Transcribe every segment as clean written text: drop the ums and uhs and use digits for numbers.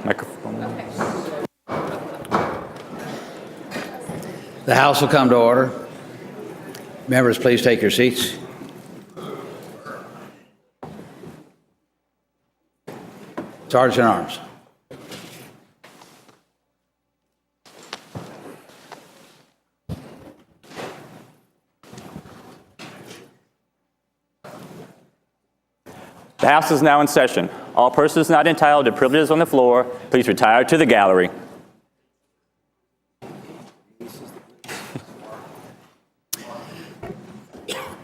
Microphone. The House will come to order. Members, please take your seats. Sergeant at Arms. The House is now in session. All persons not entitled to privileges on the floor, please retire to the gallery.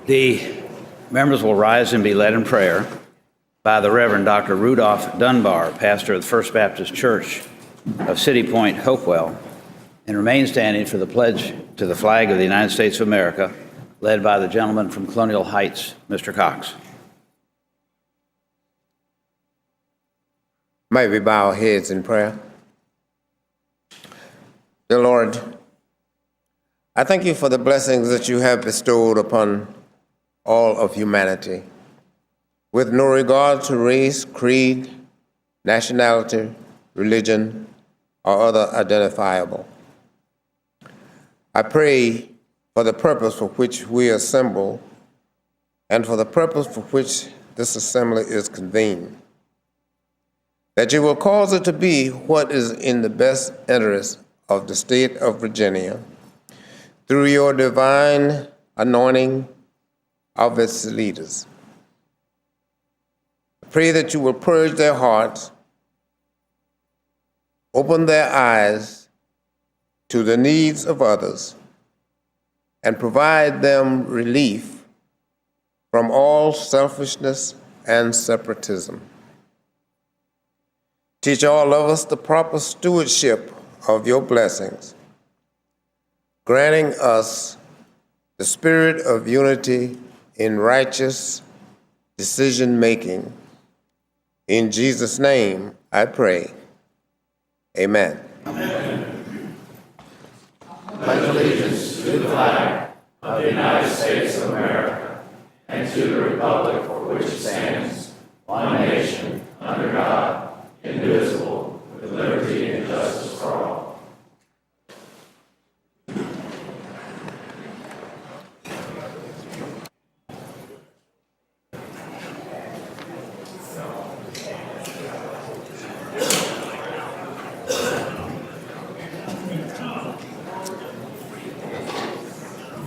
The members will rise and be led in prayer by the Reverend Dr. Rudolph Dunbar, pastor of the First Baptist Church of City Point, Hopewell, and remain standing for the pledge to the flag of the United States of America, led by the gentleman from Colonial Heights, Mr. Cox. May we bow our heads in prayer? Dear Lord, I thank you for the blessings that you have bestowed upon all of humanity, with no regard to race, creed, nationality, religion, or other identifiable. I pray for the purpose for which we assemble and for the purpose for which this assembly is convened, that you will cause it to be what is in the best interest of the state of Virginia through your divine anointing of its leaders. I pray that you will purge their hearts, open their eyes to the needs of others, and provide them relief from all selfishness and separatism. Teach all of us the proper stewardship of your blessings, granting us the spirit of unity in righteous decision-making. In Jesus' name, I pray. Amen. Amen. Pledge allegiance to the flag of the United States of America and to the republic for which it stands, one nation, under God, indivisible, with liberty and justice for all.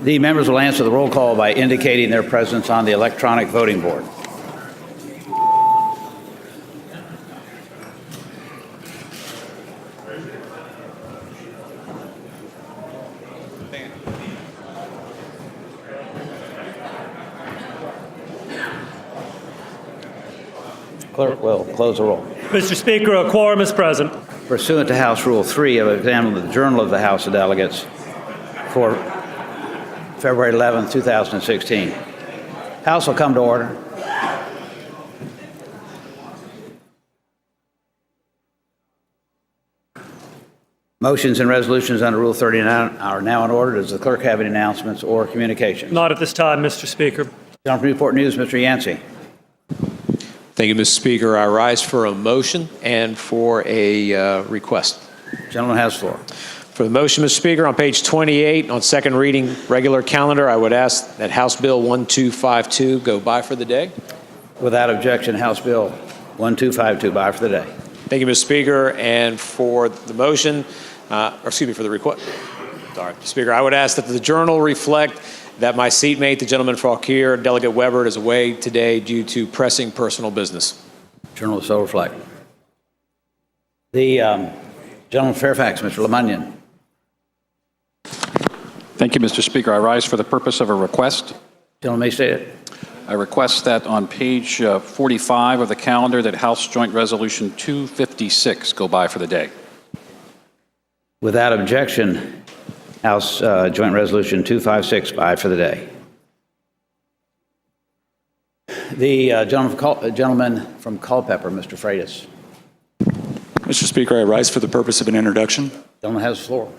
The members will answer the roll call by indicating their presence on the electronic voting board. Clerk will close the roll. Mr. Speaker, a quorum is present. Pursuant to House Rule 3, I have examined the Journal of the House of Delegates for February 11, 2016. House will come to order. Motions and resolutions under Rule 39 are now in order. Does the clerk have any announcements or communications? Not at this time, Mr. Speaker. Gentleman from Newport News, Mr. Yancey. Thank you, Mr. Speaker. I rise for a motion and for a request. Gentleman has the floor. For the motion, Mr. Speaker, on page 28, on second reading regular calendar, I would ask that House Bill 1252 go by for the day. Without objection, House Bill 1252 by for the day. Thank you, Mr. Speaker. And for the motion, for the request. Sorry, Speaker, I would ask that the Journal reflect that my seatmate, the gentleman from Fauquier, Delegate Weber, is away today due to pressing personal business. Journal will so reflect. The gentleman from Fairfax, Mr. Lemunion. Thank you, Mr. Speaker. I rise for the purpose of a request. Gentleman may state it. I request that on page 45 of the calendar that House Joint Resolution 256 go by for the day. Without objection, House Joint Resolution 256 by for the day. The gentleman from Culpeper, Mr. Freitas. Mr. Speaker, I rise for the purpose of an introduction. Gentleman has the floor.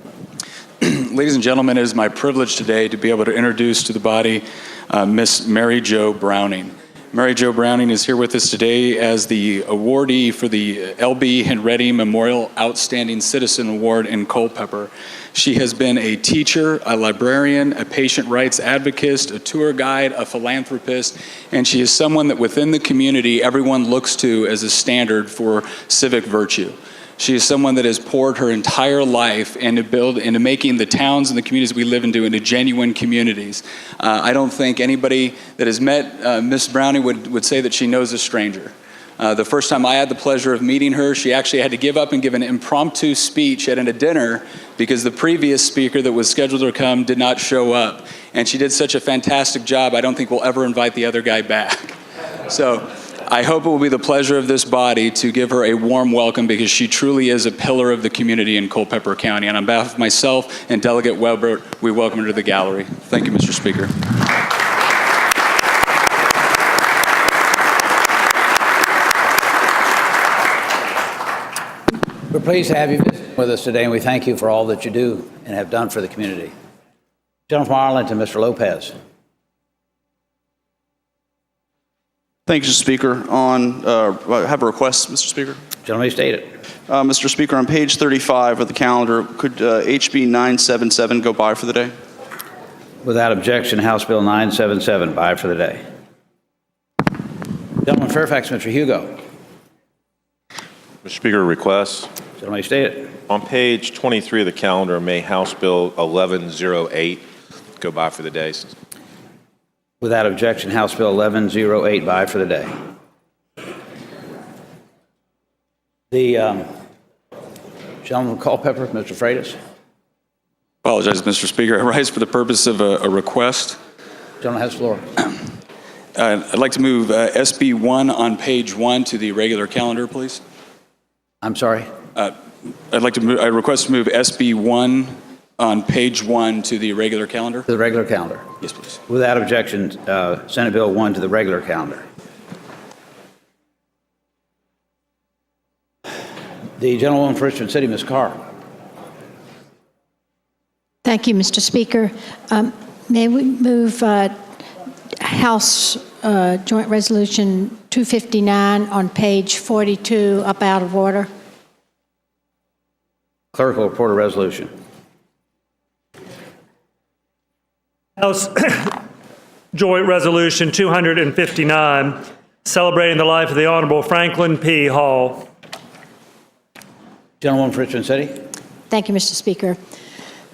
Ladies and gentlemen, it is my privilege today to be able to introduce to the body Miss Mary Jo Browning. Mary Jo Browning is here with us today as the awardee for the L.B. Henretti Memorial Outstanding Citizen Award in Culpeper. She has been a teacher, a librarian, a patient rights advocate, a tour guide, a philanthropist, and she is someone that within the community everyone looks to as a standard for civic virtue. She is someone that has poured her entire life into making the towns and the communities we live into genuine communities. I don't think anybody that has met Miss Browning would say that she knows a stranger. The first time I had the pleasure of meeting her, she actually had to give up and give an impromptu speech at a dinner because the previous speaker that was scheduled to come did not show up. And she did such a fantastic job, I don't think we'll ever invite the other guy back. So I hope it will be the pleasure of this body to give her a warm welcome because she truly is a pillar of the community in Culpeper County. And on behalf of myself and Delegate Weber, we welcome her to the gallery. Thank you, Mr. Speaker. We're pleased to have you with us today, and we thank you for all that you do and have done for the community. Gentleman from Arlington, Mr. Lopez. Thank you, Mr. Speaker. I have a request, Mr. Speaker. Gentleman, state it. Mr. Speaker, on page 35 of the calendar, could HB 977 go by for the day? Without objection, House Bill 977, by for the day. Gentleman from Fairfax, Mr. Hugo. Mr. Speaker, request. Gentleman, state it. On page 23 of the calendar, may House Bill 1108 go by for the day? Without objection, House Bill 1108, by for the day. The gentleman from Culpeper, Mr. Freitas. Apologize, Mr. Speaker. I rise for the purpose of a request. Gentleman has the floor. I'd like to move SB 1 on page 1 to the regular calendar, please. I'm sorry? I request to move SB 1 on page 1 to the regular calendar. To the regular calendar. Yes, please. Without objection, Senate Bill 1 to the regular calendar. The gentlewoman from Richmond City, Ms. Carr. Thank you, Mr. Speaker. May we move House Joint Resolution 259 on page 42 up out of order? Clerk will report a resolution. House Joint Resolution 259, celebrating the life of the Honorable Franklin P. Hall. Gentlewoman from Richmond City. Thank you, Mr. Speaker.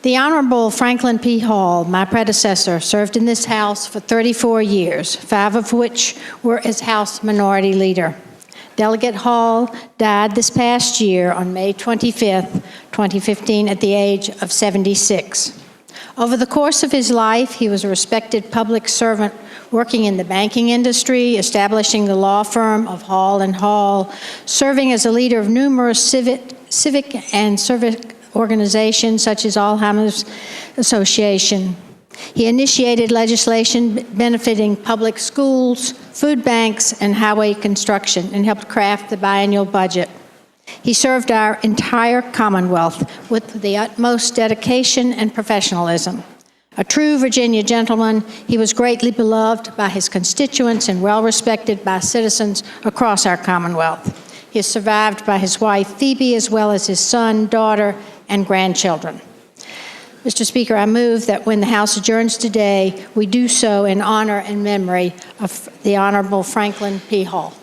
The Honorable Franklin P. Hall, my predecessor, served in this House for 34 years, 5 of which were as House Minority Leader. Delegate Hall died this past year on May 25th, 2015, at the age of 76. Over the course of his life, he was a respected public servant working in the banking industry, establishing the law firm of Hall & Hall, serving as a leader of numerous civic and civic organizations such as Alzheimer's Association. He initiated legislation benefiting public schools, food banks, and highway construction, and helped craft the biennial budget. He served our entire Commonwealth with the utmost dedication and professionalism. A true Virginia gentleman, he was greatly beloved by his constituents and well-respected by citizens across our Commonwealth. He is survived by his wife, Phoebe, as well as his son, daughter, and grandchildren. Mr. Speaker, I move that when the House adjourns today, we do so in honor and memory of the Honorable Franklin P. Hall.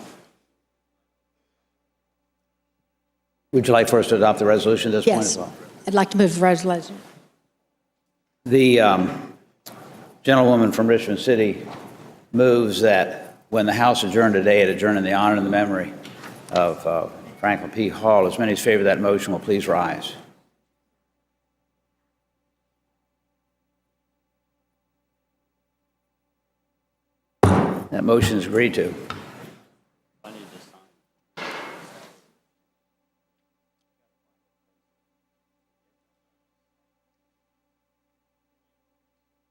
Would you like for us to adopt the resolution at this point as well? I'd like to move the resolution. The gentlewoman from Richmond City moves that when the House adjourned today, it adjourned in the honor and the memory of Franklin P. Hall. As many as favor that motion will please rise. That motion is agreed to.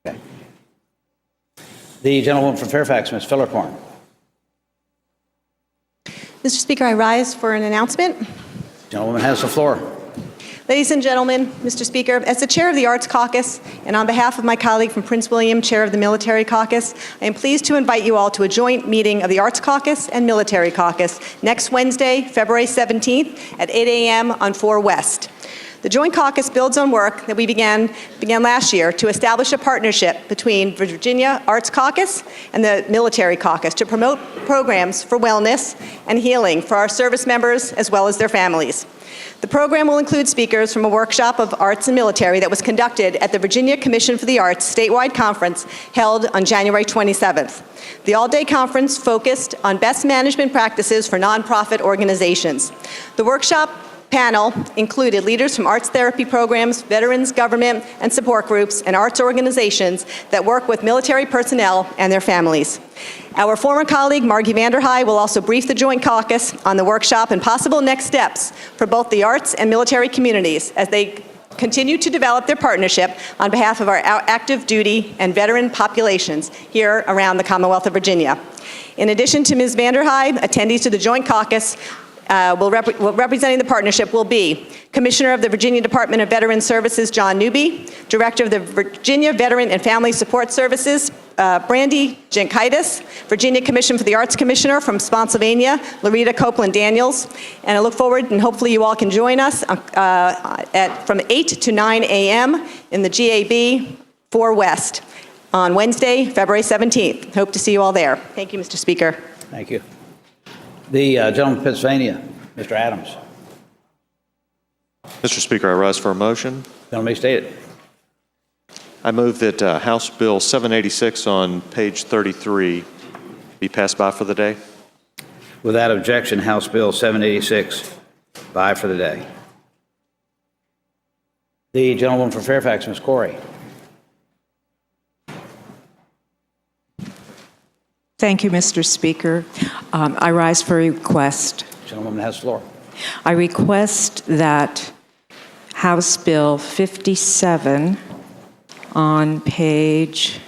Okay. The gentlewoman from Fairfax, Ms. Fillercorn. Mr. Speaker, I rise for an announcement. Gentlewoman has the floor. Ladies and gentlemen, Mr. Speaker, as the chair of the Arts Caucus, and on behalf of my colleague from Prince William, chair of the Military Caucus, I am pleased to invite you all to a joint meeting of the Arts Caucus and Military Caucus next Wednesday, February 17th at 8 a.m. on 4 West. The Joint Caucus builds on work that we began last year to establish a partnership between Virginia Arts Caucus and the Military Caucus to promote programs for wellness and healing for our service members as well as their families. The program will include speakers from a workshop of arts and military that was conducted at the Virginia Commission for the Arts statewide conference held on January 27th. The all-day conference focused on best management practices for nonprofit organizations. The workshop panel included leaders from arts therapy programs, veterans, government, and support groups, and arts organizations that work with military personnel and their families. Our former colleague, Margie Vanderhei, will also brief the Joint Caucus on the workshop and possible next steps for both the arts and military communities as they continue to develop their partnership on behalf of our active duty and veteran populations here around the Commonwealth of Virginia. In addition to Ms. Vanderhei, attendees to the Joint Caucus representing the partnership will be Commissioner of the Virginia Department of Veterans Services, John Newby, Director of the Virginia Veteran and Family Support Services, Brandy Jenkaitis, Virginia Commission for the Arts Commissioner from Spotsylvania, Larita Copeland Daniels, and I look forward and hopefully you all can join us from 8 to 9 a.m. in the GAB 4 West on Wednesday, February 17th. Hope to see you all there. Thank you, Mr. Speaker. Thank you. The gentleman from Pennsylvania, Mr. Adams. Mr. Speaker, I rise for a motion. Gentleman may state it. I move that House Bill 786 on page 33 be passed by for the day. Without objection, House Bill 786 by for the day. The gentleman from Fairfax, Ms. Corey. Thank you, Mr. Speaker. I rise for a request. Gentleman has the floor. I request that House Bill 57 on page,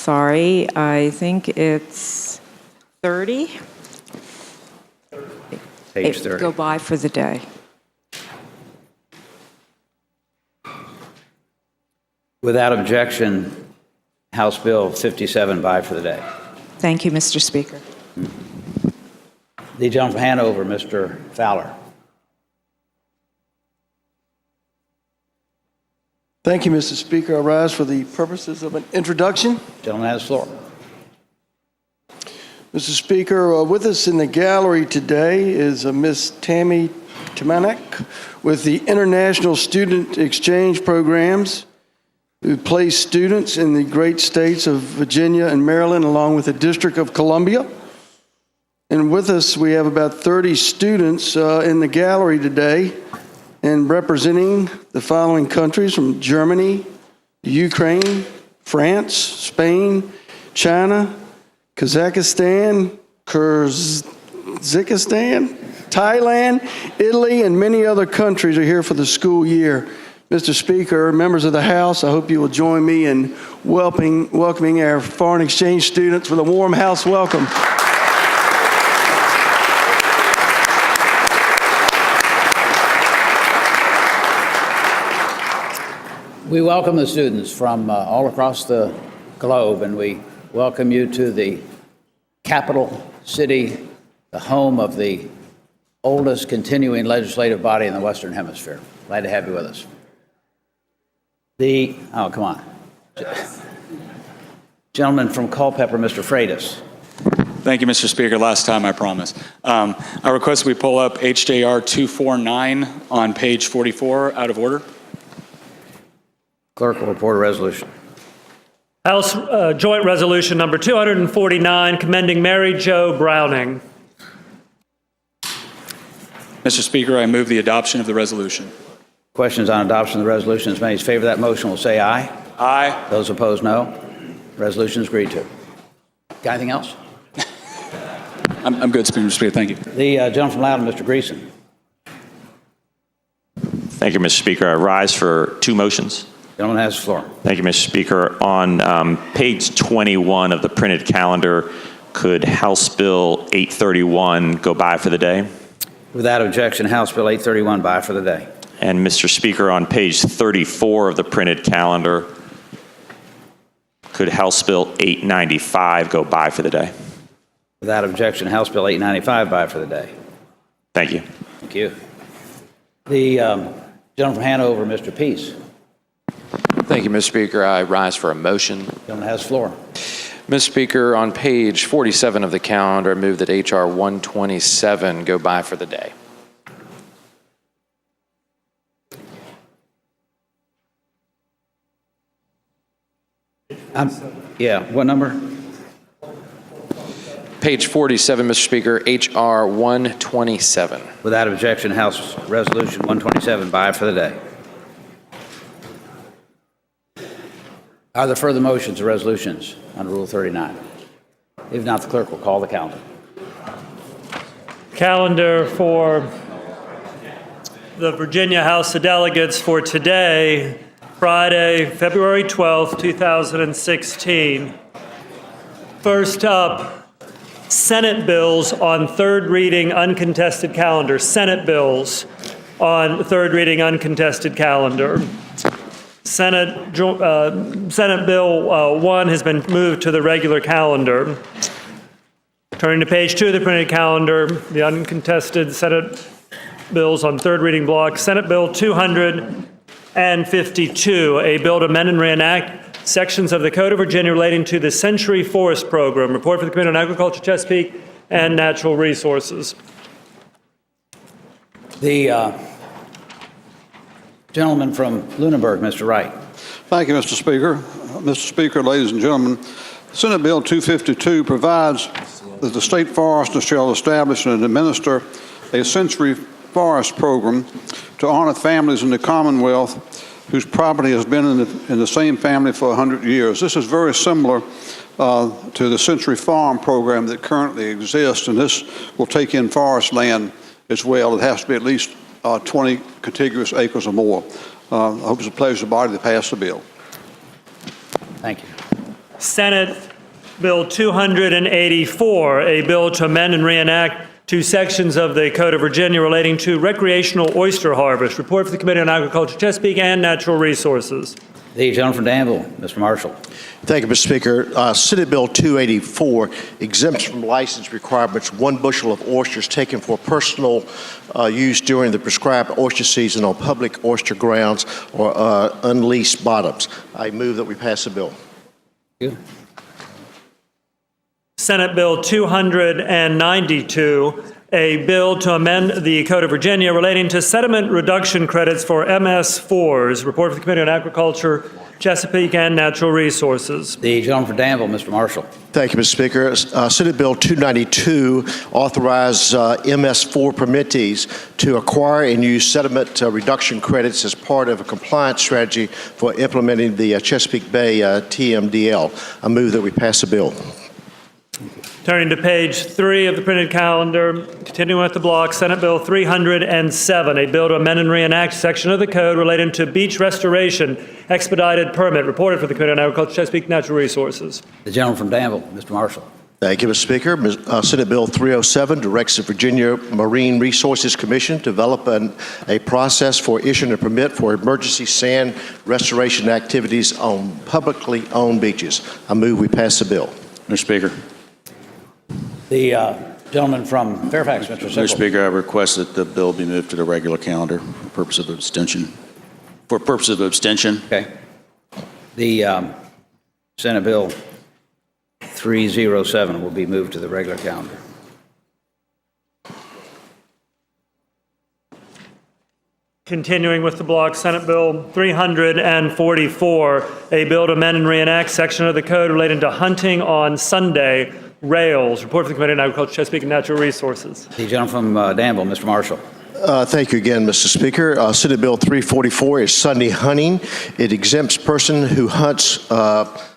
I think it's 30? Page 30. Go by for the day. Without objection, House Bill 57 by for the day. Thank you, Mr. Speaker. The gentleman from Hanover, Mr. Fowler. Thank you, Mr. Speaker. I rise for the purposes of an introduction. Gentleman has the floor. Mr. Speaker, with us in the gallery today is Miss Tammy Timanek with the International Student Exchange Programs, who place students in the great states of Virginia and Maryland, along with the District of Columbia. And with us, we have about 30 students in the gallery today, and representing the following countries from Germany, Ukraine, France, Spain, China, Kazakhstan, Kyrgyzstan, Thailand, Italy, and many other countries are here for the school year. Mr. Speaker, members of the House, I hope you will join me in welcoming our foreign exchange students with a warm House welcome. We welcome the students from all across the globe, and we welcome you to the capital city, the home of the oldest continuing legislative body in the Western Hemisphere. Glad to have you with us. Oh, come on. Gentleman from Culpeper, Mr. Freitas. Thank you, Mr. Speaker. Last time, I promise. I request we pull up HJR 249 on page 44 out of order. Clerk will report a resolution. House Joint Resolution number 249, commending Mary Jo Browning. Mr. Speaker, I move the adoption of the resolution. Questions on adoption of the resolution? As many as favor that motion will say aye. Aye. Those opposed, no. Resolution is agreed to. Got anything else? I'm good, Mr. Speaker. Thank you. The gentleman from Loudon, Mr. Greason. Thank you, Mr. Speaker. I rise for two motions. Gentleman has the floor. Thank you, Mr. Speaker. On page 21 of the printed calendar, could House Bill 831 go by for the day? Without objection, House Bill 831 by for the day. And Mr. Speaker, on page 34 of the printed calendar, could House Bill 895 go by for the day? Without objection, House Bill 895 by for the day. Thank you. Thank you. The gentleman from Hanover, Mr. Peace. Thank you, Mr. Speaker. I rise for a motion. Gentleman has the floor. Mr. Speaker, on page 47 of the calendar, I move that H.R. 127 go by for the day. Yeah, what number? Page 47, Mr. Speaker, H.R. 127. Without objection, House Resolution 127 by for the day. Are there further motions or resolutions on Rule 39? If not, the clerk will call the calendar. Calendar for the Virginia House of Delegates for today, Friday, February 12th, 2016. First up, Senate bills on third reading uncontested calendar. Senate bills on third reading uncontested calendar. Senate Bill 1 has been moved to the regular calendar. Turning to page 2 of the printed calendar, the uncontested Senate bills on third reading block. Senate Bill 252, a bill to amend and reenact sections of the Code of Virginia relating to the Century Forest Program. Report for the Committee on Agriculture, Chesapeake, and Natural Resources. The gentleman from Lunenburg, Mr. Wright. Thank you, Mr. Speaker. Mr. Speaker, ladies and gentlemen, Senate Bill 252 provides that the state forester shall establish and administer a Century Forest Program to honor families in the Commonwealth whose property has been in the same family for 100 years. This is very similar to the Century Farm Program that currently exists, and this will take in forest land as well. It has to be at least 20 contiguous acres or more. I hope it's a pleasure to the body to pass the bill. Thank you. Senate Bill 284, a bill to amend and reenact two sections of the Code of Virginia relating to recreational oyster harvest. Report for the Committee on Agriculture, Chesapeake, and Natural Resources. The gentleman from Danville, Mr. Marshall. Thank you, Mr. Speaker. Senate Bill 284 exempts from license requirements 1 bushel of oysters taken for personal use during the prescribed oyster season on public oyster grounds or unleased bottoms. I move that we pass the bill. Thank you. Senate Bill 292, a bill to amend the Code of Virginia relating to sediment reduction credits for MS4s. Report for the Committee on Agriculture, Chesapeake, and Natural Resources. The gentleman from Danville, Mr. Marshall. Thank you, Mr. Speaker. Senate Bill 292 authorized MS4 permittees to acquire and use sediment reduction credits as part of a compliance strategy for implementing the Chesapeake Bay TMDL. I move that we pass the bill. Turning to page 3 of the printed calendar, continuing with the block, Senate Bill 307, a bill to amend and reenact section of the code relating to beach restoration expedited permit. Reported for the Committee on Agriculture, Chesapeake, Natural Resources. The gentleman from Danville, Mr. Marshall. Thank you, Mr. Speaker. Senate Bill 307 directs the Virginia Marine Resources Commission to develop a process for issuing a permit for emergency sand restoration activities on publicly owned beaches. I move we pass the bill. Mr. Speaker. The gentleman from Fairfax, Mr. Sickles. Mr. Speaker, I request that the bill be moved to the regular calendar for purpose of abstention. For purpose of abstention. Okay. The Senate Bill 307 will be moved to the regular calendar. Continuing with the block, Senate Bill 344, a bill to amend and reenact section of the code relating to hunting on Sunday rails. Report for the Committee on Agriculture, Chesapeake, and Natural Resources. The gentleman from Danville, Mr. Marshall. Thank you again, Mr. Speaker. Senate Bill 344 is Sunday hunting. It exempts person who hunts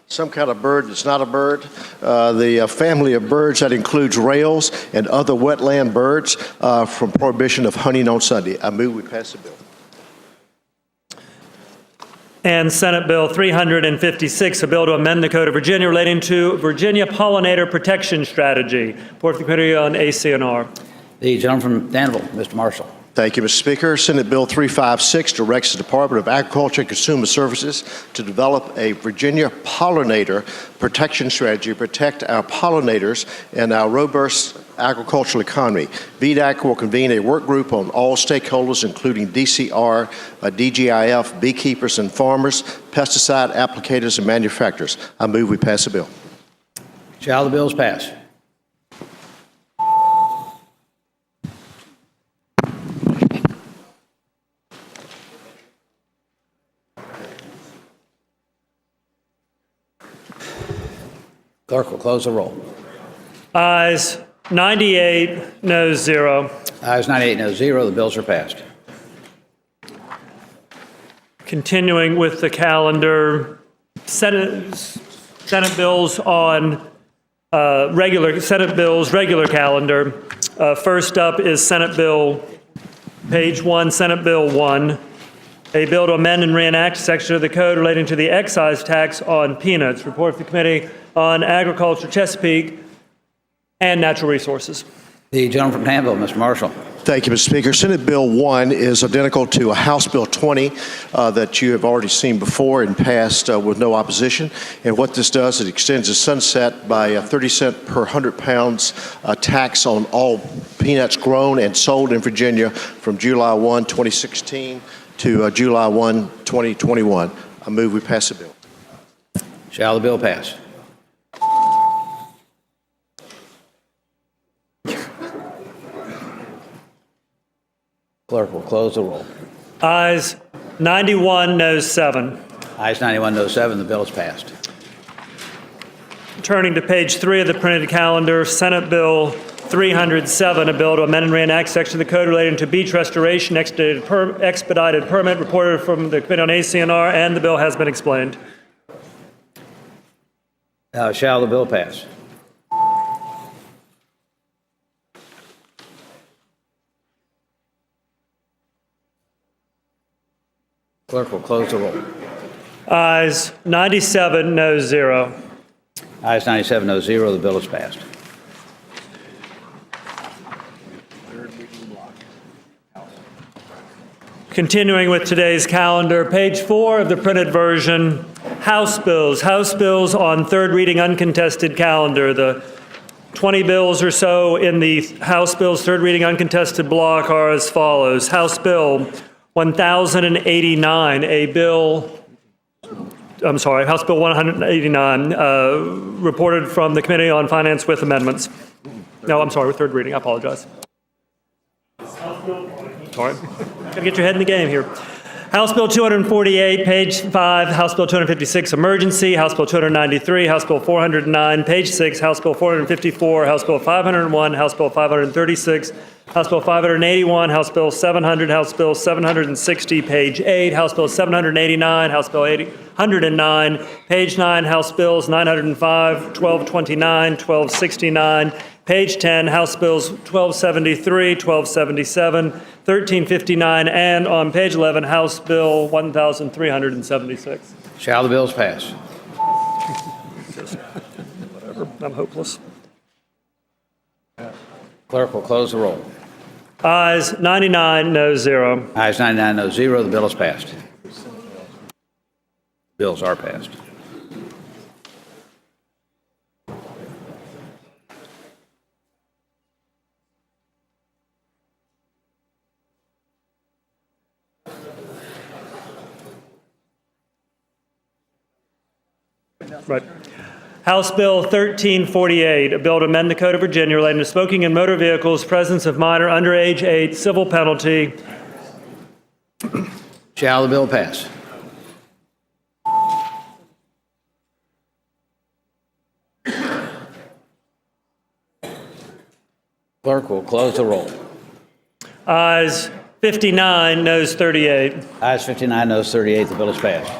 some kind of bird that's not a bird. The family of birds that includes rails and other wetland birds from prohibition of hunting on Sunday. I move we pass the bill. And Senate Bill 356, a bill to amend the Code of Virginia relating to Virginia Pollinator Protection Strategy. Report for the Committee on ACNR. The gentleman from Danville, Mr. Marshall. Thank you, Mr. Speaker. Senate Bill 356 directs the Department of Agriculture and Consumer Services to develop a Virginia pollinator protection strategy to protect our pollinators and our robust agricultural economy. VDAC will convene a work group on all stakeholders, including DCR, DGIF, beekeepers and farmers, pesticide applicators and manufacturers. I move we pass the bill. Shall the bills pass? Clerk will close the roll. Ayes 98, noes 0. Ayes 98, no 0. The bills are passed. Continuing with the calendar, Senate bills on regular calendar. First up is Senate Bill, page 1, Senate Bill 1, a bill to amend and reenact a section of the code relating to the excise tax on peanuts. Report for the Committee on Agriculture, Chesapeake, and Natural Resources. The gentleman from Danville, Mr. Marshall. Thank you, Mr. Speaker. Senate Bill 1 is identical to a House Bill 20 that you have already seen before and passed with no opposition. And what this does, it extends the sunset by a 30 cent per 100 pounds tax on all peanuts grown and sold in Virginia from July 1, 2016 to July 1, 2021. I move we pass the bill. Shall the bill pass? Clerk will close the roll. Ayes 91, noes 7. Ayes 91, no 7. The bill is passed. Turning to page 3 of the printed calendar, Senate Bill 307, a bill to amend and reenact section of the code relating to beach restoration, expedited permit, reported from the Committee on ACNR, and the bill has been explained. Shall the bill pass? Clerk will close the roll. Ayes 97, noes 0. Ayes 97, no 0. The bill is passed. Continuing with today's calendar, page 4 of the printed version, House bills. House bills on third reading uncontested calendar. The 20 bills or so in the House bills third reading uncontested block are as follows. House Bill 1089, House Bill 189, reported from the Committee on Finance with amendments. No, I'm sorry, with third reading. I apologize. Sorry. Got to get your head in the game here. House Bill 248, page 5, House Bill 256, emergency, House Bill 293, House Bill 409, page 6, House Bill 454, House Bill 501, House Bill 536, House Bill 581, House Bill 700, House Bill 760, page 8, House Bill 789, House Bill 809, page 9, House Bills 905, 1229, 1269, page 10, House Bills 1273, 1277, 1359, and on page 11, House Bill 1376. Shall the bills pass? Whatever, I'm hopeless. Clerk will close the roll. Ayes 99, noes 0. Ayes 99, no 0. The bill is passed. Bills are passed. Right. House Bill 1348, a bill to amend the Code of Virginia relating to smoking in motor vehicles, presence of minor under age 8, civil penalty. Shall the bill pass? Clerk will close the roll. Ayes 59, noes 38. Ayes 59, noes 38. The bill is passed.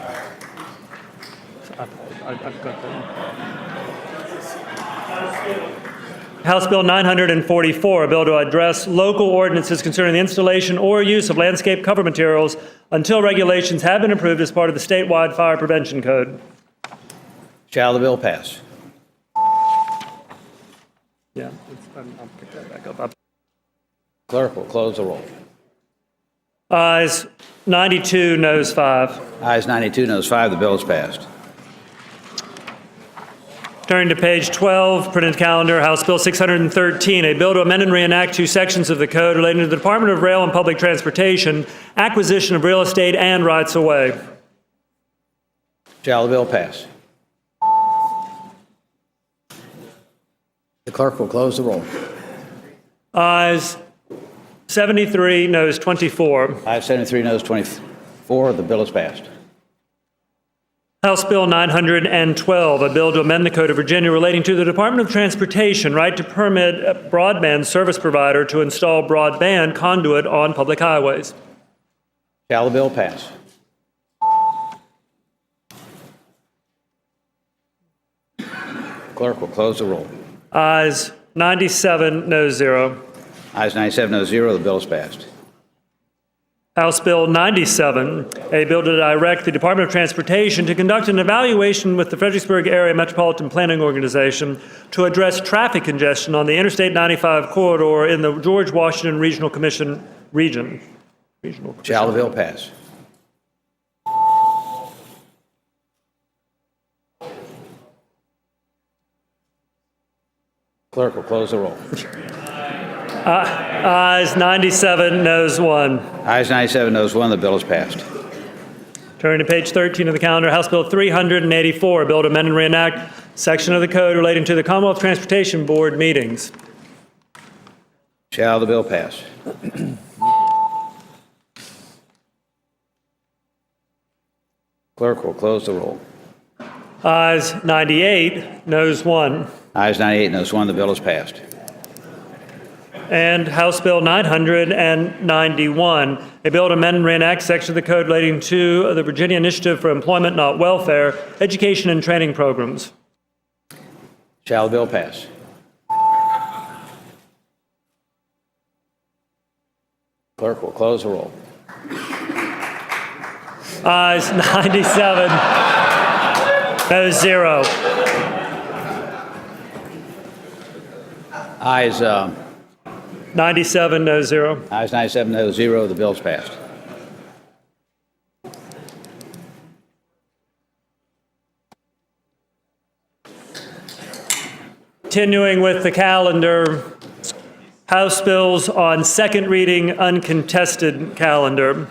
House Bill 944, a bill to address local ordinances concerning the installation or use of landscape cover materials until regulations have been approved as part of the statewide fire prevention code. Shall the bill pass? Yeah, I'll pick that back up. Clerk will close the roll. Ayes 92, noes 5. Ayes 92, noes 5. The bill is passed. Turning to page 12, printed calendar, House Bill 613, a bill to amend and reenact two sections of the code relating to the Department of Rail and Public Transportation, acquisition of real estate and rights of way. Shall the bill pass? The clerk will close the roll. Ayes 73, noes 24. Ayes 73, noes 24. The bill is passed. House Bill 912, a bill to amend the Code of Virginia relating to the Department of Transportation right to permit a broadband service provider to install broadband conduit on public highways. Shall the bill pass? Clerk will close the roll. Ayes 97, noes 0. Ayes 97, noes 0. The bill is passed. House Bill 97, a bill to direct the Department of Transportation to conduct an evaluation with the Fredericksburg Area Metropolitan Planning Organization to address traffic congestion on the Interstate 95 corridor in the George Washington Regional Commission region. Shall the bill pass? Clerk will close the roll. Ayes 97, noes 1. Ayes 97, noes 1. The bill is passed. Turning to page 13 of the calendar, House Bill 384, a bill to amend and reenact section of the code relating to the Commonwealth Transportation Board meetings. Shall the bill pass? Clerk will close the roll. Ayes 98, noes 1. Ayes 98, noes 1. The bill is passed. And House Bill 991, a bill to amend and reenact section of the code relating to the Virginia Initiative for Employment, Not Welfare, education and training programs. Shall the bill pass? Clerk will close the roll. Ayes 97, noes 0. Ayes 97, noes 0. Ayes 97, noes 0. The bill is passed. Continuing with the calendar, House bills on second reading, uncontested calendar.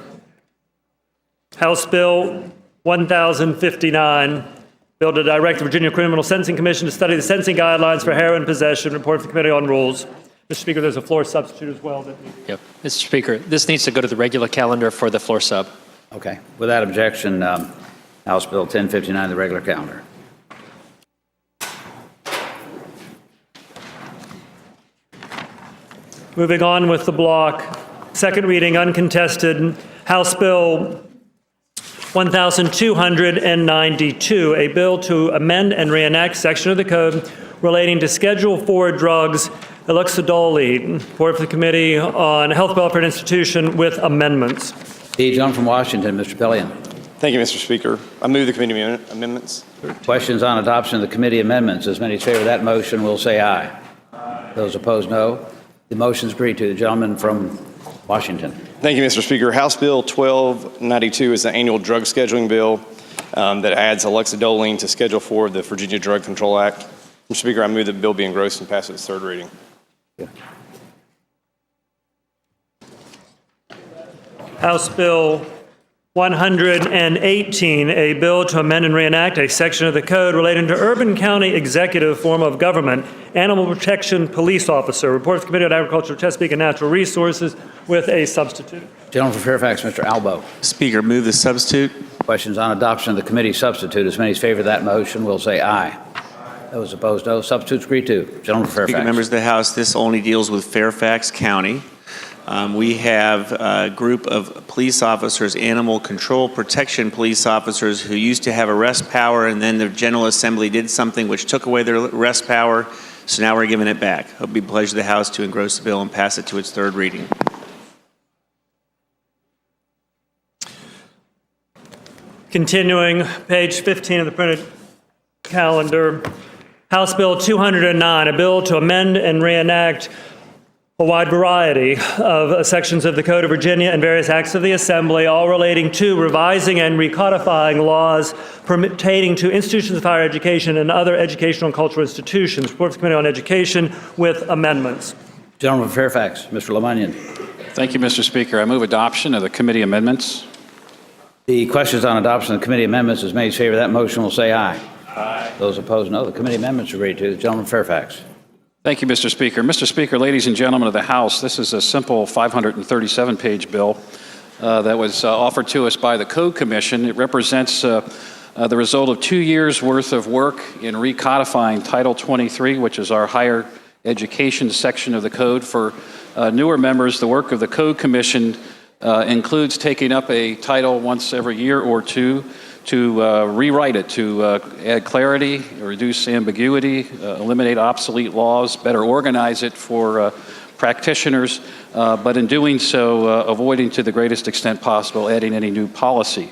House Bill 1059, bill to direct the Virginia Criminal Sentencing Commission to study the sentencing guidelines for heroin possession, report for the Committee on Rules. Mr. Speaker, there's a floor substitute as well. Yep. Mr. Speaker, this needs to go to the regular calendar for the floor sub. Okay. Without objection, House Bill 1059, the regular calendar. Moving on with the block, second reading, uncontested, House Bill 1292, a bill to amend and reenact section of the code relating to Schedule 4 drugs, Eluxadolide, report for the Committee on Health, Welfare, and Institution with amendments. The gentleman from Washington, Mr. Pillion. Thank you, Mr. Speaker. I move the committee amendments. Questions on adoption of the committee amendments. As many as favor that motion will say aye. Those opposed, no. The motion is agreed to. The gentleman from Washington. Thank you, Mr. Speaker. House Bill 1292 is the annual drug scheduling bill that adds Eluxadolide to Schedule 4 of the Virginia Drug Control Act. Mr. Speaker, I move that the bill be engrossed and pass its third reading. House Bill 118, a bill to amend and reenact a section of the code relating to urban county executive form of government, animal protection police officer, report of the Committee on Agriculture, Chesapeake, and Natural Resources with a substitute. Gentleman from Fairfax, Mr. Albo. Speaker, move the substitute. Questions on adoption of the committee substitute. As many as favor that motion will say aye. Those opposed, no. Substitutes agreed to. Gentleman from Fairfax. Speaker, members of the House, this only deals with Fairfax County. We have a group of police officers, animal control protection police officers, who used to have arrest power, and then the General Assembly did something which took away their arrest power, so now we're giving it back. It would be a pleasure of the House to engross the bill and pass it to its third reading. Continuing, page 15 of the printed calendar, House Bill 209, a bill to amend and reenact a wide variety of sections of the Code of Virginia and various acts of the Assembly, all relating to revising and recodifying laws pertaining to institutions of higher education and other educational and cultural institutions. Report of the Committee on Education with amendments. Gentleman from Fairfax, Mr. Lemunion. Thank you, Mr. Speaker. I move adoption of the committee amendments. The questions on adoption of the committee amendments is made in favor of that motion will say aye. Aye. Those opposed, no. The committee amendments are agreed to. The gentleman from Fairfax. Thank you, Mr. Speaker. Mr. Speaker, ladies and gentlemen of the House, this is a simple 537-page bill that was offered to us by the Code Commission. It represents the result of 2 years' worth of work in recodifying Title 23, which is our higher education section of the code. For newer members, the work of the Code Commission includes taking up a title once every year or two to rewrite it, to add clarity, reduce ambiguity, eliminate obsolete laws, better organize it for practitioners, but in doing so, avoiding to the greatest extent possible adding any new policy.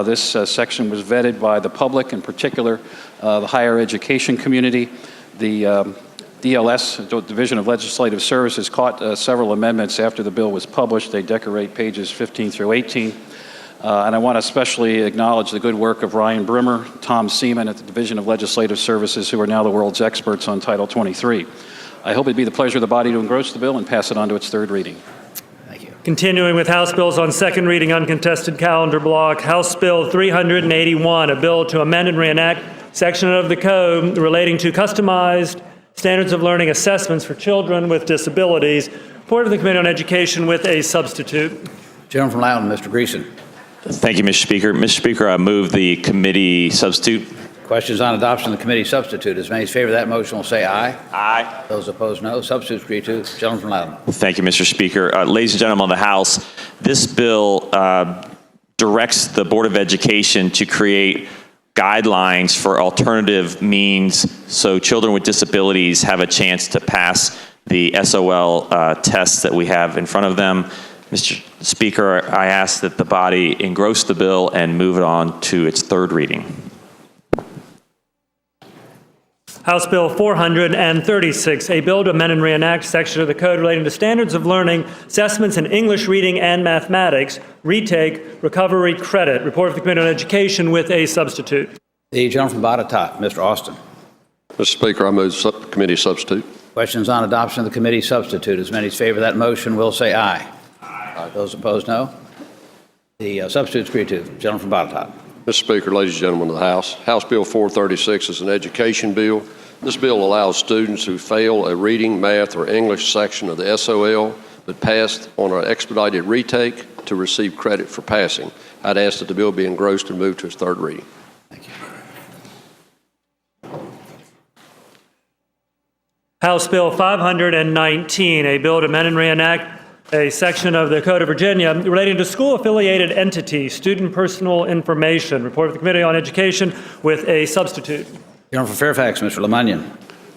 This section was vetted by the public, in particular the higher education community. The DLS, Division of Legislative Services, caught several amendments after the bill was published. They decorate pages 15 through 18. And I want to especially acknowledge the good work of Ryan Brimmer, Tom Seaman at the Division of Legislative Services, who are now the world's experts on Title 23. I hope it'd be the pleasure of the body to engross the bill and pass it on to its third reading. Continuing with House bills on second reading, uncontested calendar block, House Bill 381, a bill to amend and reenact section of the code relating to customized standards of learning assessments for children with disabilities. Report of the Committee on Education with a substitute. Gentleman from Loudoun, Mr. Greason. Thank you, Mr. Speaker. Mr. Speaker, I move the committee substitute. Questions on adoption of the committee substitute. As many as favor of that motion will say aye. Aye. Those opposed, no. Substitute agreed to. Gentleman from Loudoun. Thank you, Mr. Speaker. Ladies and gentlemen of the House, this bill directs the Board of Education to create guidelines for alternative means so children with disabilities have a chance to pass the SOL tests that we have in front of them. Mr. Speaker, I ask that the body engross the bill and move it on to its third reading. House Bill 436, a bill to amend and reenact section of the code relating to standards of learning, assessments in English, reading, and mathematics, retake, recovery credit. Report of the Committee on Education with a substitute. The gentleman from Botetourt, Mr. Austin. Mr. Speaker, I move committee substitute. Questions on adoption of the committee substitute. As many as favor of that motion will say aye. Aye. Those opposed, no. The substitute is agreed to. Gentleman from Botetourt. Mr. Speaker, ladies and gentlemen of the House, House Bill 436 is an education bill. This bill allows students who fail a reading, math, or English section of the SOL but passed on an expedited retake to receive credit for passing. I'd ask that the bill be engrossed and moved to its third reading. Thank you. House Bill 519, a bill to amend and reenact a section of the Code of Virginia relating to school-affiliated entities, student personal information. Report of the Committee on Education with a substitute. Gentleman from Fairfax, Mr. Lemunion.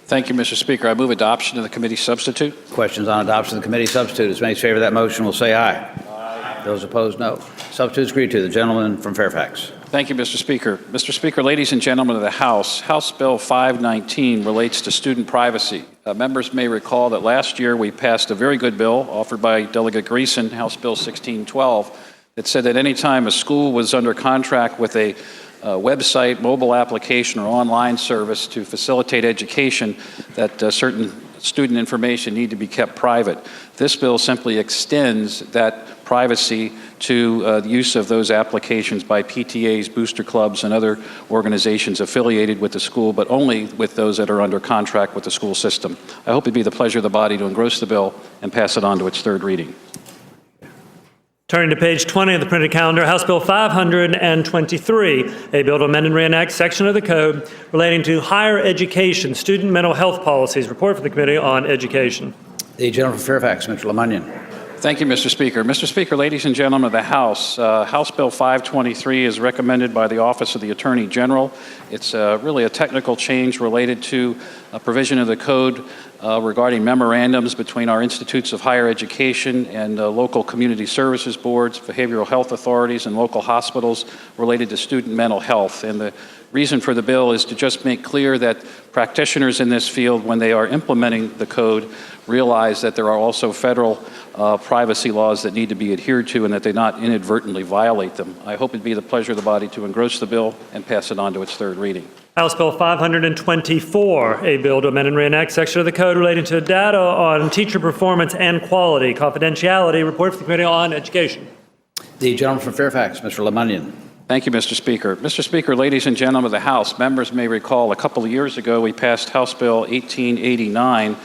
Thank you, Mr. Speaker. I move adoption of the committee substitute. Questions on adoption of the committee substitute. As many as favor of that motion will say aye. Aye. Those opposed, no. Substitute is agreed to. The gentleman from Fairfax. Thank you, Mr. Speaker. Mr. Speaker, ladies and gentlemen of the House, House Bill 519 relates to student privacy. Members may recall that last year we passed a very good bill offered by Delegate Greason, House Bill 1612, that said that any time a school was under contract with a website, mobile application, or online service to facilitate education, that certain student information need to be kept private. This bill simply extends that privacy to the use of those applications by PTAs, booster clubs, and other organizations affiliated with the school, but only with those that are under contract with the school system. I hope it be the pleasure of the body to engross the bill and pass it on to its third reading. Turning to page 20 of the printed calendar, House Bill 523, a bill to amend and reenact section of the code relating to higher education, student mental health policies. Report for the Committee on Education. The gentleman from Fairfax, Mr. Lemunion. Thank you, Mr. Speaker. Mr. Speaker, ladies and gentlemen of the House, House Bill 523 is recommended by the Office of the Attorney General. It's really a technical change related to a provision of the code regarding memorandums between our institutes of higher education and local community services boards, behavioral health authorities, and local hospitals related to student mental health. And the reason for the bill is to just make clear that practitioners in this field, when they are implementing the code, realize that there are also federal privacy laws that need to be adhered to and that they not inadvertently violate them. I hope it'd be the pleasure of the body to engross the bill and pass it on to its third reading. House Bill 524, a bill to amend and reenact section of the code relating to data on teacher performance and quality, confidentiality. Report for the Committee on Education. The gentleman from Fairfax, Mr. Lemunion. Thank you, Mr. Speaker. Mr. Speaker, ladies and gentlemen of the House, members may recall a couple of years ago we passed House Bill 1889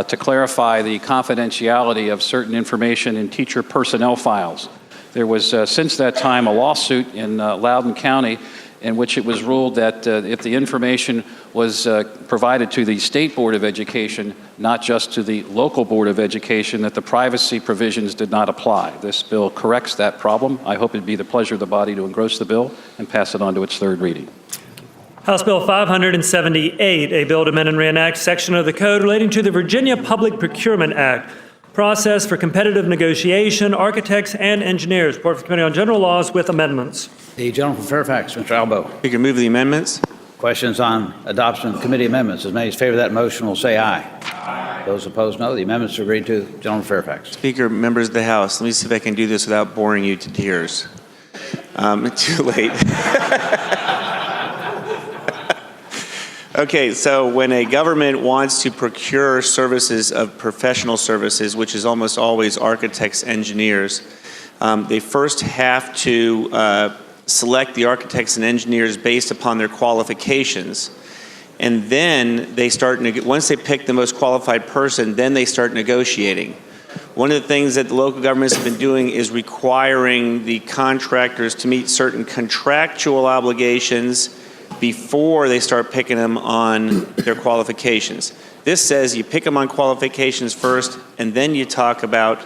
to clarify the confidentiality of certain information in teacher personnel files. There was, since that time, a lawsuit in Loudoun County in which it was ruled that if the information was provided to the State Board of Education, not just to the local Board of Education, that the privacy provisions did not apply. This bill corrects that problem. I hope it'd be the pleasure of the body to engross the bill and pass it on to its third reading. House Bill 578, a bill to amend and reenact section of the code relating to the Virginia Public Procurement Act, process for competitive negotiation, architects and engineers. Report for the Committee on General Laws with amendments. The gentleman from Fairfax, Mr. Albo. Speaker, move the amendments. Questions on adoption of committee amendments? As many as favor that motion will say aye. Aye. Those opposed, no. The amendments are agreed to. Gentleman from Fairfax. Speaker, members of the House, let me see if I can do this without boring you to tears. Too late. Okay, so when a government wants to procure services of professional services, which is almost always architects, engineers, they first have to select the architects and engineers based upon their qualifications. And then they start, once they pick the most qualified person, then they start negotiating. One of the things that the local governments have been doing is requiring the contractors to meet certain contractual obligations before they start picking them on their qualifications. This says you pick them on qualifications first, and then you talk about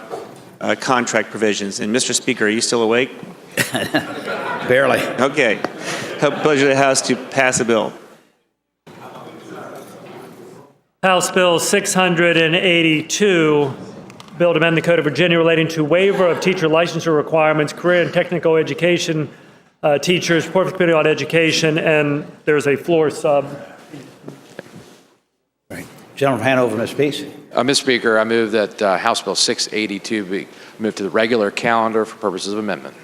contract provisions. And Mr. Speaker, are you still awake? Barely. Okay. Pleasure of the House to pass a bill. House Bill 682, bill to amend the Code of Virginia relating to waiver of teacher licensure requirements, career and technical education teachers. Report for the Committee on Education, and there's a floor sub. Right. Gentleman from Hanover, Mr. Peace. Mr. Speaker, I move that House Bill 682 be moved to the regular calendar for purposes of amendment.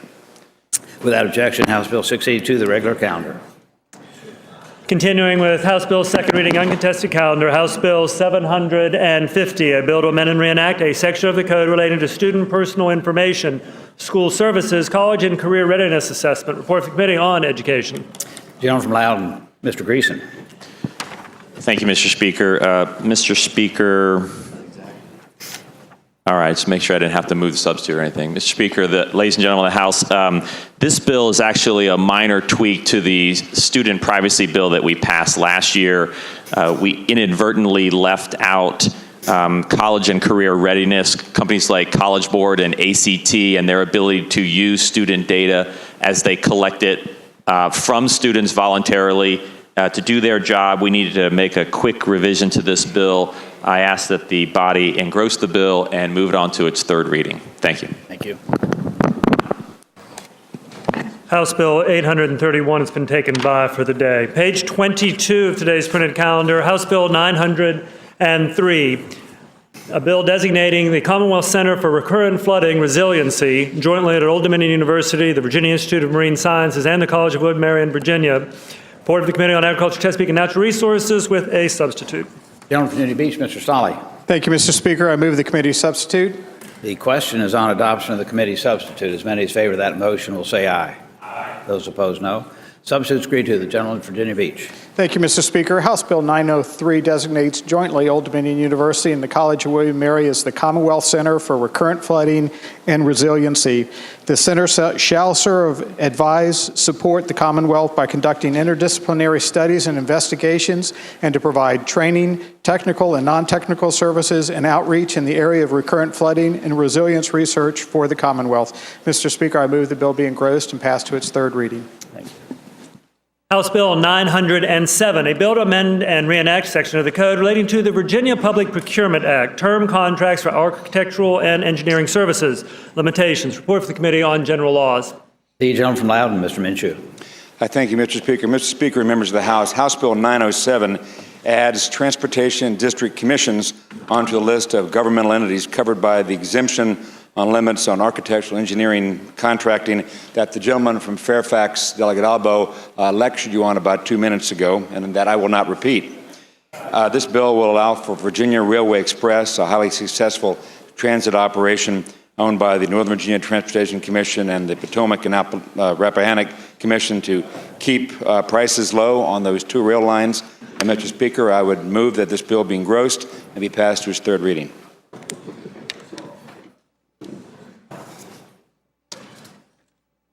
Without objection, House Bill 682, the regular calendar. Continuing with House Bill second reading uncontested calendar, House Bill 750, a bill to amend and reenact a section of the code relating to student personal information, school services, college and career readiness assessment. Report for the Committee on Education. Gentleman from Loudoun, Mr. Greason. Thank you, Mr. Speaker. Mr. Speaker, all right, just make sure I didn't have to move the substitute or anything. Mr. Speaker, ladies and gentlemen of the House, this bill is actually a minor tweak to the student privacy bill that we passed last year. We inadvertently left out college and career readiness, companies like College Board and ACT, and their ability to use student data as they collect it from students voluntarily to do their job. We needed to make a quick revision to this bill. I ask that the body engross the bill and move it on to its third reading. Thank you. Thank you. House Bill 831 has been taken by for the day. Page 22 of today's printed calendar, House Bill 903, a bill designating the Commonwealth Center for Recurrent Flooding Resiliency, jointly at Old Dominion University, the Virginia Institute of Marine Sciences, and the College of Wood Marion, Virginia. Report of the Committee on Agriculture, Chesapeake, and Natural Resources with a substitute. Gentleman from Virginia Beach, Mr. Stolle. Thank you, Mr. Speaker. I move the committee substitute. The question is on adoption of the committee substitute. As many as favor that motion will say aye. Aye. Those opposed, no. Substitutes agreed to. The gentleman from Virginia Beach. Thank you, Mr. Speaker. House Bill 903 designates jointly Old Dominion University and the College of William & Mary as the Commonwealth Center for Recurrent Flooding and Resiliency. The center shall serve, advise, support the Commonwealth by conducting interdisciplinary studies and investigations, and to provide training, technical and non-technical services, and outreach in the area of recurrent flooding and resilience research for the Commonwealth. Mr. Speaker, I move the bill be engrossed and passed to its third reading. Thank you. House Bill 907, a bill to amend and reenact section of the code relating to the Virginia Public Procurement Act, term contracts for architectural and engineering services, limitations. Report for the Committee on General Laws. The gentleman from Loudoun, Mr. Minshew. I thank you, Mr. Speaker. Mr. Speaker and members of the House, House Bill 907 adds transportation district commissions onto the list of governmental entities covered by the exemption on limits on architectural engineering contracting that the gentleman from Fairfax, Delegate Albo, lectured you on about 2 minutes ago, and that I will not repeat. This bill will allow for Virginia Railway Express, a highly successful transit operation owned by the Northern Virginia Transportation Commission and the Potomac and Rappahannock Commission, to keep prices low on those two rail lines. And Mr. Speaker, I would move that this bill be engrossed and be passed to its third reading.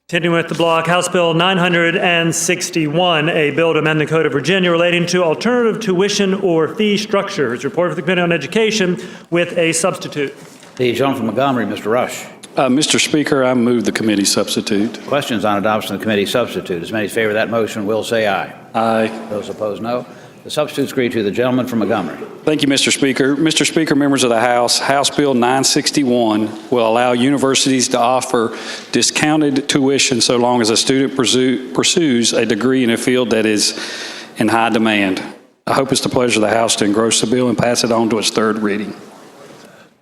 Continuing with the block, House Bill 961, a bill to amend the Code of Virginia relating to alternative tuition or fee structures. Report for the Committee on Education with a substitute. The gentleman from Montgomery, Mr. Rush. Mr. Speaker, I move the committee substitute. Questions on adoption of the committee substitute? As many as favor that motion will say aye. Aye. Those opposed, no. The substitutes agree to. The gentleman from Montgomery. Thank you, Mr. Speaker. Mr. Speaker, members of the House, House Bill 961 will allow universities to offer discounted tuition so long as a student pursues a degree in a field that is in high demand. I hope it's the pleasure of the House to engross the bill and pass it on to its third reading.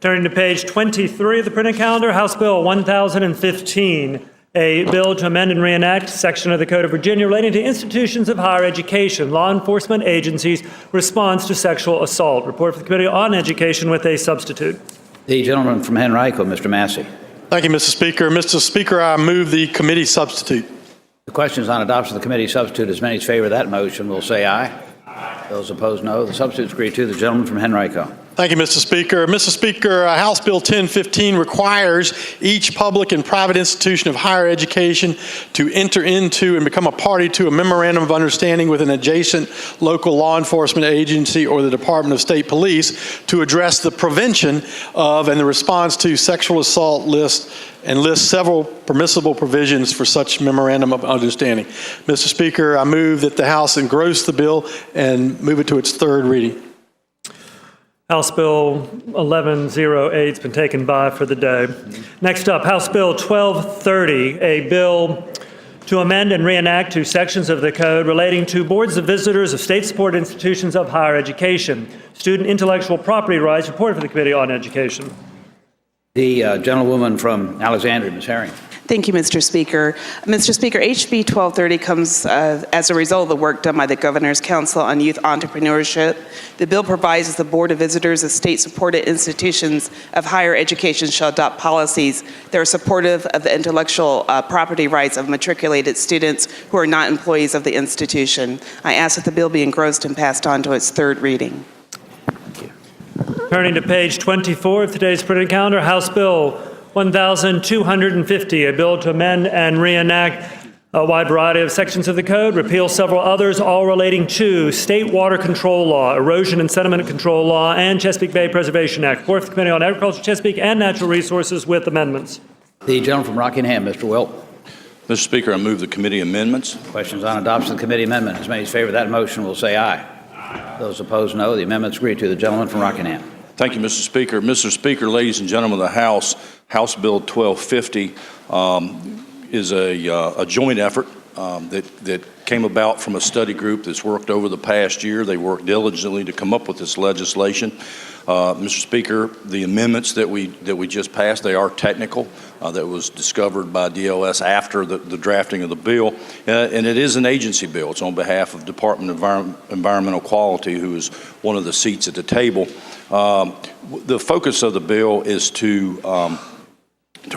Turning to page 23 of the printed calendar, House Bill 1015, a bill to amend and reenact section of the Code of Virginia relating to institutions of higher education, law enforcement agencies' response to sexual assault. Report for the Committee on Education with a substitute. The gentleman from Henrico, Mr. Massey. Thank you, Mr. Speaker. Mr. Speaker, I move the committee substitute. The questions on adoption of the committee substitute, as many as favor that motion will say aye. Those opposed, no. The substitutes agree to. The gentleman from Henrico. Thank you, Mr. Speaker. Mr. Speaker, House Bill 1015 requires each public and private institution of higher education to enter into and become a party to a memorandum of understanding with an adjacent local law enforcement agency or the Department of State Police to address the prevention of and the response to sexual assault list several permissible provisions for such memorandum of understanding. Mr. Speaker, I move that the House engross the bill and move it to its third reading. House Bill 1108 has been taken by for the day. Next up, House Bill 1230, a bill to amend and reenact two sections of the code relating to boards of visitors of state-supported institutions of higher education, student intellectual property rights. Report for the Committee on Education. The gentlewoman from Alexandria, Ms. Herring. Thank you, Mr. Speaker. Mr. Speaker, HB 1230 comes as a result of the work done by the Governor's Council on Youth Entrepreneurship. The bill provides that the Board of Visitors of state-supported institutions of higher education shall adopt policies that are supportive of the intellectual property rights of matriculated students who are not employees of the institution. I ask that the bill be engrossed and passed on to its third reading. Turning to page 24 of today's printed calendar, House Bill 1250, a bill to amend and reenact a wide variety of sections of the code, repeal several others, all relating to state water control law, erosion and sediment control law, and Chesapeake Bay Preservation Act. Report for the Committee on Agriculture, Chesapeake, and Natural Resources with amendments. The gentleman from Rockingham, Mr. Wilt. Mr. Speaker, I move the committee amendments. Questions on adoption of the committee amendment. As many as favor that motion will say aye. Those opposed, no. The amendments agree to. The gentleman from Rockingham. Thank you, Mr. Speaker. Mr. Speaker, ladies and gentlemen of the House, House Bill 1250 is a joint effort that came about from a study group that's worked over the past year. They worked diligently to come up with this legislation. Mr. Speaker, the amendments that we just passed, they are technical. That was discovered by DLS after the drafting of the bill, and it is an agency bill. It's on behalf of Department of Environmental Quality, who is one of the seats at the table. The focus of the bill is to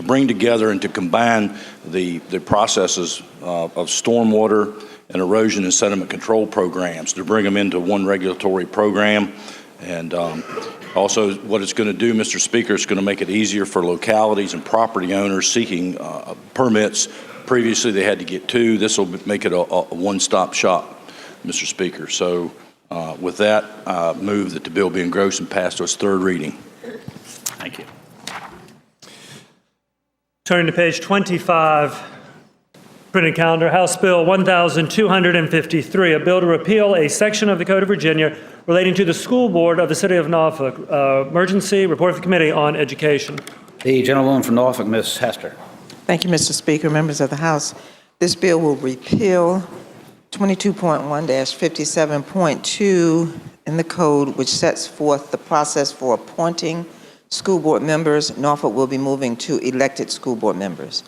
bring together and to combine the processes of stormwater and erosion and sediment control programs, to bring them into one regulatory program. And also what it's going to do, Mr. Speaker, it's going to make it easier for localities and property owners seeking permits. Previously they had to get two. This will make it a one-stop shop, Mr. Speaker. So with that, I move that the bill be engrossed and passed to its third reading. Thank you. Turning to page 25 Printed calendar, House Bill 1253, a bill to repeal a section of the Code of Virginia relating to the school board of the City of Norfolk. Emergency report of the Committee on Education. The gentlewoman from Norfolk, Ms. Hester. Thank you, Mr. Speaker, members of the House. This bill will repeal 22.1-57.2 in the code, which sets forth the process for appointing school board members. Norfolk will be moving to elected school board members.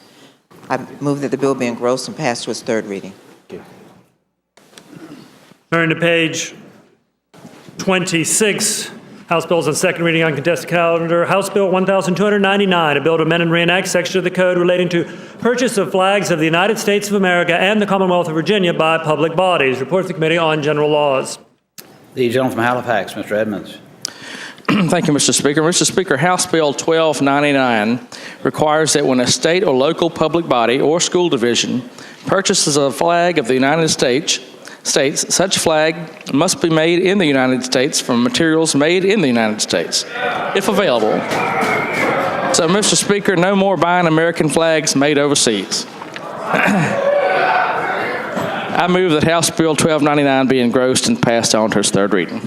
I move that the bill be engrossed and passed to its third reading. Turn to page 26. House bills on second reading on contested calendar. House Bill 1299, a bill to amend and reenact section of the code relating to purchase of flags of the United States of America and the Commonwealth of Virginia by public bodies. Report to the Committee on General Laws. The gentleman from Halifax, Mr. Edmonds. Thank you, Mr. Speaker. Mr. Speaker, House Bill 1299 requires that when a state or local public body or school division purchases a flag of the United States, such flag must be made in the United States from materials made in the United States, if available. So, Mr. Speaker, no more buying American flags made overseas. I move that House Bill 1299 be engrossed and passed on to its third reading.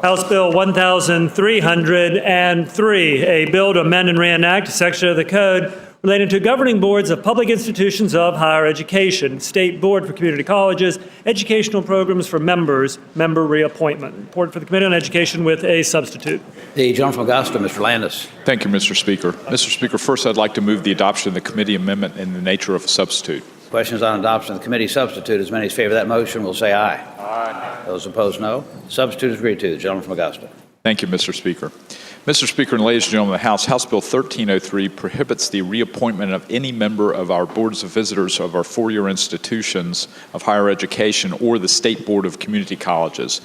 House Bill 1303, a bill to amend and reenact a section of the code relating to governing boards of public institutions of higher education, State Board for Community Colleges, educational programs for members, member reappointment. Report for the Committee on Education with a substitute. The gentleman from Augusta, Mr. Landis. Thank you, Mr. Speaker. Mr. Speaker, first I'd like to move the adoption of the committee amendment in the nature of a substitute. Questions on adoption of the committee substitute. As many as favor that motion will say aye. Aye. Those opposed, no. Substitute is agreed to. The gentleman from Augusta. Thank you, Mr. Speaker. Mr. Speaker and ladies and gentlemen of the House, House Bill 1303 prohibits the reappointment of any member of our boards of visitors of our four-year institutions of higher education or the State Board of Community Colleges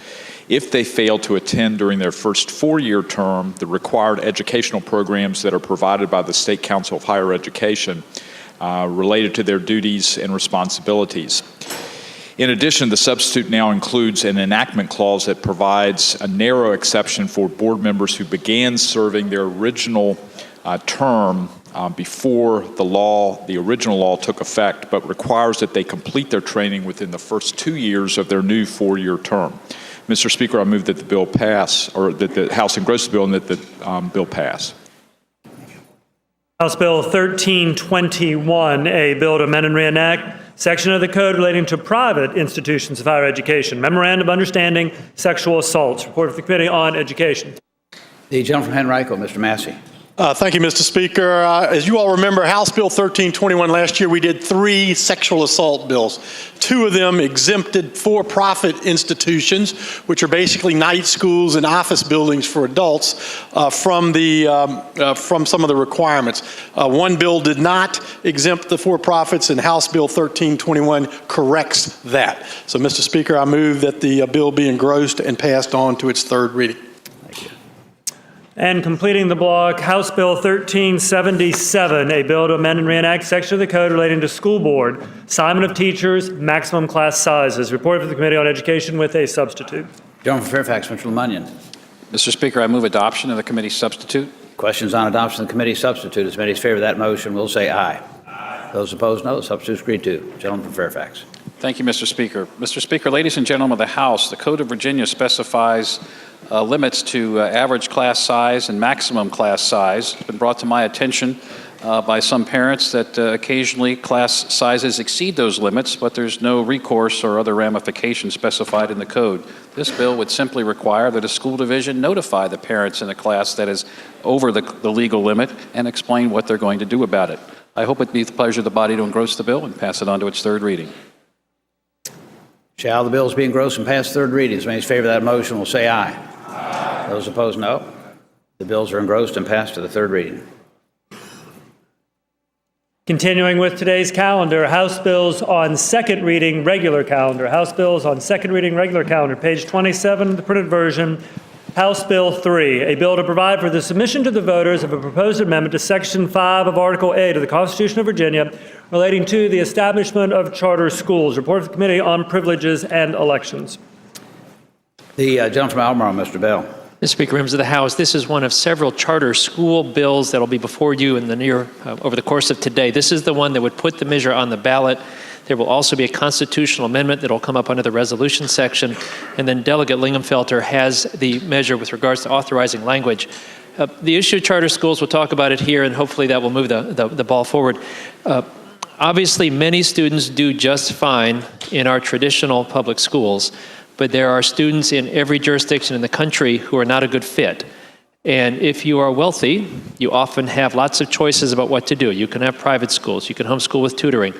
if they fail to attend during their first four-year term the required educational programs that are provided by the State Council of Higher Education related to their duties and responsibilities. In addition, the substitute now includes an enactment clause that provides a narrow exception for board members who began serving their original term before the original law took effect, but requires that they complete their training within the first 2 years of their new four-year term. Mr. Speaker, I move that the bill pass, or that the House engross the bill and that the bill pass. House Bill 1321, a bill to amend and reenact section of the code relating to private institutions of higher education, memorandum of understanding, sexual assaults. Report of the Committee on Education. The gentleman from Henrico, Mr. Massey. Thank you, Mr. Speaker. As you all remember, House Bill 1321 last year, we did 3 sexual assault bills. 2 of them exempted for-profit institutions, which are basically night schools and office buildings for adults, from some of the requirements. One bill did not exempt the for-profits, and House Bill 1321 corrects that. So, Mr. Speaker, I move that the bill be engrossed and passed on to its third reading. And completing the block, House Bill 1377, a bill to amend and reenact section of the code relating to school board, assignment of teachers, maximum class sizes. Report for the Committee on Education with a substitute. Gentleman from Fairfax, Mr. Lemunion. Mr. Speaker, I move adoption of the committee substitute. Questions on adoption of the committee substitute. As many as favor that motion will say aye. Aye. Those opposed, no. The substitute is agreed to. Gentleman from Fairfax. Thank you, Mr. Speaker. Mr. Speaker, ladies and gentlemen of the House, the Code of Virginia specifies limits to average class size and maximum class size. It's been brought to my attention by some parents that occasionally class sizes exceed those limits, but there's no recourse or other ramifications specified in the code. This bill would simply require that a school division notify the parents in a class that is over the legal limit and explain what they're going to do about it. I hope it be the pleasure of the body to engross the bill and pass it on to its third reading. Shall the bills be engrossed and passed third reading? As many as favor that motion will say aye. Aye. Those opposed, no. The bills are engrossed and passed to the third reading. Continuing with today's calendar, House bills on second reading, regular calendar. House bills on second reading, regular calendar. Page 27 of the printed version. House Bill 3, a bill to provide for the submission to the voters of a proposed amendment to Section 5 of Article 8 of the Constitution of Virginia relating to the establishment of charter schools. Report of the Committee on Privileges and Elections. The gentleman from Albemarle, Mr. Bell. Mr. Speaker, members of the House, this is one of several charter school bills that will be before you in the over the course of today. This is the one that would put the measure on the ballot. There will also be a constitutional amendment that will come up under the resolution section, and then Delegate Lingenfelter has the measure with regards to authorizing language. The issue of charter schools, we'll talk about it here, and hopefully that will move the ball forward. Obviously, many students do just fine in our traditional public schools, but there are students in every jurisdiction in the country who are not a good fit. And if you are wealthy, you often have lots of choices about what to do. You can have private schools, you can homeschool with tutoring,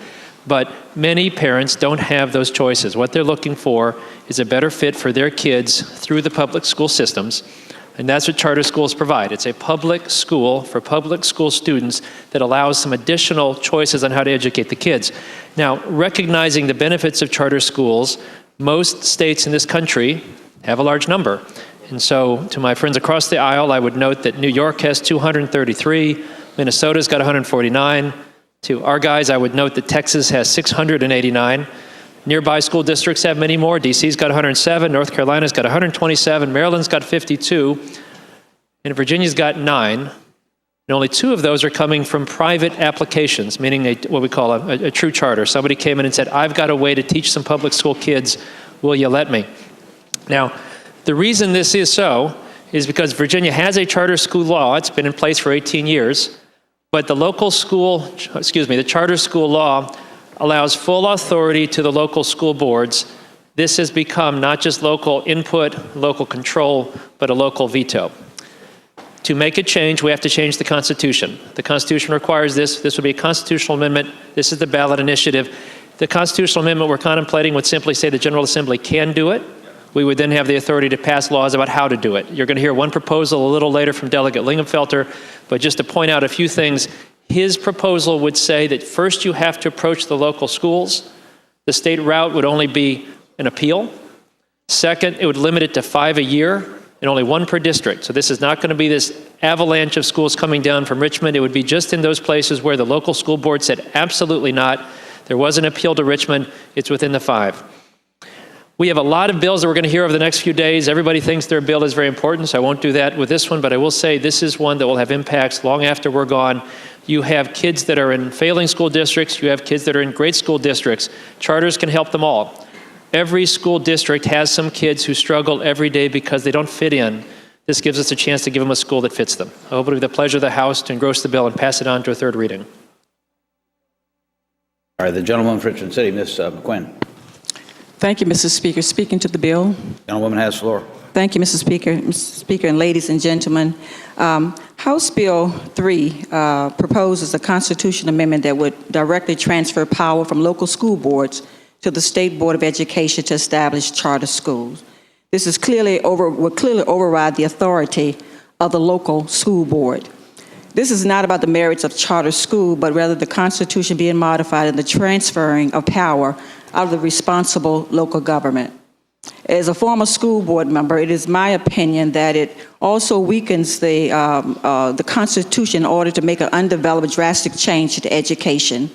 but many parents don't have those choices. What they're looking for is a better fit for their kids through the public school systems, and that's what charter schools provide. It's a public school for public school students that allows some additional choices on how to educate the kids. Now, recognizing the benefits of charter schools, most states in this country have a large number. And so, to my friends across the aisle, I would note that New York has 233, Minnesota's got 149. To our guys, I would note that Texas has 689. Nearby school districts have many more. DC's got 107, North Carolina's got 127, Maryland's got 52, and Virginia's got 9. And only 2 of those are coming from private applications, meaning what we call a true charter. Somebody came in and said, I've got a way to teach some public school kids, will you let me? Now, the reason this is so is because Virginia has a charter school law. It's been in place for 18 years, but the charter school law allows full authority to the local school boards. This has become not just local input, local control, but a local veto. To make a change, we have to change the Constitution. The Constitution requires this. This would be a constitutional amendment. This is the ballot initiative. The constitutional amendment we're contemplating would simply say the General Assembly can do it. We would then have the authority to pass laws about how to do it. You're going to hear one proposal a little later from Delegate Lingenfelter, but just to point out a few things, his proposal would say that first you have to approach the local schools. The state route would only be an appeal. Second, it would limit it to 5 a year and only 1 per district. So this is not going to be this avalanche of schools coming down from Richmond. It would be just in those places where the local school board said absolutely not. There was an appeal to Richmond. It's within the 5. We have a lot of bills that we're going to hear over the next few days. Everybody thinks their bill is very important, so I won't do that with this one, but I will say this is one that will have impacts long after we're gone. You have kids that are in failing school districts. You have kids that are in great school districts. Charters can help them all. Every school district has some kids who struggle every day because they don't fit in. This gives us a chance to give them a school that fits them. I hope it will be the pleasure of the House to engross the bill and pass it on to a 3rd reading. All right, the gentlewoman from Richmond City, Ms. McQuinn. Thank you, Mr. Speaker. Speaking to the bill. Gentlewoman has the floor. Thank you, Mr. Speaker. Mr. Speaker and ladies and gentlemen, House Bill 3 proposes a constitutional amendment that would directly transfer power from local school boards to the State Board of Education to establish charter schools. This is would clearly override the authority of the local school board. This is not about the merits of charter school, but rather the Constitution being modified and the transferring of power out of the responsible local government. As a former school board member, it is my opinion that it also weakens the Constitution in order to make an undeveloped drastic change to education.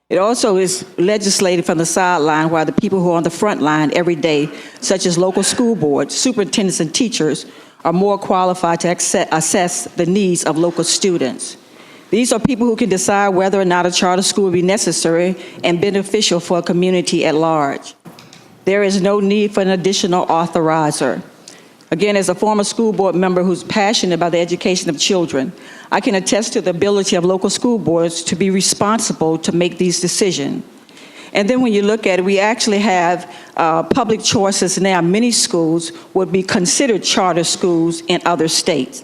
It also is legislated from the sideline while the people who are on the front line every day, such as local school boards, superintendents, and teachers, are more qualified to assess the needs of local students. These are people who can decide whether or not a charter school will be necessary and beneficial for a community at large. There is no need for an additional authorizer. Again, as a former school board member who's passionate about the education of children, I can attest to the ability of local school boards to be responsible to make these decisions. And then when you look at it, we actually have public choices now. Many schools would be considered charter schools in other states.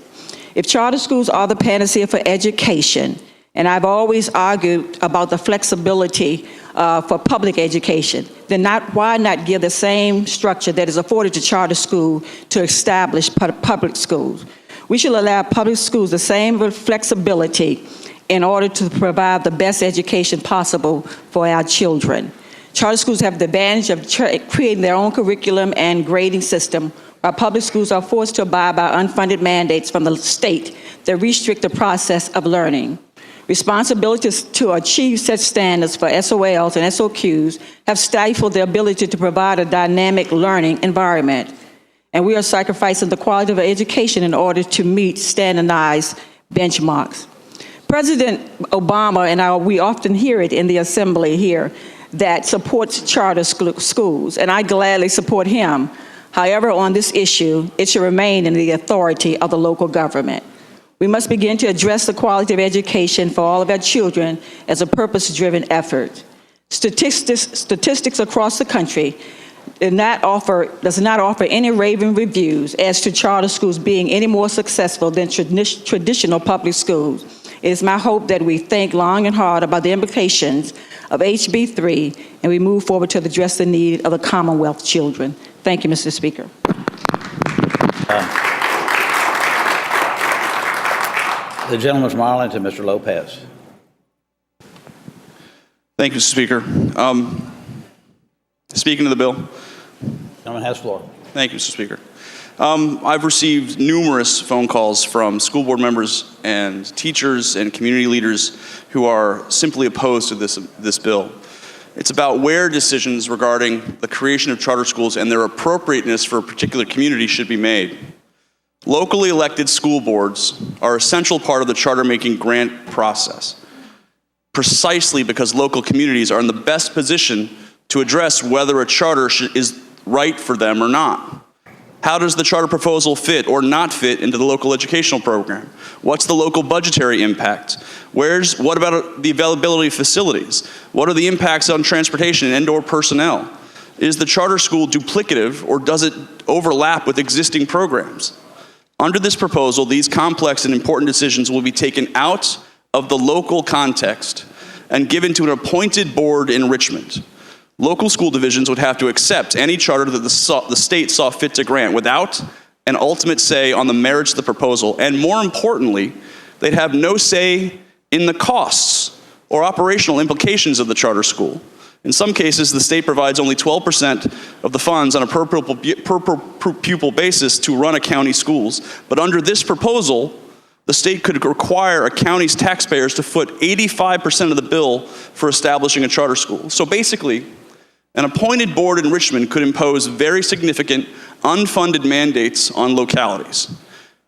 If charter schools are the panacea for education, and I've always argued about the flexibility for public education, then why not give the same structure that is afforded to charter school to establish public schools? We should allow public schools the same flexibility in order to provide the best education possible for our children. Charter schools have the advantage of creating their own curriculum and grading system, while public schools are forced to abide by unfunded mandates from the state that restrict the process of learning. Responsibilities to achieve such standards for SOLs and SOQs have stifled the ability to provide a dynamic learning environment. and we are sacrificing the quality of our education in order to meet standardized benchmarks. President Obama, and we often hear it in the assembly here, that supports charter schools, and I gladly support him. However, on this issue, it should remain in the authority of the local government. We must begin to address the quality of education for all of our children as a purpose-driven effort. Statistics across the country does not offer any raving reviews as to charter schools being any more successful than traditional public schools. It is my hope that we think long and hard about the implications of HB 3 and we move forward to address the need of the Commonwealth children. Thank you, Mr. Speaker. The gentleman from Arlington, Mr. Lopez. Thank you, Mr. Speaker. Speaking to the bill. Gentleman has the floor. Thank you, Mr. Speaker. I've received numerous phone calls from school board members and teachers and community leaders who are simply opposed to this bill. It's about where decisions regarding the creation of charter schools and their appropriateness for a particular community should be made. Locally elected school boards are an essential part of the charter-making grant process, precisely because local communities are in the best position to address whether a charter is right for them or not. How does the charter proposal fit or not fit into the local educational program? What's the local budgetary impact? What about the availability of facilities? What are the impacts on transportation and/or personnel? Is the charter school duplicative or does it overlap with existing programs? Under this proposal, these complex and important decisions will be taken out of the local context and given to an appointed board in Richmond. Local school divisions would have to accept any charter that the state saw fit to grant without an ultimate say on the merits of the proposal. And more importantly, they'd have no say in the costs or operational implications of the charter school. In some cases, the state provides only 12% of the funds on a per pupil basis to run a county schools. But under this proposal, the state could require a county's taxpayers to foot 85% of the bill for establishing a charter school. So basically, an appointed board in Richmond could impose very significant unfunded mandates on localities.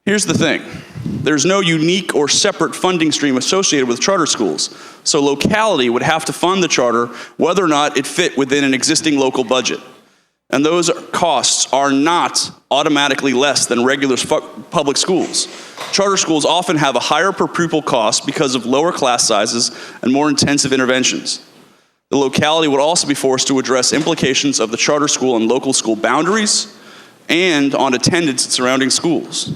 Here's the thing. There's no unique or separate funding stream associated with charter schools, so locality would have to fund the charter whether or not it fit within an existing local budget. And those costs are not automatically less than regular public schools. Charter schools often have a higher per pupil cost because of lower class sizes and more intensive interventions. The locality would also be forced to address implications of the charter school and local school boundaries and on attendance at surrounding schools.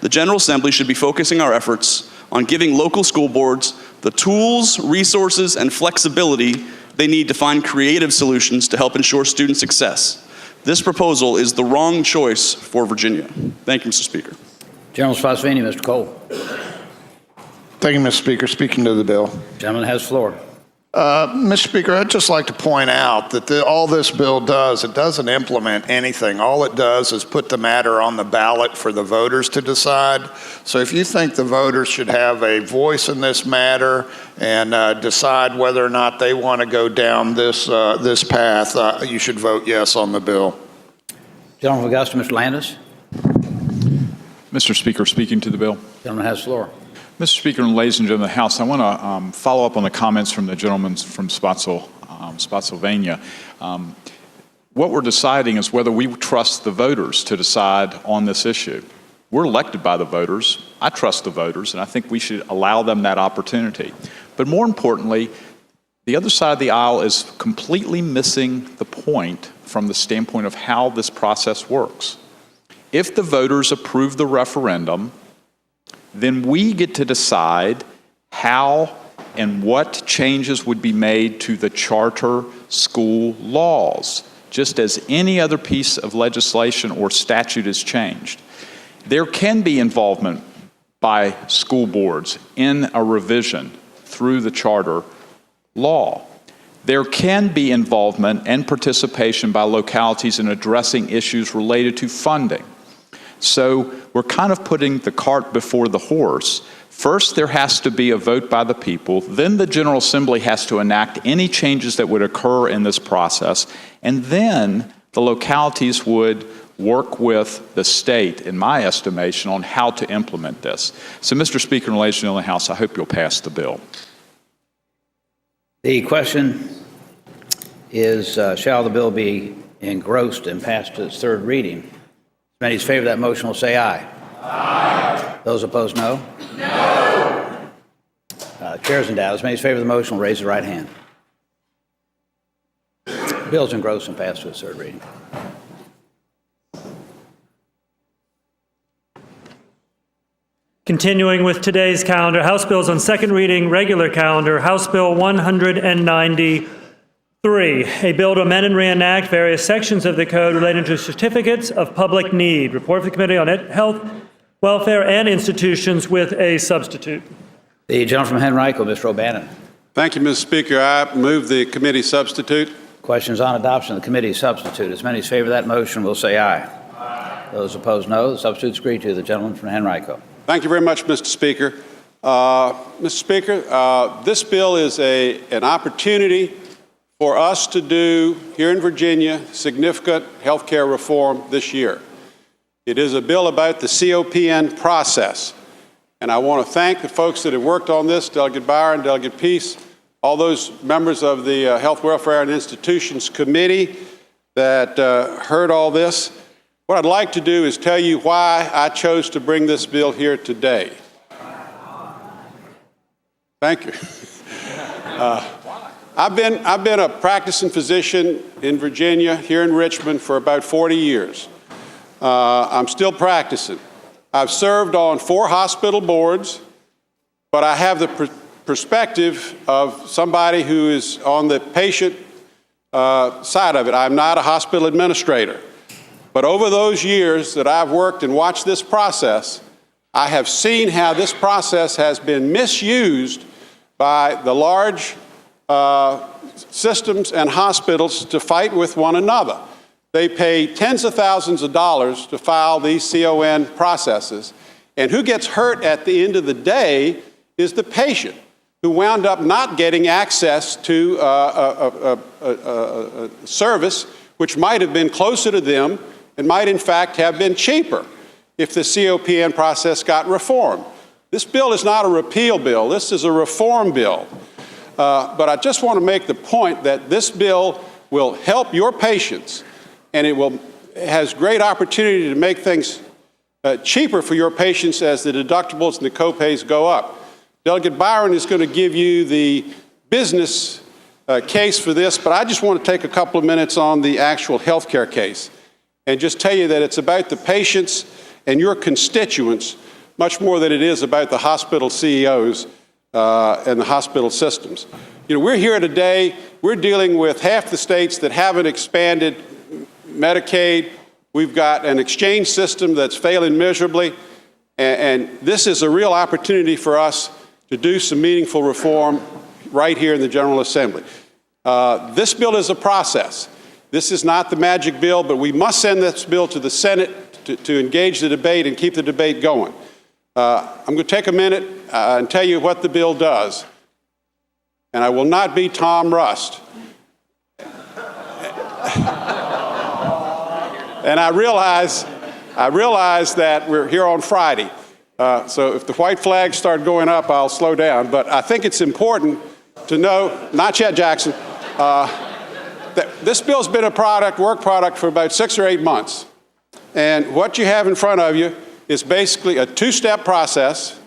The General Assembly should be focusing our efforts on giving local school boards the tools, resources, and flexibility they need to find creative solutions to help ensure student success. This proposal is the wrong choice for Virginia. Thank you, Mr. Speaker. General Spotsylvania, Mr. Cole. Thank you, Mr. Speaker. Speaking to the bill. Gentleman has the floor. Mr. Speaker, I'd just like to point out that all this bill does, it doesn't implement anything. All it does is put the matter on the ballot for the voters to decide. So if you think the voters should have a voice in this matter and decide whether or not they want to go down this path, you should vote yes on the bill. Gentleman from Augusta, Mr. Landis. Mr. Speaker, speaking to the bill. Gentleman has the floor. Mr. Speaker and ladies and gentlemen of the House, I want to follow up on the comments from the gentleman from Spotsylvania. What we're deciding is whether we trust the voters to decide on this issue. We're elected by the voters. I trust the voters, and I think we should allow them that opportunity. But more importantly, the other side of the aisle is completely missing the point from the standpoint of how this process works. If the voters approve the referendum, then we get to decide how and what changes would be made to the charter school laws, just as any other piece of legislation or statute is changed. There can be involvement by school boards in a revision through the charter law. There can be involvement and participation by localities in addressing issues related to funding. So we're kind of putting the cart before the horse. First, there has to be a vote by the people. Then the General Assembly has to enact any changes that would occur in this process. And then the localities would work with the state, in my estimation, on how to implement this. So, Mr. Speaker and ladies and gentlemen of the House, I hope you'll pass the bill. The question is, shall the bill be engrossed and passed to its third reading? As many as favor that motion will say aye. Aye. Those opposed, no. No. Chairs in doubt. As many as favor the motion will raise the right hand. The bill is engrossed and passed to its third reading. Continuing with today's calendar, House bills on second reading, regular calendar, House Bill 193, a bill to amend and reenact various sections of the code relating to certificates of public need. Report for the Committee on Health, Welfare, and Institutions with a substitute. The gentleman from Henrico, Mr. O'Bannon. Thank you, Mr. Speaker. I move the committee substitute. Questions on adoption of the committee substitute. As many as favor that motion will say aye. Aye. Those opposed, no. The substitute is agreed to. The gentleman from Henrico. Thank you very much, Mr. Speaker. Mr. Speaker, this bill is an opportunity for us to do, here in Virginia, significant health care reform this year. It is a bill about the COPN process. And I want to thank the folks that have worked on this, Delegate Byron, Delegate Peace, all those members of the Health, Welfare, and Institutions Committee that heard all this. What I'd like to do is tell you why I chose to bring this bill here today. Thank you. I've been a practicing physician in Virginia, here in Richmond, for about 40 years. I'm still practicing. I've served on 4 hospital boards, but I have the perspective of somebody who is on the patient side of it. I'm not a hospital administrator. But over those years that I've worked and watched this process, I have seen how this process has been misused by the large systems and hospitals to fight with one another. They pay tens of thousands of dollars to file these CON processes, and who gets hurt at the end of the day is the patient, who wound up not getting access to a service which might have been closer to them and might in fact have been cheaper if the COPN process got reformed. This bill is not a repeal bill, this is a reform bill. But I just want to make the point that this bill will help your patients, and it has great opportunity to make things cheaper for your patients as the deductibles and the copays go up. Delegate Byron is going to give you the business case for this, but I just want to take a couple of minutes on the actual health care case and just tell you that it's about the patients and your constituents much more than it is about the hospital CEOs and the hospital systems. You know, we're here today, we're dealing with half the states that haven't expanded Medicaid. We've got an exchange system that's failing miserably, and this is a real opportunity for us to do some meaningful reform right here in the General Assembly. This bill is a process. This is not the magic bill, but we must send this bill to the Senate to engage the debate and keep the debate going. I'm going to take a minute and tell you what the bill does. And I will not be Tom Rust. And I realize that we're here on Friday. So if the white flags start going up, I'll slow down. But I think it's important to know, not yet, Jackson, that this bill's been a work product for about 6 or 8 months. And what you have in front of you is basically a 2-step process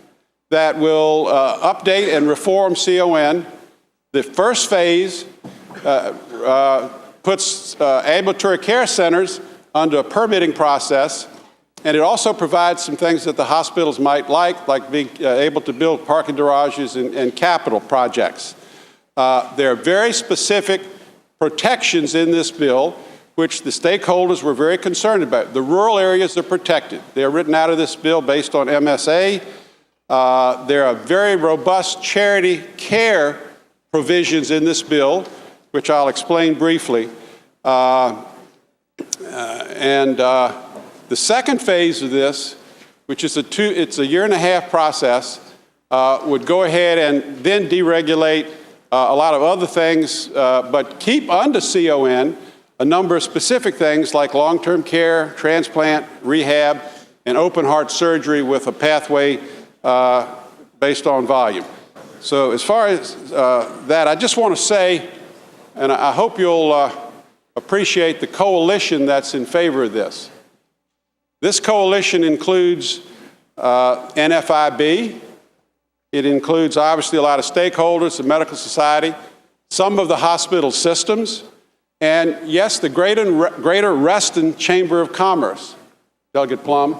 that will update and reform CON. The first phase puts ambulatory care centers under a permitting process, and it also provides some things that the hospitals might like being able to build parking garages and capital projects. There are very specific protections in this bill which the stakeholders were very concerned about. The rural areas are protected. They are written out of this bill based on MSA. There are very robust charity care provisions in this bill, which I'll explain briefly. The second phase of this, which is it's a 1.5 year process, would go ahead and then deregulate a lot of other things, but keep under CON a number of specific things like long-term care, transplant, rehab, and open heart surgery with a pathway based on volume. So as far as that, I just want to say, and I hope you'll appreciate the coalition that's in favor of this. This coalition includes NFIB. It includes, obviously, a lot of stakeholders, the medical society, some of the hospital systems, and, yes, the Greater Reston Chamber of Commerce. Delegate Plum.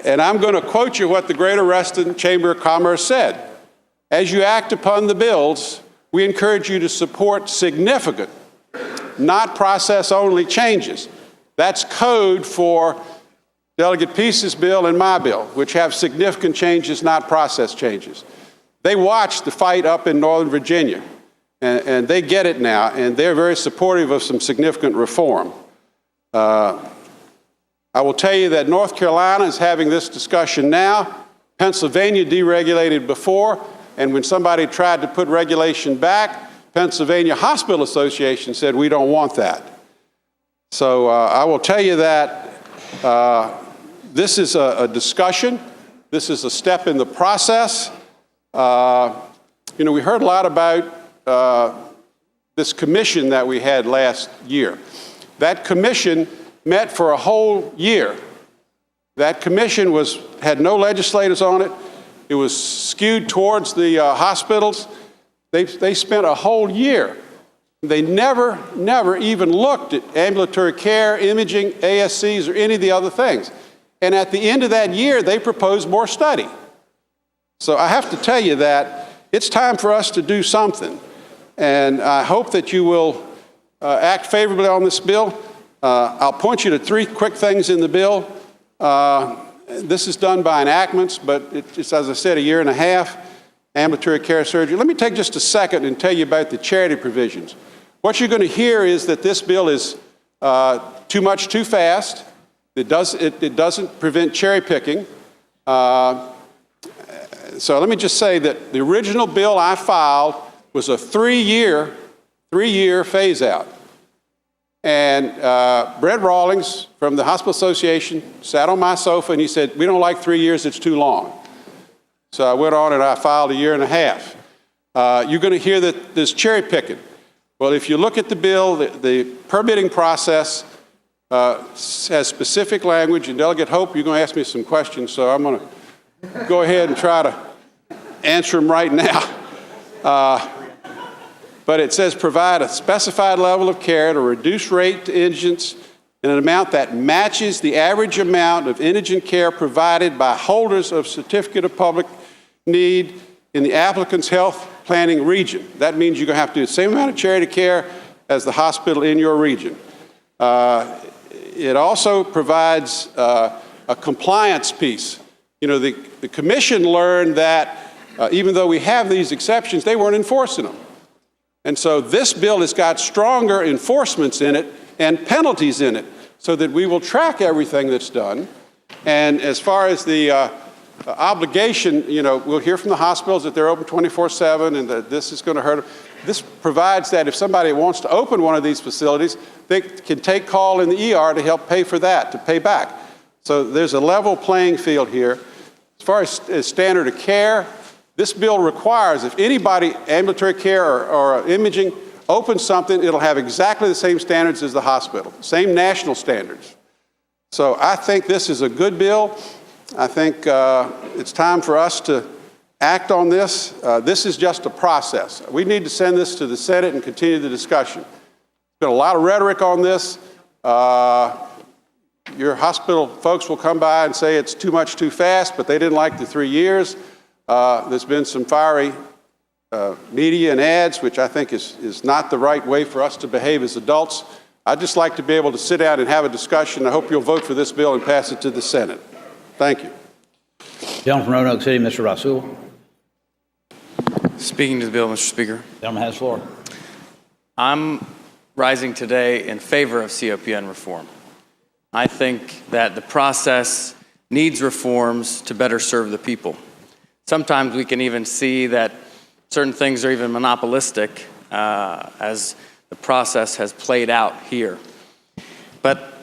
And I'm going to quote you what the Greater Reston Chamber of Commerce said. As you act upon the bills, we encourage you to support significant, not process-only changes. That's code for Delegate Peace's bill and my bill, which have significant changes, not process changes. They watched the fight up in Northern Virginia, and they get it now, and they're very supportive of some significant reform. I will tell you that North Carolina is having this discussion now. Pennsylvania deregulated before, and when somebody tried to put regulation back, Pennsylvania Hospital Association said, we don't want that. So I will tell you that this is a discussion. This is a step in the process. You know, we heard a lot about this commission that we had last year. That commission met for a whole year. That commission had no legislators on it. It was skewed towards the hospitals. They spent a whole year. They never even looked at ambulatory care, imaging, ASCs, or any of the other things. And at the end of that year, they proposed more study. So I have to tell you that it's time for us to do something. And I hope that you will act favorably on this bill. I'll point you to 3 quick things in the bill. This is done by enactments, but it's, as I said, a year and a half, ambulatory care surgery. Let me take just a second and tell you about the charity provisions. What you're going to hear is that this bill is too much too fast. It doesn't prevent cherry picking. So let me just say that the original bill I filed was a 3-year phase out. And Brett Rawlings from the Hospital Association sat on my sofa and he said, we don't like 3 years, it's too long. So I went on and I filed a year and a half. You're going to hear that there's cherry picking. Well, if you look at the bill, the permitting process has specific language, and Delegate Hope, you're going to ask me some questions, so I'm going to go ahead and try to answer them right now. But it says provide a specified level of care at a reduced rate to indigents in an amount that matches the average amount of indigent care provided by holders of Certificate of Public Need in the applicant's health planning region. That means you're going to have to do the same amount of charity care as the hospital in your region. It also provides a compliance piece. You know, the commission learned that even though we have these exceptions, they weren't enforcing them. And so this bill has got stronger enforcements in it and penalties in it so that we will track everything that's done. And as far as the obligation, you know, we'll hear from the hospitals that they're open 24/7 and that this is going to hurt them. This provides that if somebody wants to open one of these facilities, they can take call in the ER to help pay for that, to pay back. So there's a level playing field here. As far as standard of care, this bill requires if anybody, ambulatory care or imaging, opens something, it'll have exactly the same standards as the hospital, same national standards. So I think this is a good bill. I think it's time for us to act on this. This is just a process. We need to send this to the Senate and continue the discussion. There's been a lot of rhetoric on this. Your hospital folks will come by and say it's too much too fast, but they didn't like the 3 years. There's been some fiery media and ads, which I think is not the right way for us to behave as adults. I'd just like to be able to sit down and have a discussion. I hope you'll vote for this bill and pass it to the Senate. Thank you. Gentleman from Roanoke City, Mr. Rasul. Speaking to the bill, Mr. Speaker. Gentleman has the floor. I'm rising today in favor of COPN reform. I think that the process needs reforms to better serve the people. Sometimes we can even see that certain things are even monopolistic, as the process has played out here. But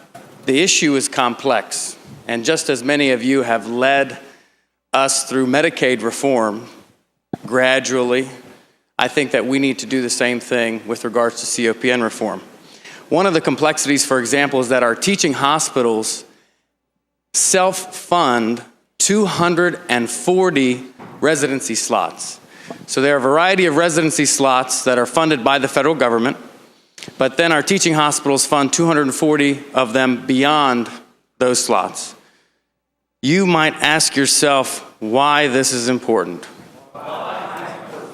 the issue is complex, and just as many of you have led us through Medicaid reform gradually, I think that we need to do the same thing with regards to COPN reform. One of the complexities, for example, is that our teaching hospitals self-fund 240 residency slots. So there are a variety of residency slots that are funded by the federal government, but then our teaching hospitals fund 240 of them beyond those slots. You might ask yourself why this is important.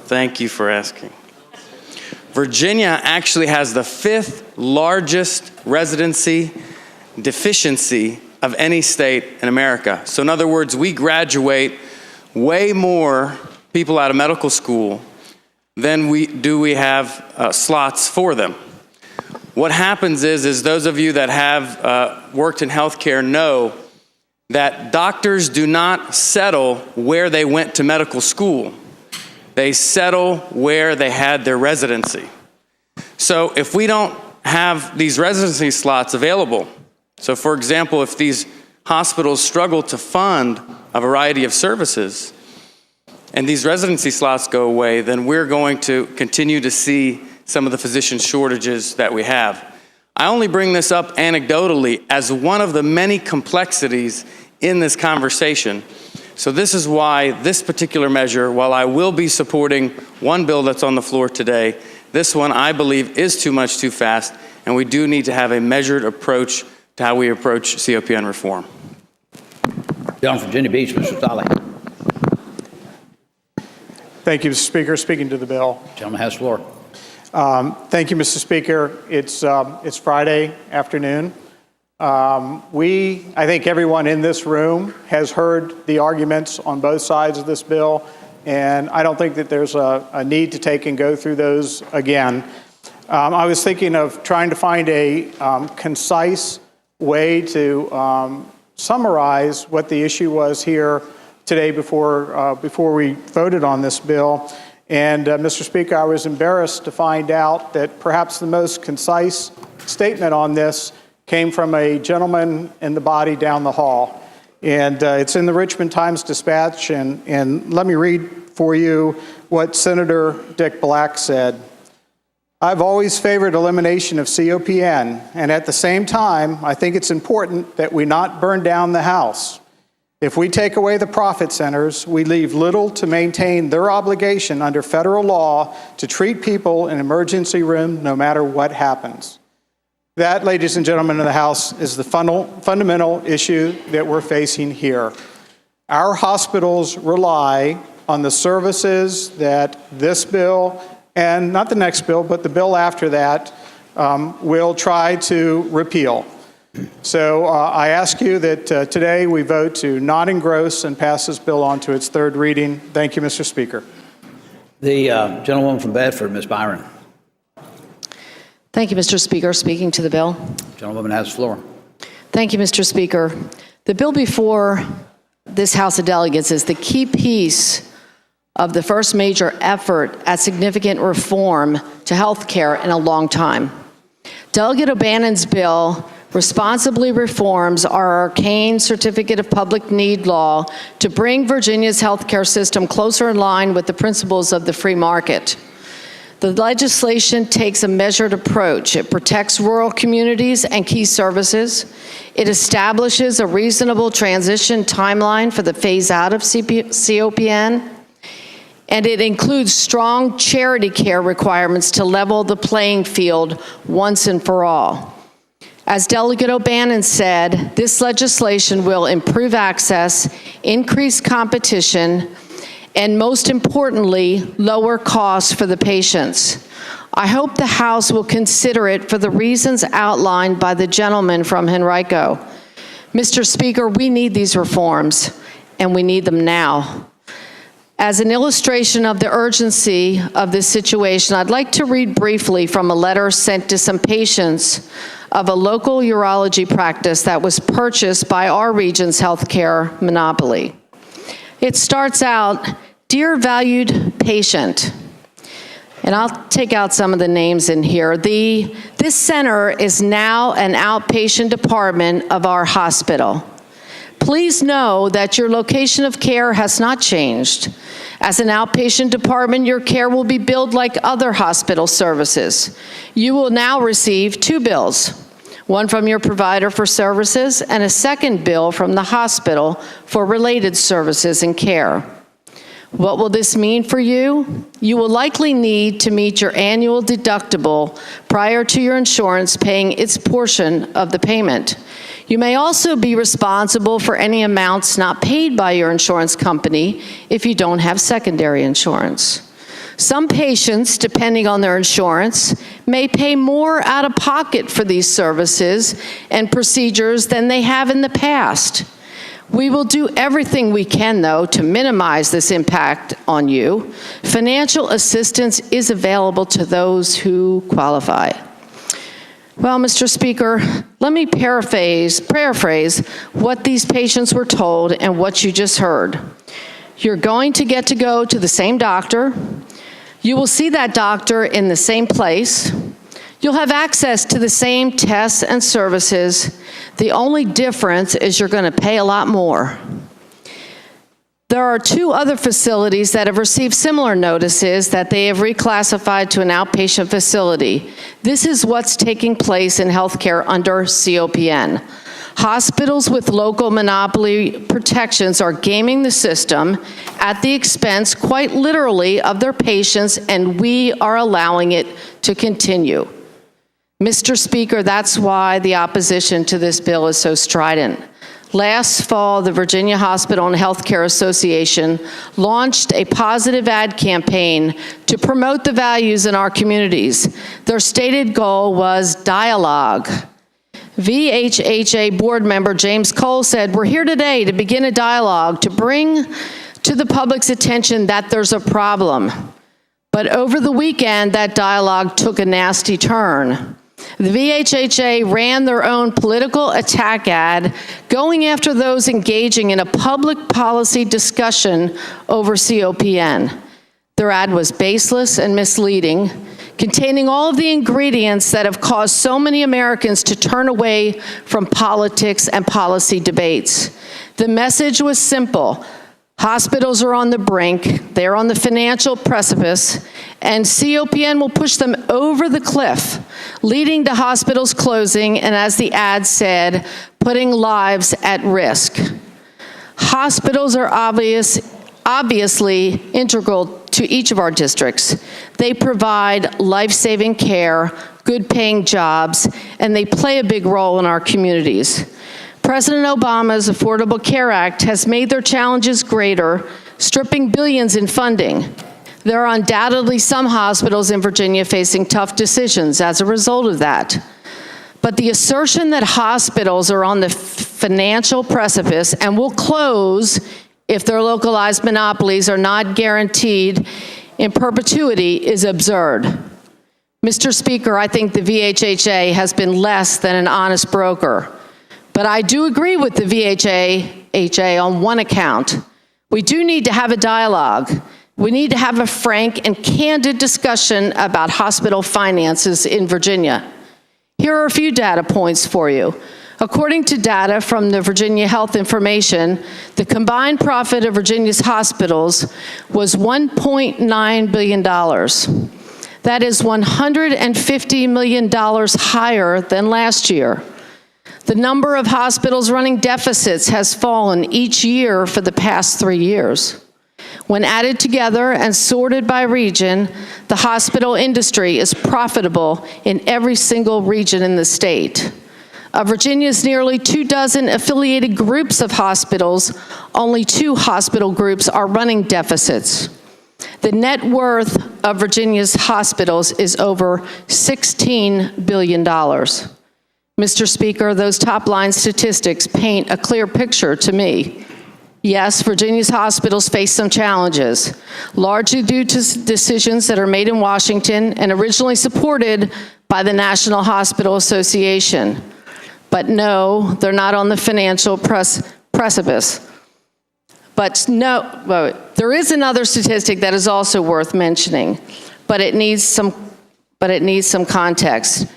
Thank you for asking. Virginia actually has the 5th largest residency deficiency of any state in America. So in other words, we graduate way more people out of medical school than we have slots for them. What happens is those of you that have worked in healthcare know that doctors do not settle where they went to medical school. They settle where they had their residency. So if we don't have these residency slots available, so for example, if these hospitals struggle to fund a variety of services and these residency slots go away, then we're going to continue to see some of the physician shortages that we have. I only bring this up anecdotally as one of the many complexities in this conversation. So this is why this particular measure, while I will be supporting one bill that's on the floor today, this one I believe is too much too fast, and we do need to have a measured approach to how we approach COPN reform. Gentleman from Virginia Beach, Mr. Talley. Thank you, Mr. Speaker. Speaking to the bill. Gentleman has the floor. Thank you, Mr. Speaker. It's Friday afternoon. I think everyone in this room has heard the arguments on both sides of this bill, and I don't think that there's a need to take and go through those again. I was thinking of trying to find a concise way to summarize what the issue was here today before we voted on this bill. And Mr. Speaker, I was embarrassed to find out that perhaps the most concise statement on this came from a gentleman in the body down the hall. And it's in the Richmond Times-Dispatch, and let me read for you what Senator Dick Black said. I've always favored elimination of COPN, and at the same time, I think it's important that we not burn down the house. If we take away the profit centers, we leave little to maintain their obligation under federal law to treat people in emergency room no matter what happens. That, ladies and gentlemen of the House, is the fundamental issue that we're facing here. Our hospitals rely on the services that this bill, and not the next bill, but the bill after that, will try to repeal. So I ask you that today we vote to not engross and pass this bill on to its third reading. Thank you, Mr. Speaker. The gentlewoman from Bedford, Ms. Byron. Thank you, Mr. Speaker. Speaking to the bill. Gentlewoman has the floor. Thank you, Mr. Speaker. The bill before this House of Delegates is the key piece of the first major effort at significant reform to health care in a long time. Delegate O'Bannon's bill responsibly reforms our arcane Certificate of Public Need law to bring Virginia's healthcare system closer in line with the principles of the free market. The legislation takes a measured approach. It protects rural communities and key services. It establishes a reasonable transition timeline for the phase out of COPN. And it includes strong charity care requirements to level the playing field once and for all. As Delegate O'Bannon said, this legislation will improve access, increase competition, and most importantly, lower costs for the patients. I hope the House will consider it for the reasons outlined by the gentleman from Henrico. Mr. Speaker, we need these reforms, and we need them now. As an illustration of the urgency of this situation, I'd like to read briefly from a letter sent to some patients of a local urology practice that was purchased by our region's healthcare monopoly. It starts out, "Dear valued patient, And I'll take out some of the names in here. This center is now an outpatient department of our hospital. Please know that your location of care has not changed. As an outpatient department, your care will be billed like other hospital services. You will now receive 2 bills, one from your provider for services and a second bill from the hospital for related services and care. What will this mean for you? You will likely need to meet your annual deductible prior to your insurance paying its portion of the payment. You may also be responsible for any amounts not paid by your insurance company if you don't have secondary insurance. Some patients, depending on their insurance, may pay more out of pocket for these services and procedures than they have in the past. We will do everything we can, though, to minimize this impact on you. Financial assistance is available to those who qualify. Well, Mr. Speaker, let me paraphrase what these patients were told and what you just heard. You're going to get to go to the same doctor. You will see that doctor in the same place. You'll have access to the same tests and services. The only difference is you're going to pay a lot more. There are 2 other facilities that have received similar notices that they have reclassified to an outpatient facility. This is what's taking place in healthcare under COPN. Hospitals with local monopoly protections are gaming the system at the expense, quite literally, of their patients, and we are allowing it to continue. Mr. Speaker, that's why the opposition to this bill is so strident. Last fall, the Virginia Hospital and Healthcare Association launched a positive ad campaign to promote the values in our communities. Their stated goal was dialogue. VHHA board member James Cole said, "We're here today to begin a dialogue to bring to the public's attention that there's a problem." But over the weekend, that dialogue took a nasty turn. The VHHA ran their own political attack ad going after those engaging in a public policy discussion over COPN. Their ad was baseless and misleading, containing all of the ingredients that have caused so many Americans to turn away from politics and policy debates. The message was simple. Hospitals are on the brink, they're on the financial precipice, and COPN will push them over the cliff, leading to hospitals closing and, as the ad said, putting lives at risk. Hospitals are obviously integral to each of our districts. They provide life-saving care, good-paying jobs, and they play a big role in our communities. President Obama's Affordable Care Act has made their challenges greater, stripping billions in funding. There are undoubtedly some hospitals in Virginia facing tough decisions as a result of that. But the assertion that hospitals are on the financial precipice and will close if their localized monopolies are not guaranteed in perpetuity is absurd. Mr. Speaker, I think the VHHA has been less than an honest broker. But I do agree with the VHHA on one account. We do need to have a dialogue. We need to have a frank and candid discussion about hospital finances in Virginia. Here are a few data points for you. According to data from the Virginia Health Information, the combined profit of Virginia's hospitals was $1.9 billion. That is $150 million higher than last year. The number of hospitals running deficits has fallen each year for the past 3 years. When added together and sorted by region, the hospital industry is profitable in every single region in the state. Of Virginia's nearly 24 affiliated groups of hospitals, only 2 hospital groups are running deficits. The net worth of Virginia's hospitals is over $16 billion. Mr. Speaker, those top-line statistics paint a clear picture to me. Yes, Virginia's hospitals face some challenges, largely due to decisions that are made in Washington and originally supported by the National Hospital Association. But no, they're not on the financial precipice. But no, there is another statistic that is also worth mentioning. but it needs some context.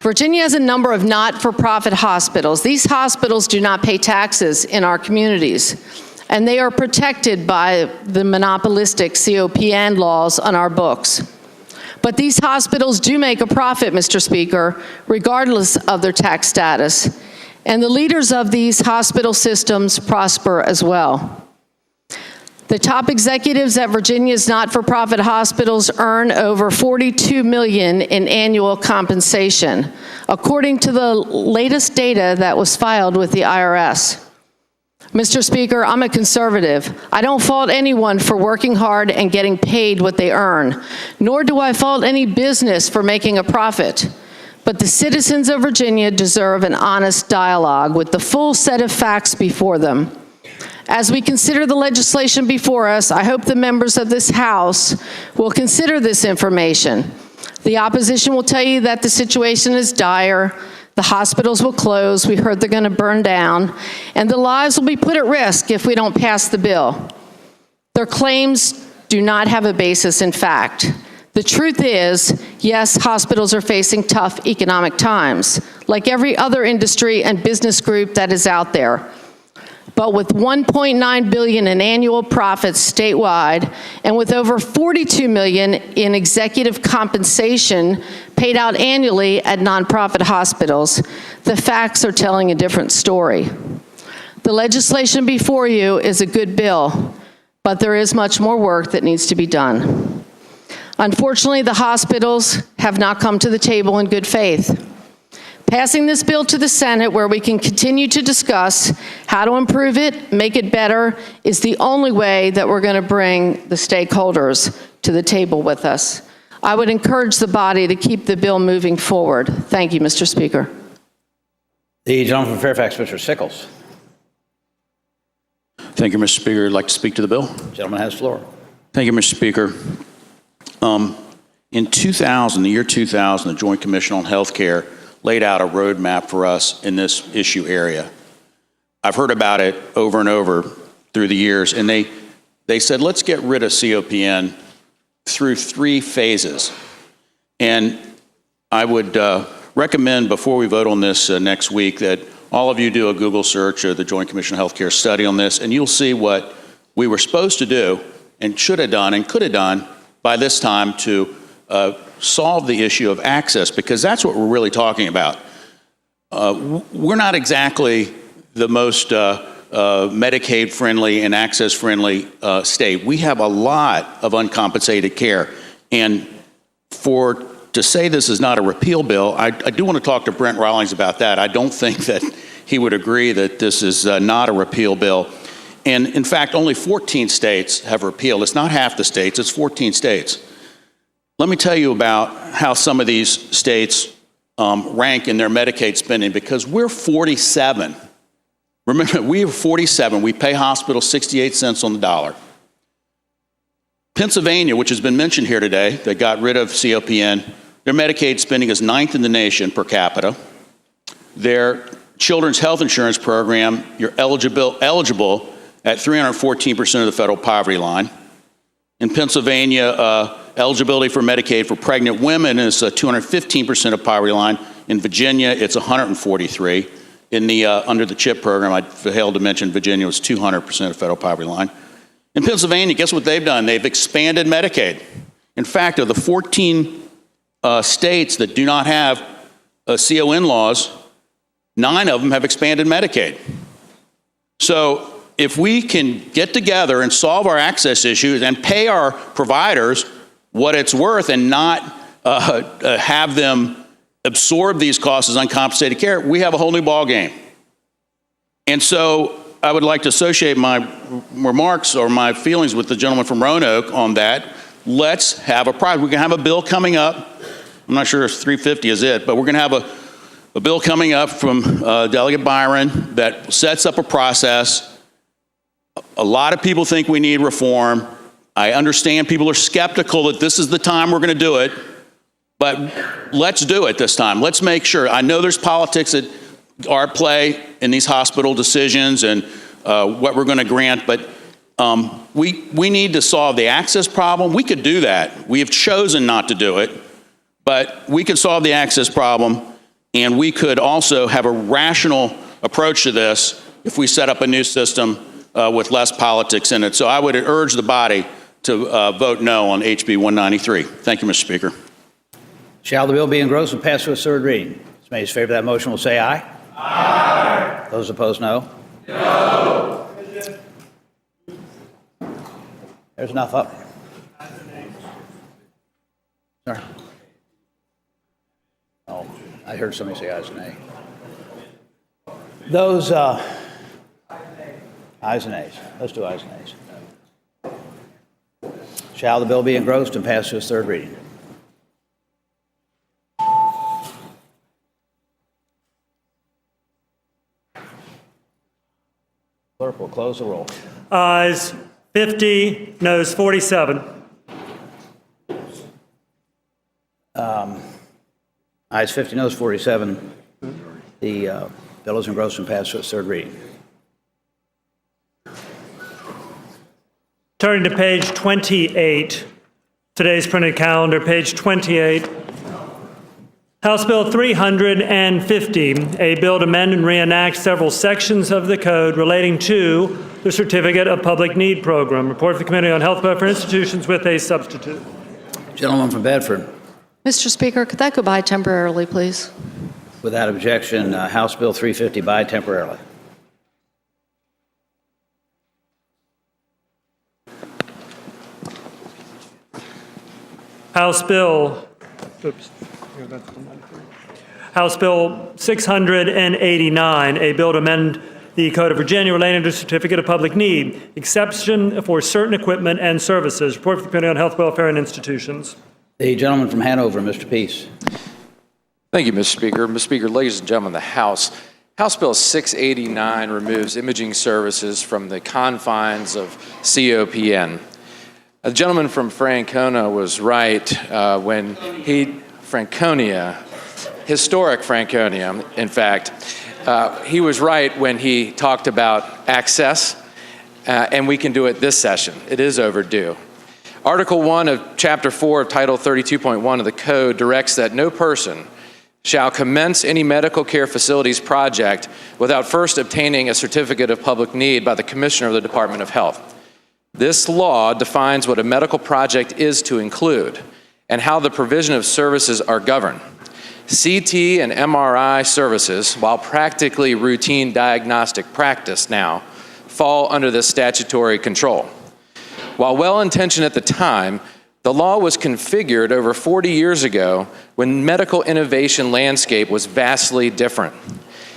Virginia has a number of not-for-profit hospitals. These hospitals do not pay taxes in our communities, and they are protected by the monopolistic COPN laws on our books. But these hospitals do make a profit, Mr. Speaker, regardless of their tax status. And the leaders of these hospital systems prosper as well. The top executives at Virginia's not-for-profit hospitals earn over $42 million in annual compensation, according to the latest data that was filed with the IRS. Mr. Speaker, I'm a conservative. I don't fault anyone for working hard and getting paid what they earn, nor do I fault any business for making a profit. But the citizens of Virginia deserve an honest dialogue with the full set of facts before them. As we consider the legislation before us, I hope the members of this House will consider this information. The opposition will tell you that the situation is dire, the hospitals will close, we heard they're going to burn down, and the lives will be put at risk if we don't pass the bill. Their claims do not have a basis in fact. The truth is, yes, hospitals are facing tough economic times, like every other industry and business group that is out there. But with $1.9 billion in annual profits statewide, and with over $42 million in executive compensation paid out annually at nonprofit hospitals, the facts are telling a different story. The legislation before you is a good bill, but there is much more work that needs to be done. Unfortunately, the hospitals have not come to the table in good faith. Passing this bill to the Senate, where we can continue to discuss how to improve it, make it better, is the only way that we're going to bring the stakeholders to the table with us. I would encourage the body to keep the bill moving forward. Thank you, Mr. Speaker. The gentleman from Fairfax, Mr. Sickles. Thank you, Mr. Speaker. I'd like to speak to the bill. The gentleman has the floor. Thank you, Mr. Speaker. In 2000, the year 2000, the Joint Commission on Health Care laid out a roadmap for us in this issue area. I've heard about it over and over through the years, and they said, let's get rid of COPN through 3 phases. And I would recommend, before we vote on this next week, that all of you do a Google search of the Joint Commission on Healthcare study on this, and you'll see what we were supposed to do and should have done and could have done by this time to solve the issue of access, because that's what we're really talking about. We're not exactly the most Medicaid-friendly and access-friendly state. We have a lot of uncompensated care. And to say this is not a repeal bill, I do want to talk to Brent Rawlings about that. I don't think that he would agree that this is not a repeal bill. And in fact, only 14 states have repealed. It's not half the states, it's 14 states. Let me tell you about how some of these states rank in their Medicaid spending, because we're 47. Remember, we are 47. We pay hospitals 68 cents on the dollar. Pennsylvania, which has been mentioned here today, that got rid of COPN, their Medicaid spending is 9th in the nation per capita. Their children's health insurance program, you're eligible at 314% of the federal poverty line. In Pennsylvania, eligibility for Medicaid for pregnant women is 215% of poverty line. In Virginia, it's 143. Under the CHIP program, I failed to mention Virginia was 200% of federal poverty line. In Pennsylvania, guess what they've done? They've expanded Medicaid. In fact, of the 14 states that do not have CON laws, 9 of them have expanded Medicaid. So if we can get together and solve our access issues and pay our providers what it's worth and not have them absorb these costs as uncompensated care, we have a whole new ball game. And so I would like to associate my remarks or my feelings with the gentleman from Roanoke on that. Let's have a project. We're going to have a bill coming up. I'm not sure if 350 is it, but we're going to have a bill coming up from Delegate Byron that sets up a process. A lot of people think we need reform. I understand people are skeptical that this is the time we're going to do it, but let's do it this time. Let's make sure. I know there's politics that are at play in these hospital decisions and what we're going to grant, but We need to solve the access problem. We could do that. We have chosen not to do it, but we could solve the access problem, and we could also have a rational approach to this if we set up a new system with less politics in it. So I would urge the body to vote no on HB 193. Thank you, Mr. Speaker. Shall the bill be engrossed and passed to its third reading? Those made in favor of that motion will say aye. Aye. Those opposed, no. No. There's enough up. Sorry. Oh, I heard somebody say ayes and nay. Those ayes and nays. Let's do ayes and nays. Shall the bill be engrossed and passed to its third reading? Clerk will close the roll. Ayes 50, noes 47. Ayes 50, noes 47. The bill is engrossed and passed to its third reading. Turning to page 28, today's printed calendar, page 28. House Bill 350, a bill to amend and reenact several sections of the code relating to the Certificate of Public Need Program. Report for the Committee on Health Welfare Institutions with a substitute. Gentleman from Bedford. Mr. Speaker, could that go by temporarily, please? Without objection, House Bill 350 by temporarily. House Bill 689, a bill to amend the Code of Virginia relating to Certificate of Public Need, exception for certain equipment and services. Report for the Committee on Health, Welfare, and Institutions. The gentleman from Hanover, Mr. Peace. Thank you, Mr. Speaker. Mr. Speaker, ladies and gentlemen of the House, House Bill 689 removes imaging services from the confines of COPN. The gentleman from Franconia was right when historic Franconia, in fact, he was right when he talked about access, and we can do it this session. It is overdue. Article 1 of Chapter 4 of Title 32.1 of the Code directs that no person shall commence any medical care facilities project without first obtaining a certificate of public need by the Commissioner of the Department of Health. This law defines what a medical project is to include and how the provision of services are governed. CT and MRI services, while practically routine diagnostic practice now, fall under this statutory control. While well-intentioned at the time, the law was configured over 40 years ago when medical innovation landscape was vastly different.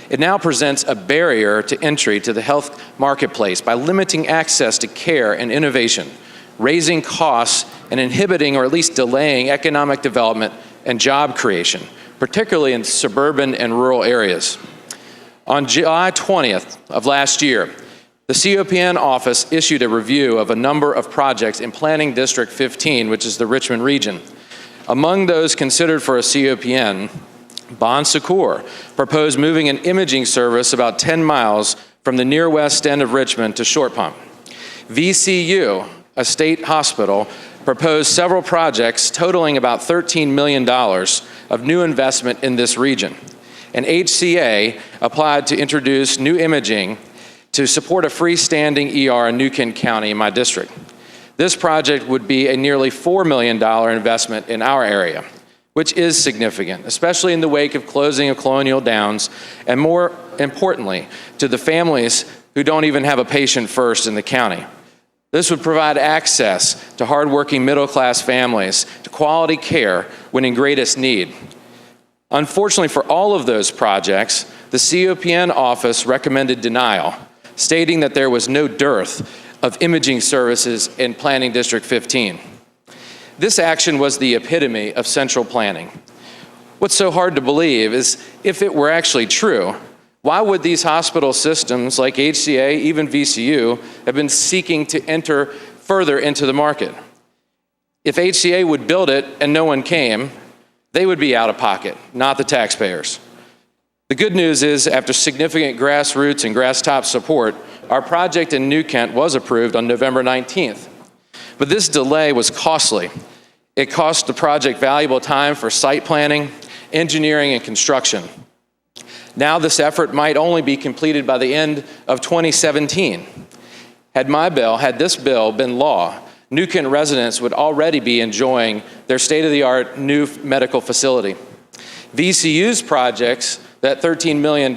It now presents a barrier to entry to the health marketplace by limiting access to care and innovation, raising costs, and inhibiting or at least delaying economic development and job creation, particularly in suburban and rural areas. On July 20th of last year, the COPN office issued a review of a number of projects in Planning District 15, which is the Richmond region. Among those considered for a COPN, Bon Secours proposed moving an imaging service about 10 miles from the near west end of Richmond to Short Pump. VCU, a state hospital, proposed several projects totaling about $13 million of new investment in this region. And HCA applied to introduce new imaging to support a freestanding ER in New Kent County in my district. This project would be a nearly $4 million investment in our area, which is significant, especially in the wake of closing of Colonial Downs, and more importantly, to the families who don't even have a patient first in the county. This would provide access to hardworking middle-class families to quality care when in greatest need. Unfortunately for all of those projects, the COPN office recommended denial, stating that there was no dearth of imaging services in Planning District 15. This action was the epitome of central planning. What's so hard to believe is if it were actually true, why would these hospital systems like HCA, even VCU, have been seeking to enter further into the market? If HCA would build it and no one came, they would be out of pocket, not the taxpayers. The good news is, after significant grassroots and grasstop support, our project in New Kent was approved on November 19th. But this delay was costly. It cost the project valuable time for site planning, engineering, and construction. Now this effort might only be completed by the end of 2017. Had this bill been law, New Kent residents would already be enjoying their state-of-the-art new medical facility. VCU's projects, that $13 million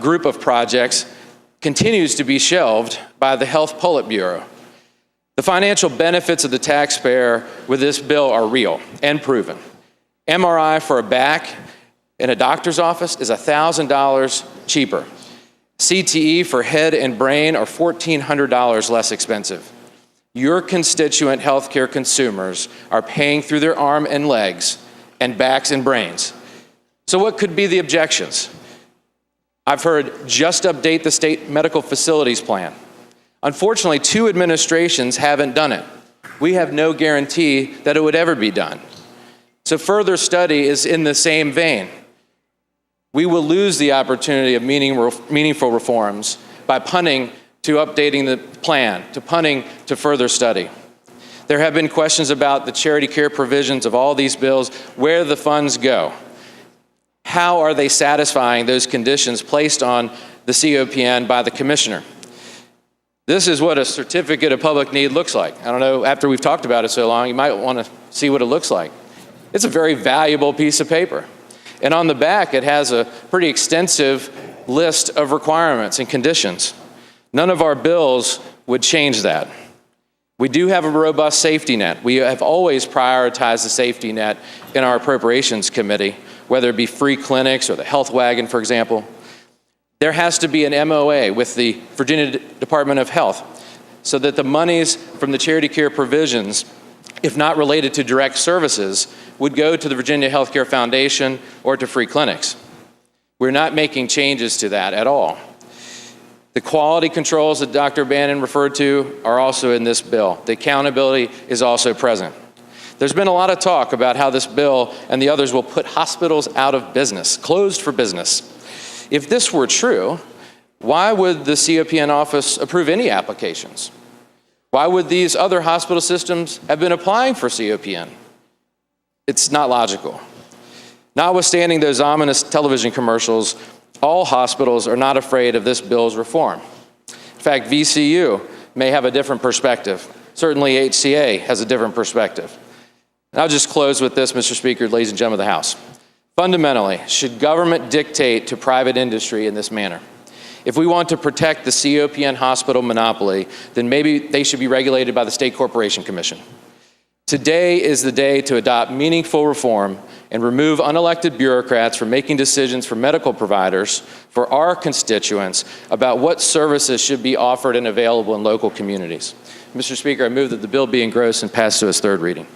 group of projects, continues to be shelved by the Health Politburo. The financial benefits of the taxpayer with this bill are real and proven. MRI for a back in a doctor's office is $1,000 cheaper. CTE for head and brain are $1,400 less expensive. Your constituent healthcare consumers are paying through their arm and legs and backs and brains. So what could be the objections? I've heard, just update the state medical facilities plan. Unfortunately, 2 administrations haven't done it. We have no guarantee that it would ever be done. So further study is in the same vein. We will lose the opportunity of meaningful reforms by punting to updating the plan, to punting to further study. There have been questions about the charity care provisions of all these bills, where the funds go. How are they satisfying those conditions placed on the COPN by the commissioner? This is what a certificate of public need looks like. I don't know, after we've talked about it so long, you might want to see what it looks like. It's a very valuable piece of paper. And on the back, it has a pretty extensive list of requirements and conditions. None of our bills would change that. We do have a robust safety net. We have always prioritized the safety net in our appropriations committee, whether it be free clinics or the health wagon, for example. There has to be an MOA with the Virginia Department of Health so that the monies from the charity care provisions, if not related to direct services, would go to the Virginia Healthcare Foundation or to free clinics. We're not making changes to that at all. The quality controls that Dr. Bannon referred to are also in this bill. The accountability is also present. There's been a lot of talk about how this bill and the others will put hospitals out of business, closed for business. If this were true, why would the COPN office approve any applications? Why would these other hospital systems have been applying for COPN? It's not logical. Notwithstanding those ominous television commercials, all hospitals are not afraid of this bill's reform. In fact, VCU may have a different perspective. Certainly HCA has a different perspective. And I'll just close with this, Mr. Speaker, ladies and gentlemen of the House. Fundamentally, should government dictate to private industry in this manner? If we want to protect the COPN hospital monopoly, then maybe they should be regulated by the State Corporation Commission. Today is the day to adopt meaningful reform and remove unelected bureaucrats from making decisions for medical providers, for our constituents, about what services should be offered and available in local communities. Mr. Speaker, I move that the bill be engrossed and passed to its third reading.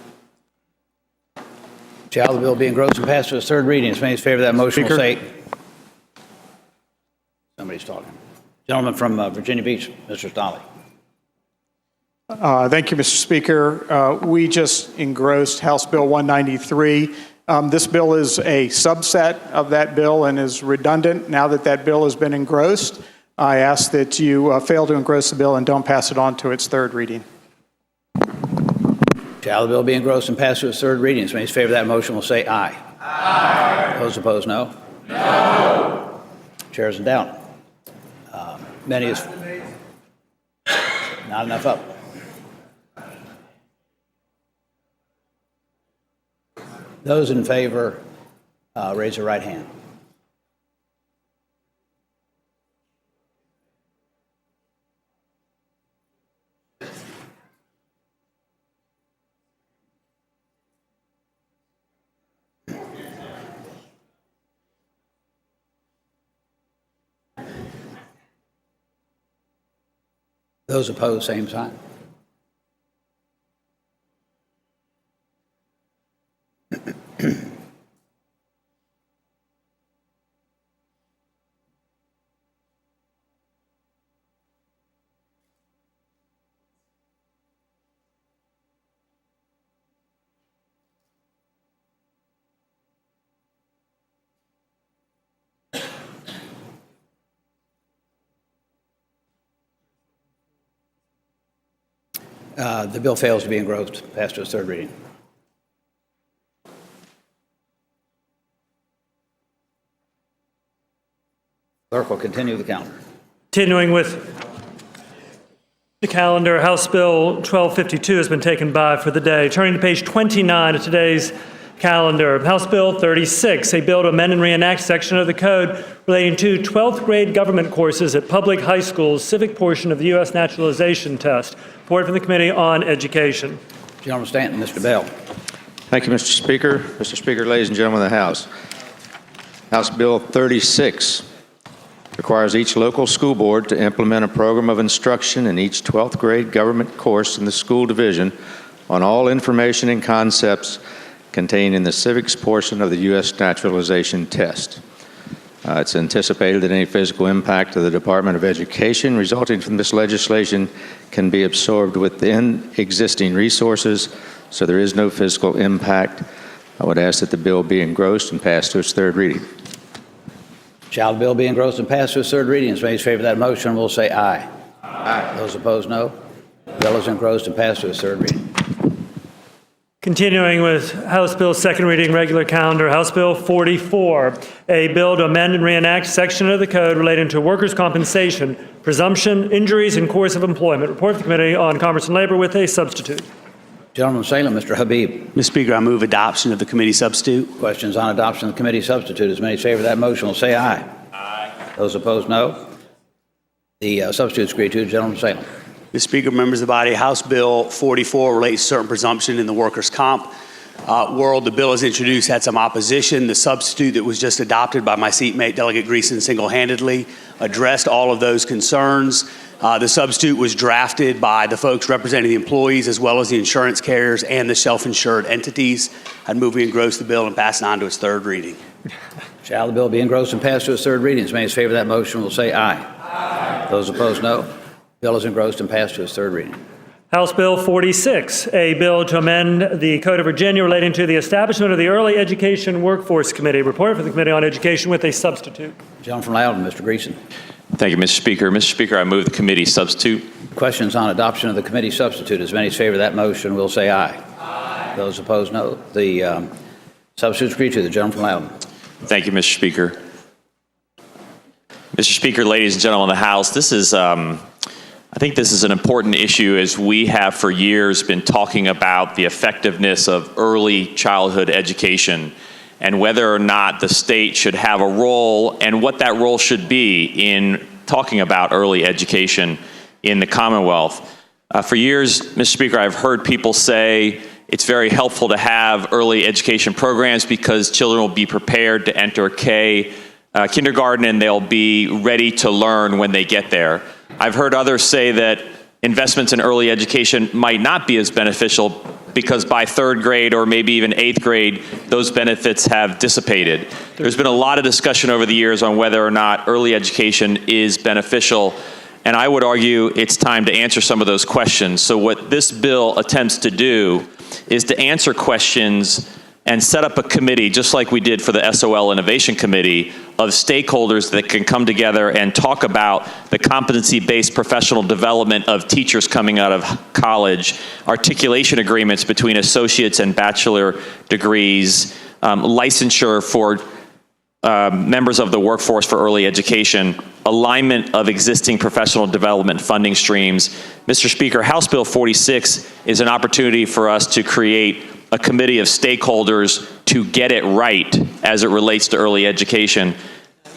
Shall the bill be engrossed and passed to its third reading? As many as favor that motion will say. Somebody's talking. Gentleman from Virginia Beach, Mr. Stolle. Thank you, Mr. Speaker. We just engrossed House Bill 193. This bill is a subset of that bill and is redundant. Now that that bill has been engrossed, I ask that you fail to engross the bill and don't pass it on to its third reading. Shall the bill be engrossed and passed to its third reading? As many as favor that motion will say aye. Aye. Those opposed, no. No. Chair is in doubt. Many is not enough up. Those in favor, raise their right hand. Those opposed, same sign. The bill fails to be engrossed. Passed to its third reading. Clerk will continue the calendar. Continuing with the calendar, House Bill 1252 has been taken by for the day. Turning to page 29 of today's calendar, House Bill 36, a bill to amend and reenact section of the code relating to 12th grade government courses at public high schools, civic portion of the U.S. naturalization test. Report from the Committee on Education. Gentleman Stanton, Mr. Bell. Thank you, Mr. Speaker. Mr. Speaker, ladies and gentlemen of the House. House Bill 36 requires each local school board to implement a program of instruction in each 12th grade government course in the school division on all information and concepts contained in the civics portion of the U.S. naturalization test. It's anticipated that any physical impact to the Department of Education resulting from this legislation can be absorbed within existing resources, so there is no physical impact. I would ask that the bill be engrossed and passed to its third reading. Shall the bill be engrossed and passed to its third reading? As many as favor that motion will say aye. Aye. Those opposed, no. The bill is engrossed and passed to its third reading. Continuing with House Bill second reading, regular calendar, House Bill 44, a bill to amend and reenact section of the code relating to workers' compensation, presumption, injuries, and course of employment. Report to the Committee on Commerce and Labor with a substitute. Gentleman from Salem, Mr. Habib. Mr. Speaker, I move adoption of the committee substitute. Questions on adoption of the committee substitute? As many as favor that motion will say aye. Aye. Those opposed, no. The substitute is agreed to. Gentleman from Salem. Mr. Speaker, members of the body, House Bill 44 relates to certain presumption in the workers' comp world. The bill is introduced, had some opposition. The substitute that was just adopted by my seatmate, Delegate Greason, single-handedly addressed all of those concerns. The substitute was drafted by the folks representing the employees as well as the insurance carriers and the self-insured entities. I'd move we engross the bill and pass it on to its third reading. Shall the bill be engrossed and passed to its third reading? As many as favor that motion will say aye. Aye. Those opposed, no. Bill is engrossed and passed to its third reading. House Bill 46, a bill to amend the Code of Virginia relating to the establishment of the Early Education Workforce Committee. Report for the Committee on Education with a substitute. Gentleman from Loudon, Mr. Greason. Thank you, Mr. Speaker. Mr. Speaker, I move the committee substitute. Questions on adoption of the committee substitute? As many as favor that motion will say aye. Aye. Those opposed, no. The substitute is agreed to. The gentleman from Loudon. Thank you, Mr. Speaker. Mr. Speaker, ladies and gentlemen of the House, this is, I think this is an important issue as we have for years been talking about the effectiveness of early childhood education and whether or not the state should have a role and what that role should be in talking about early education in the Commonwealth. For years, Mr. Speaker, I've heard people say it's very helpful to have early education programs because children will be prepared to enter kindergarten and they'll be ready to learn when they get there. I've heard others say that investments in early education might not be as beneficial because by third grade or maybe even eighth grade, those benefits have dissipated. There's been a lot of discussion over the years on whether or not early education is beneficial, and I would argue it's time to answer some of those questions. So what this bill attempts to do is to answer questions and set up a committee, just like we did for the SOL Innovation Committee, of stakeholders that can come together and talk about the competency-based professional development of teachers coming out of college, articulation agreements between associates and bachelor degrees, licensure for members of the workforce for early education, alignment of existing professional development funding streams. Mr. Speaker, House Bill 46 is an opportunity for us to create a committee of stakeholders to get it right as it relates to early education.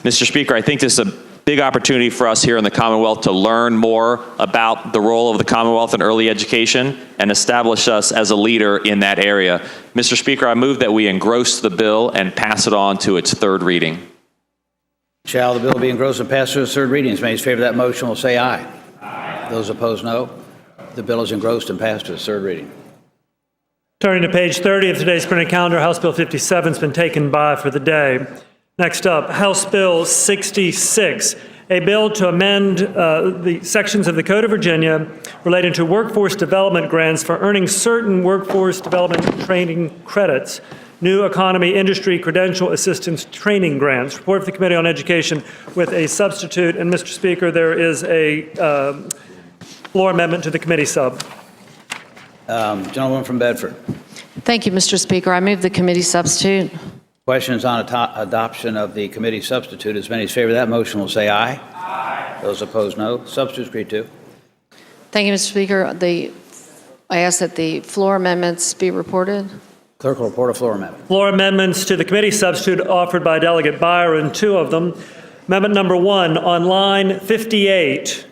Mr. Speaker, I think this is a big opportunity for us here in the Commonwealth to learn more about the role of the Commonwealth in early education and establish us as a leader in that area. Mr. Speaker, I move that we engross the bill and pass it on to its third reading. Shall the bill be engrossed and passed to its third reading? As many as favor that motion will say aye. Aye. Those opposed, no. The bill is engrossed and passed to its third reading. Turning to page 30 of today's printed calendar, House Bill 57 has been taken by for the day. Next up, House Bill 66, a bill to amend the sections of the Code of Virginia relating to workforce development grants for earning certain workforce development training credits, new economy industry credential assistance training grants. Report for the Committee on Education with a substitute. And Mr. Speaker, there is a floor amendment to the committee sub. Gentlewoman from Bedford. Thank you, Mr. Speaker. I move the committee substitute. Questions on adoption of the committee substitute? As many as favor that motion will say aye. Aye. Those opposed, no. Substitute is agreed to. Thank you, Mr. Speaker. I ask that the floor amendments be reported. Clerk will report a floor amendment. Floor amendments to the committee substitute offered by Delegate Byron, two of them. Amendment number 1, on line 58,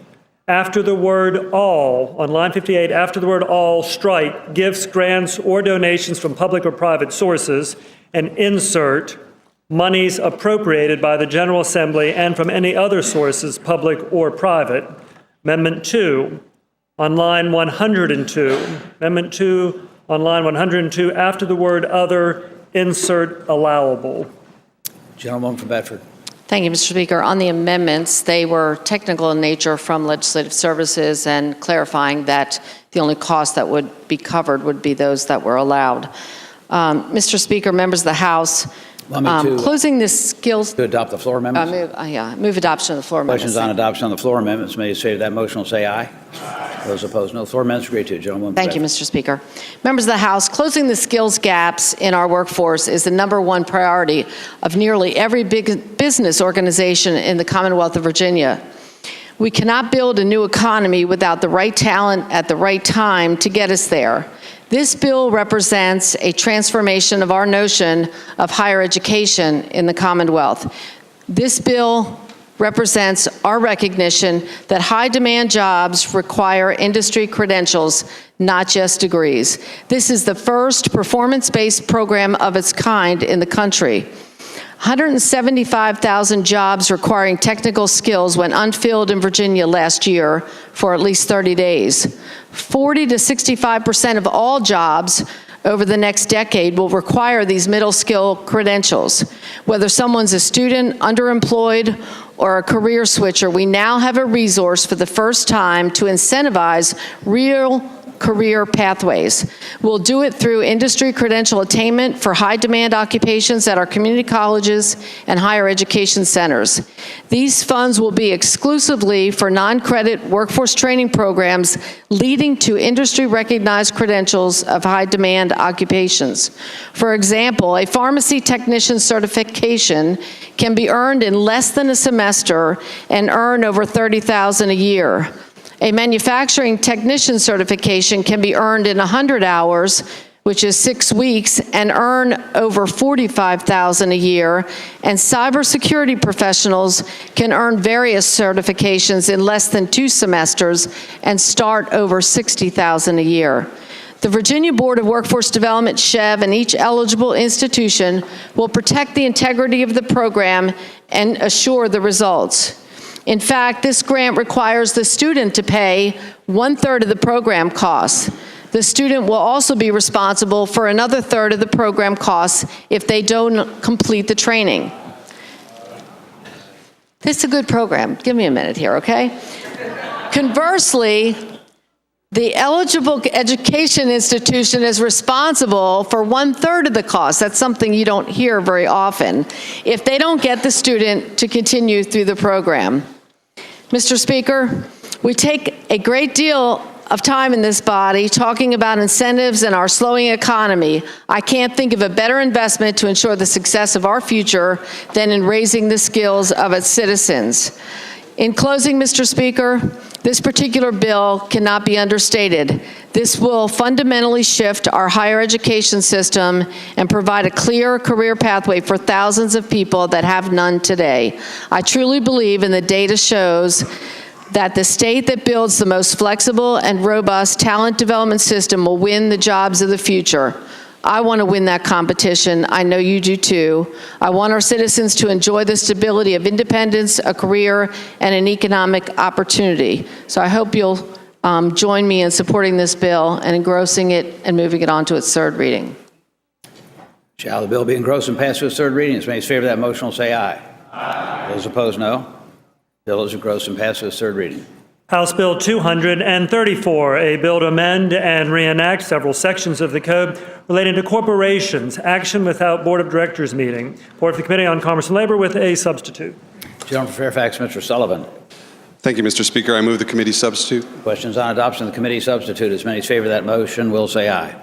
after the word all, on line 58, after the word all, strike gifts, grants, or donations from public or private sources, and insert monies appropriated by the General Assembly and from any other sources, public or private. Amendment 2, on line 102. Amendment 2, on line 102, after the word other, insert allowable. Gentlewoman from Bedford. Thank you, Mr. Speaker. On the amendments, they were technical in nature from Legislative Services and clarifying that the only cost that would be covered would be those that were allowed. Mr. Speaker, members of the House, closing the skills... To adopt the floor amendments? Move adoption of the floor amendments. Questions on adoption of the floor amendments? May as favor that motion will say aye. Aye. Those opposed, no. Floor amendments agreed to. Gentlewoman. Thank you, Mr. Speaker. Members of the House, closing the skills gaps in our workforce is the #1 priority of nearly every big business organization in the Commonwealth of Virginia. We cannot build a new economy without the right talent at the right time to get us there. This bill represents a transformation of our notion of higher education in the Commonwealth. This bill represents our recognition that high-demand jobs require industry credentials, not just degrees. This is the first performance-based program of its kind in the country. 175,000 jobs requiring technical skills went unfilled in Virginia last year for at least 30 days. 40 to 65% of all jobs over the next decade will require these middle skill credentials. Whether someone's a student, underemployed, or a career switcher, we now have a resource for the first time to incentivize real career pathways. We'll do it through industry credential attainment for high-demand occupations at our community colleges and higher education centers. These funds will be exclusively for non-credit workforce training programs leading to industry-recognized credentials of high-demand occupations. For example, a pharmacy technician certification can be earned in less than a semester and earn over $30,000 a year. A manufacturing technician certification can be earned in 100 hours, which is 6 weeks, and earn over $45,000 a year. And cybersecurity professionals can earn various certifications in less than 2 semesters and start over $60,000 a year. The Virginia Board of Workforce Development, SCHEV, and each eligible institution will protect the integrity of the program and assure the results. In fact, this grant requires the student to pay 1/3 of the program costs. The student will also be responsible for another 1/3 of the program costs if they don't complete the training. This is a good program. Give me a minute here, okay? Conversely, the eligible education institution is responsible for 1/3 of the cost. That's something you don't hear very often if they don't get the student to continue through the program. Mr. Speaker, we take a great deal of time in this body talking about incentives and our slowing economy. I can't think of a better investment to ensure the success of our future than in raising the skills of its citizens. In closing, Mr. Speaker, this particular bill cannot be understated. This will fundamentally shift our higher education system and provide a clear career pathway for thousands of people that have none today. I truly believe, and the data shows, that the state that builds the most flexible and robust talent development system will win the jobs of the future. I want to win that competition. I know you do too. I want our citizens to enjoy the stability of independence, a career, and an economic opportunity. So I hope you'll join me in supporting this bill and engrossing it and moving it on to its 3rd reading. Shall the bill be engrossed and passed to its 3rd reading? As many as favor that motion will say aye. Aye. Those opposed, no. Bill is engrossed and passed to its 3rd reading. House Bill 234, a bill to amend and reenact several sections of the code relating to corporations, action without Board of Directors meeting. Report for the Committee on Commerce and Labor with a substitute. Gentleman from Fairfax, Mr. Sullivan. Thank you, Mr. Speaker. I move the committee substitute. Questions on adoption of the committee substitute? As many as favor that motion will say aye.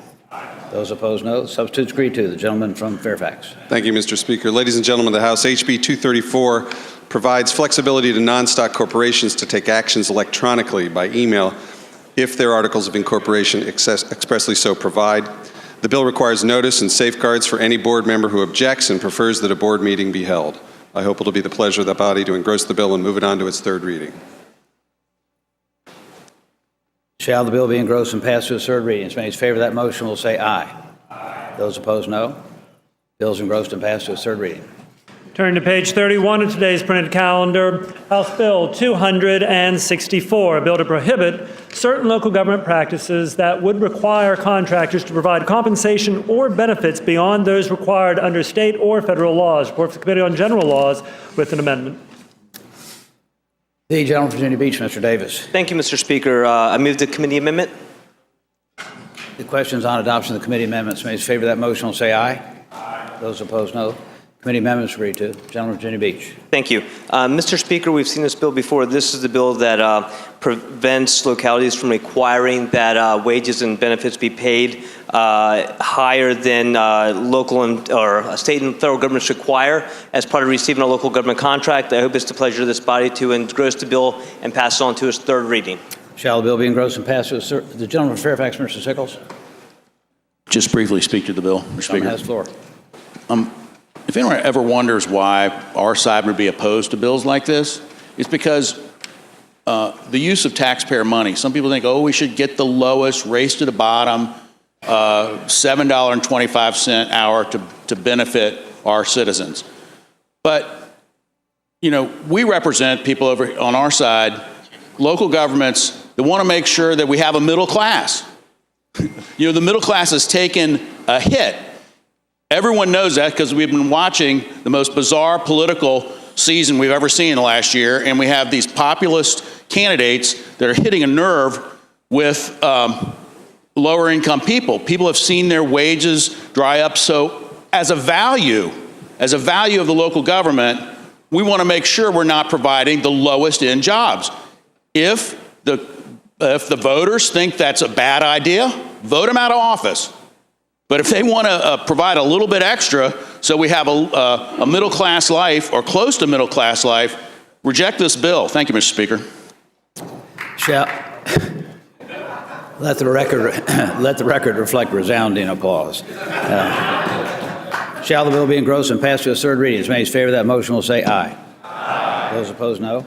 Those opposed, no. Substitute's agreed to. The gentleman from Fairfax. Thank you, Mr. Speaker. Ladies and gentlemen of the House, HB 234 provides flexibility to non-stock corporations to take actions electronically by email if their articles of incorporation expressly so provide. The bill requires notice and safeguards for any board member who objects and prefers that a board meeting be held. I hope it will be the pleasure of the body to engross the bill and move it on to its third reading. Shall the bill be engrossed and passed to its third reading? As many as favor that motion will say aye. Those opposed, no. Bill is engrossed and passed to its third reading. Turning to page 31 of today's printed calendar, House Bill 264, a bill to prohibit certain local government practices that would require contractors to provide compensation or benefits beyond those required under state or federal laws. Report for the Committee on General Laws with an amendment. The gentleman from Virginia Beach, Mr. Davis. Thank you, Mr. Speaker. I move the committee amendment. The questions on adoption of the committee amendments. May as favor that motion will say aye. Those opposed, no. Committee amendments agreed to. Gentleman from Virginia Beach. Thank you. Mr. Speaker, we've seen this bill before. This is the bill that prevents localities from requiring that wages and benefits be paid higher than local or state and federal governments require as part of receiving a local government contract. I hope it's the pleasure of this body to engross the bill and pass it on to its third reading. Shall the bill be engrossed and passed to its third? The gentleman from Fairfax, Mr. Sickles. Just briefly speak to the bill, Mr. Speaker. Has the floor. If anyone ever wonders why our side would be opposed to bills like this, it's because the use of taxpayer money. Some people think, oh, we should get the lowest, race to the bottom, $7.25 hour to benefit our citizens. But, you know, we represent people over on our side, local governments that want to make sure that we have a middle class. You know, the middle class has taken a hit. Everyone knows that because we've been watching the most bizarre political season we've ever seen in the last year, and we have these populist candidates that are hitting a nerve with lower income people. People have seen their wages dry up. So as a value of the local government, we want to make sure we're not providing the lowest end jobs. If the voters think that's a bad idea, vote them out of office. But if they want to provide a little bit extra so we have a middle-class life or close to middle-class life, reject this bill. Thank you, Mr. Speaker. Let the record reflect resounding applause. Shall the bill be engrossed and passed to its third reading? As many as favor that motion will say aye. Those opposed, no.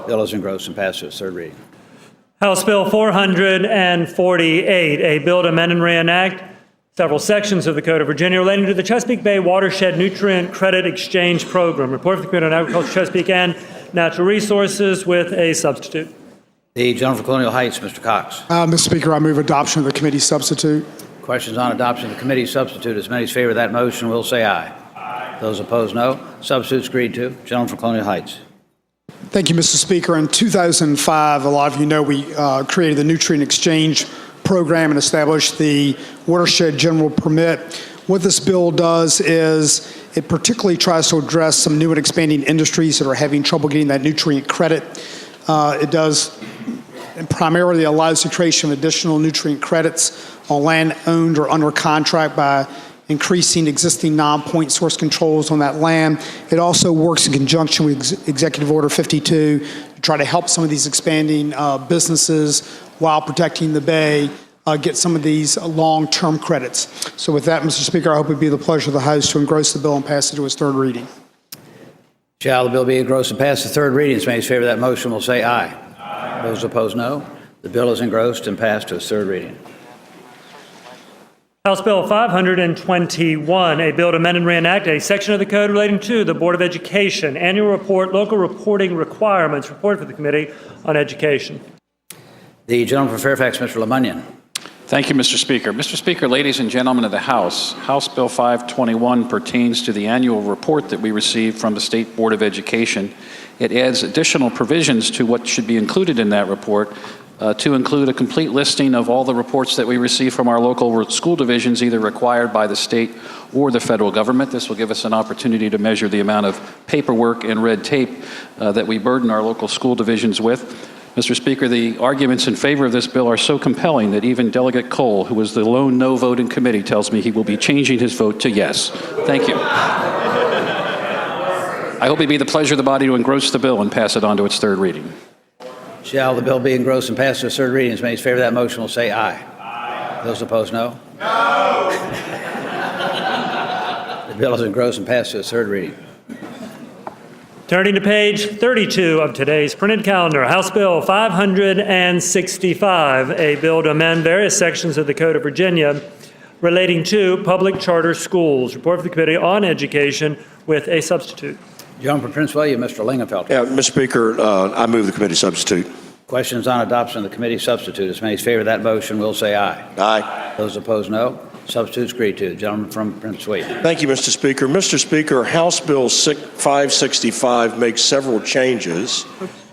Bill is engrossed and passed to its third reading. House Bill 448, a bill to amend and reenact several sections of the Code of Virginia relating to the Chesapeake Bay Watershed Nutrient Credit Exchange Program. Report for the Committee on Agriculture, Chesapeake, and Natural Resources with a substitute. The gentleman from Colonial Heights, Mr. Cox. Mr. Speaker, I move adoption of the committee substitute. Questions on adoption of the committee substitute. As many as favor that motion will say aye. Those opposed, no. Substitutes agreed to. Gentleman from Colonial Heights. Thank you, Mr. Speaker. In 2005, a lot of you know we created the Nutrient Exchange Program and established the Watershed General Permit. What this bill does is it particularly tries to address some new and expanding industries that are having trouble getting that nutrient credit. It does and primarily allows the creation of additional nutrient credits on land owned or under contract by increasing existing non-point source controls on that land. It also works in conjunction with Executive Order 52 to try to help some of these expanding businesses while protecting the Bay get some of these long-term credits. So with that, Mr. Speaker, I hope it would be the pleasure of the House to engross the bill and pass it to its third reading. Shall the bill be engrossed and pass the third reading? As many as favor that motion will say aye. Those opposed, no. The bill is engrossed and passed to its third reading. House Bill 521, a bill to amend and reenact a section of the code relating to the Board of Education, annual report, local reporting requirements. Report for the Committee on Education. The gentleman from Fairfax, Mr. Lemunyan. Thank you, Mr. Speaker. Mr. Speaker, ladies and gentlemen of the House, House Bill 521 pertains to the annual report that we receive from the State Board of Education. It adds additional provisions to what should be included in that report, to include a complete listing of all the reports that we receive from our local school divisions, either required by the state or the federal government. This will give us an opportunity to measure the amount of paperwork and red tape that we burden our local school divisions with. Mr. Speaker, the arguments in favor of this bill are so compelling that even Delegate Cole, who was the lone no vote in committee, tells me he will be changing his vote to yes. Thank you. I hope it be the pleasure of the body to engross the bill and pass it on to its third reading. Shall the bill be engrossed and passed to its third reading? As many as favor that motion will say aye. Aye. Those opposed, no. No. The bill is engrossed and passed to its third reading. Turning to page 32 of today's printed calendar, House Bill 565, a bill to amend various sections of the Code of Virginia relating to public charter schools. Report for the Committee on Education with a substitute. Gentleman from Prince William, Mr. Lingenfelter. Yeah, Mr. Speaker, I move the committee substitute. Questions on adoption of the committee substitute. As many as favor that motion will say aye. Aye. Those opposed, no. Substitutes agreed to. The gentleman from Prince William. Thank you, Mr. Speaker. Mr. Speaker, House Bill 565 makes several changes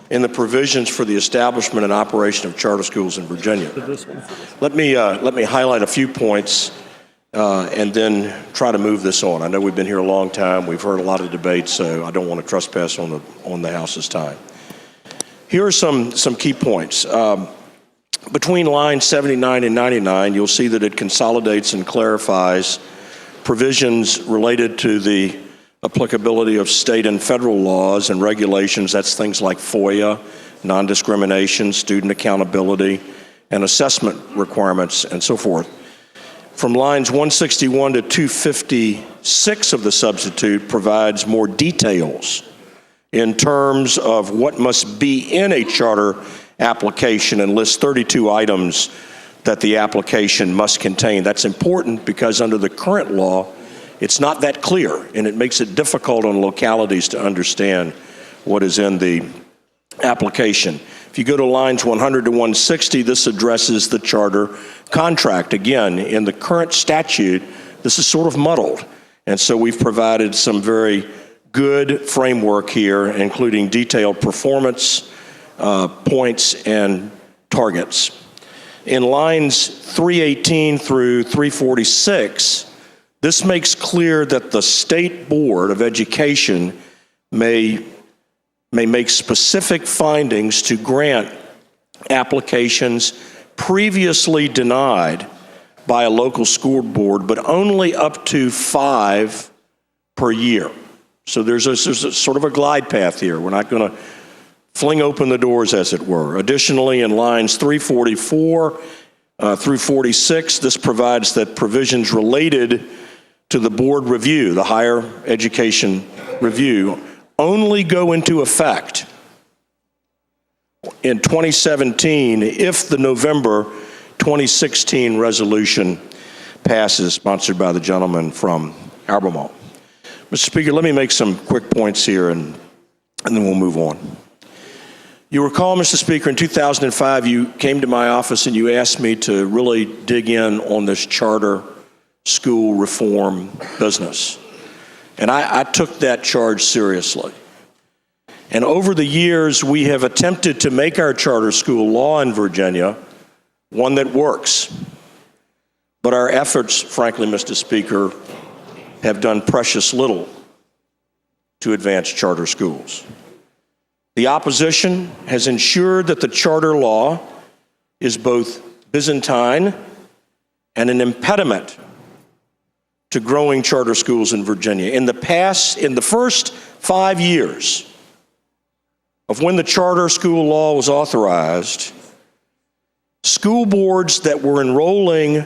in the provisions for the establishment and operation of charter schools in Virginia. Let me highlight a few points and then try to move this on. I know we've been here a long time. We've heard a lot of debates, so I don't want to trespass on the House's time. Here are some key points. Between lines 79 and 99, you'll see that it consolidates and clarifies provisions related to the applicability of state and federal laws and regulations. That's things like FOIA, non-discrimination, student accountability, and assessment requirements, and so forth. From lines 161 to 256 of the substitute provides more details in terms of what must be in a charter application and lists 32 items that the application must contain. That's important because under the current law, it's not that clear, and it makes it difficult on localities to understand what is in the application. If you go to lines 100 to 160, this addresses the charter contract. Again, in the current statute, this is sort of muddled, and so we've provided some very good framework here, including detailed performance points and targets. In lines 318 through 346, this makes clear that the State Board of Education may make specific findings to grant applications previously denied by a local school board, but only up to 5 per year. So there's a sort of a glide path here. We're not going to fling open the doors, as it were. Additionally, in lines 344 through 46, this provides that provisions related to the board review, the higher education review, only go into effect in 2017 if the November 2016 resolution passes, sponsored by the gentleman from Albemarle. Mr. Speaker, let me make some quick points here and then we'll move on. You recall, Mr. Speaker, in 2005, you came to my office and you asked me to really dig in on this charter school reform business. And I took that charge seriously. And over the years, we have attempted to make our charter school law in Virginia one that works. But our efforts, frankly, Mr. Speaker, have done precious little to advance charter schools. The opposition has ensured that the charter law is both Byzantine and an impediment to growing charter schools in Virginia. In the first 5 years of when the charter school law was authorized, school boards that were enrolling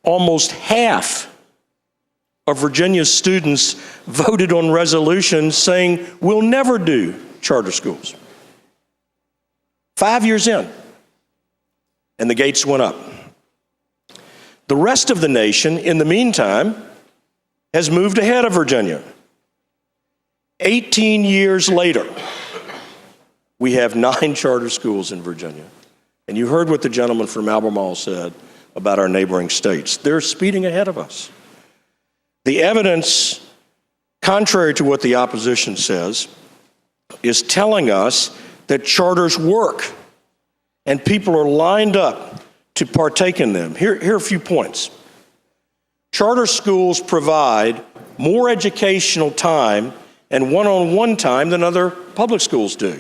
almost half of Virginia's students voted on resolutions saying, we'll never do charter schools. 5 years in, and the gates went up. The rest of the nation, in the meantime, has moved ahead of Virginia. 18 years later, we have 9 charter schools in Virginia. And you heard what the gentleman from Albemarle said about our neighboring states. They're speeding ahead of us. The evidence, contrary to what the opposition says, is telling us that charters work and people are lined up to partake in them. Here are a few points. Charter schools provide more educational time and one-on-one time than other public schools do.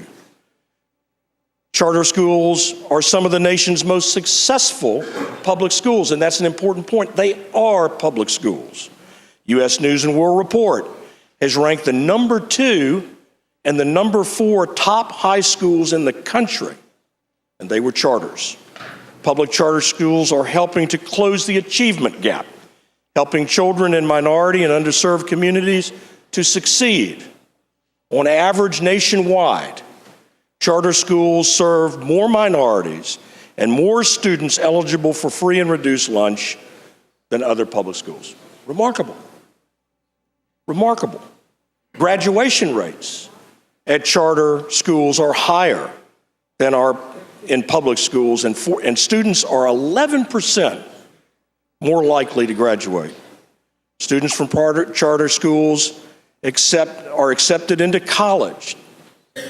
Charter schools are some of the nation's most successful public schools, and that's an important point. They are public schools. U.S. News and World Report has ranked the number 2 and the number 4 top high schools in the country, and they were charters. Public charter schools are helping to close the achievement gap, helping children in minority and underserved communities to succeed. On average, nationwide, charter schools serve more minorities and more students eligible for free and reduced lunch than other public schools. Remarkable. Remarkable. Graduation rates at charter schools are higher than are in public schools, and students are 11% more likely to graduate. Students from charter schools are accepted into college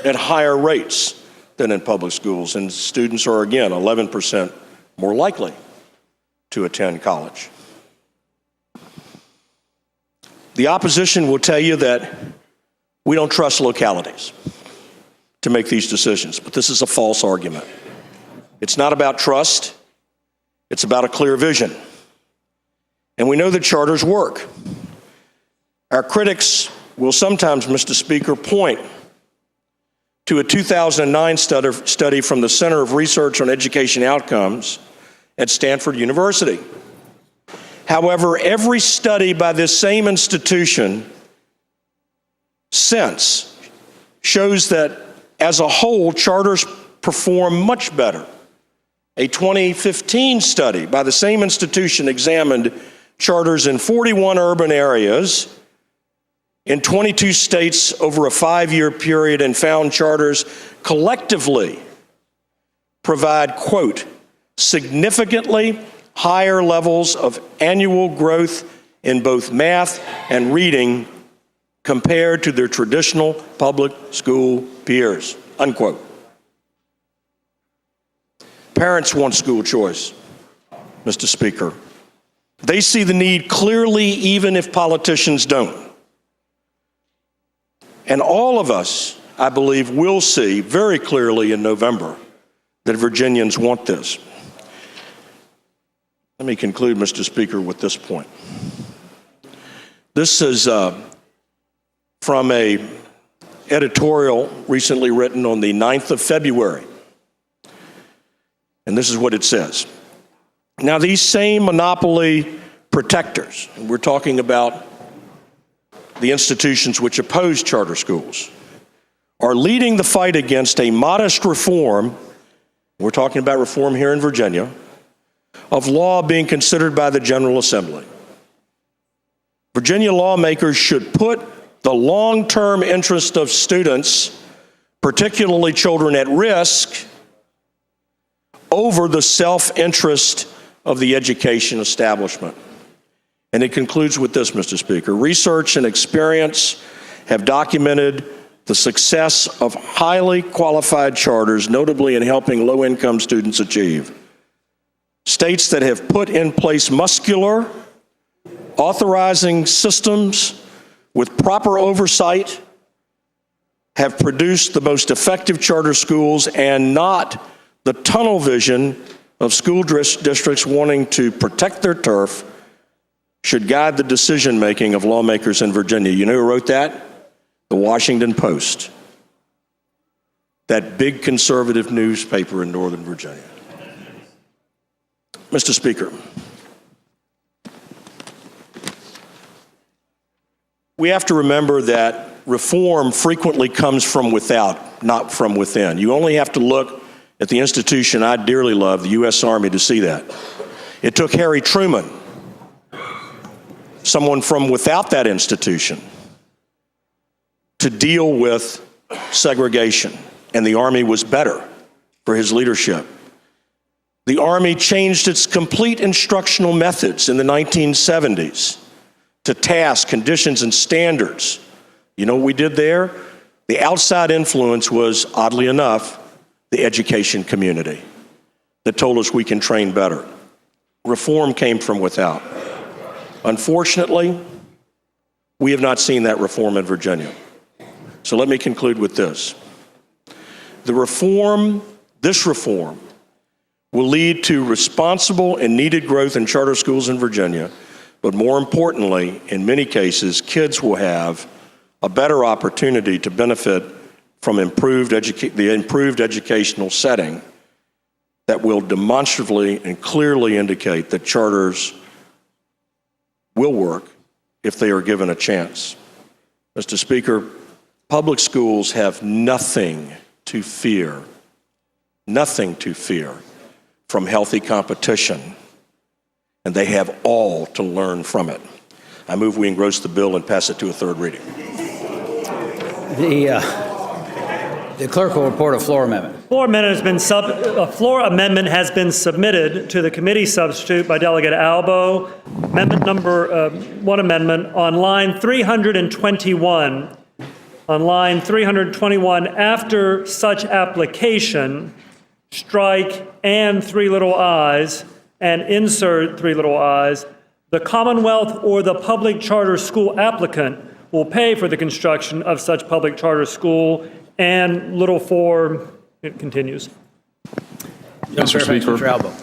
at higher rates than in public schools, and students are, again, 11% more likely to attend college. The opposition will tell you that we don't trust localities to make these decisions, but this is a false argument. It's not about trust, it's about a clear vision. And we know that charters work. Our critics will sometimes, Mr. Speaker, point to a 2009 study from the Center of Research on Education Outcomes at Stanford University. However, every study by this same institution since shows that as a whole, charters perform much better. A 2015 study by the same institution examined charters in 41 urban areas in 22 states over a 5-year period and found charters collectively provide, quote, significantly higher levels of annual growth in both math and reading compared to their traditional public school peers, unquote. Parents want school choice, Mr. Speaker. They see the need clearly, even if politicians don't. And all of us, I believe, will see very clearly in November that Virginians want this. Let me conclude, Mr. Speaker, with this point. This is from an editorial recently written on the 9th of February. And this is what it says. Now, these same monopoly protectors, and we're talking about the institutions which oppose charter schools, are leading the fight against a modest reform, we're talking about reform here in Virginia, of law being considered by the General Assembly. Virginia lawmakers should put the long-term interest of students, particularly children at risk, over the self-interest of the education establishment. And it concludes with this, Mr. Speaker. Research and experience have documented the success of highly qualified charters, notably in helping low-income students achieve. States that have put in place muscular, authorizing systems with proper oversight have produced the most effective charter schools, and not the tunnel vision of school districts wanting to protect their turf should guide the decision-making of lawmakers in Virginia. You know who wrote that? The Washington Post, that big conservative newspaper in Northern Virginia. Mr. Speaker, we have to remember that reform frequently comes from without, not from within. You only have to look at the institution I dearly love, the U.S. Army, to see that. It took Harry Truman, someone from without that institution, to deal with segregation, and the Army was better for his leadership. The Army changed its complete instructional methods in the 1970s to tasks, conditions, and standards. You know what we did there? The outside influence was, oddly enough, the education community. that told us we can train better. Reform came from without. Unfortunately, we have not seen that reform in Virginia. So let me conclude with this. This reform will lead to responsible and needed growth in charter schools in Virginia, but more importantly, in many cases, kids will have a better opportunity to benefit from the improved educational setting that will demonstrably and clearly indicate that charters will work if they are given a chance. Mr. Speaker, public schools have nothing to fear from healthy competition, and they have all to learn from it. I move we engross the bill and pass it to a third reading. The clerk will report a floor amendment. A floor amendment has been submitted to the committee substitute by Delegate Albo. Amendment number one amendment on line 321. On line 321, after such application, strike and three little i's and insert three little i's. The Commonwealth or the public charter school applicant will pay for the construction of such public charter school, and little 4, it continues. Mr. Speaker. Mr. Albo.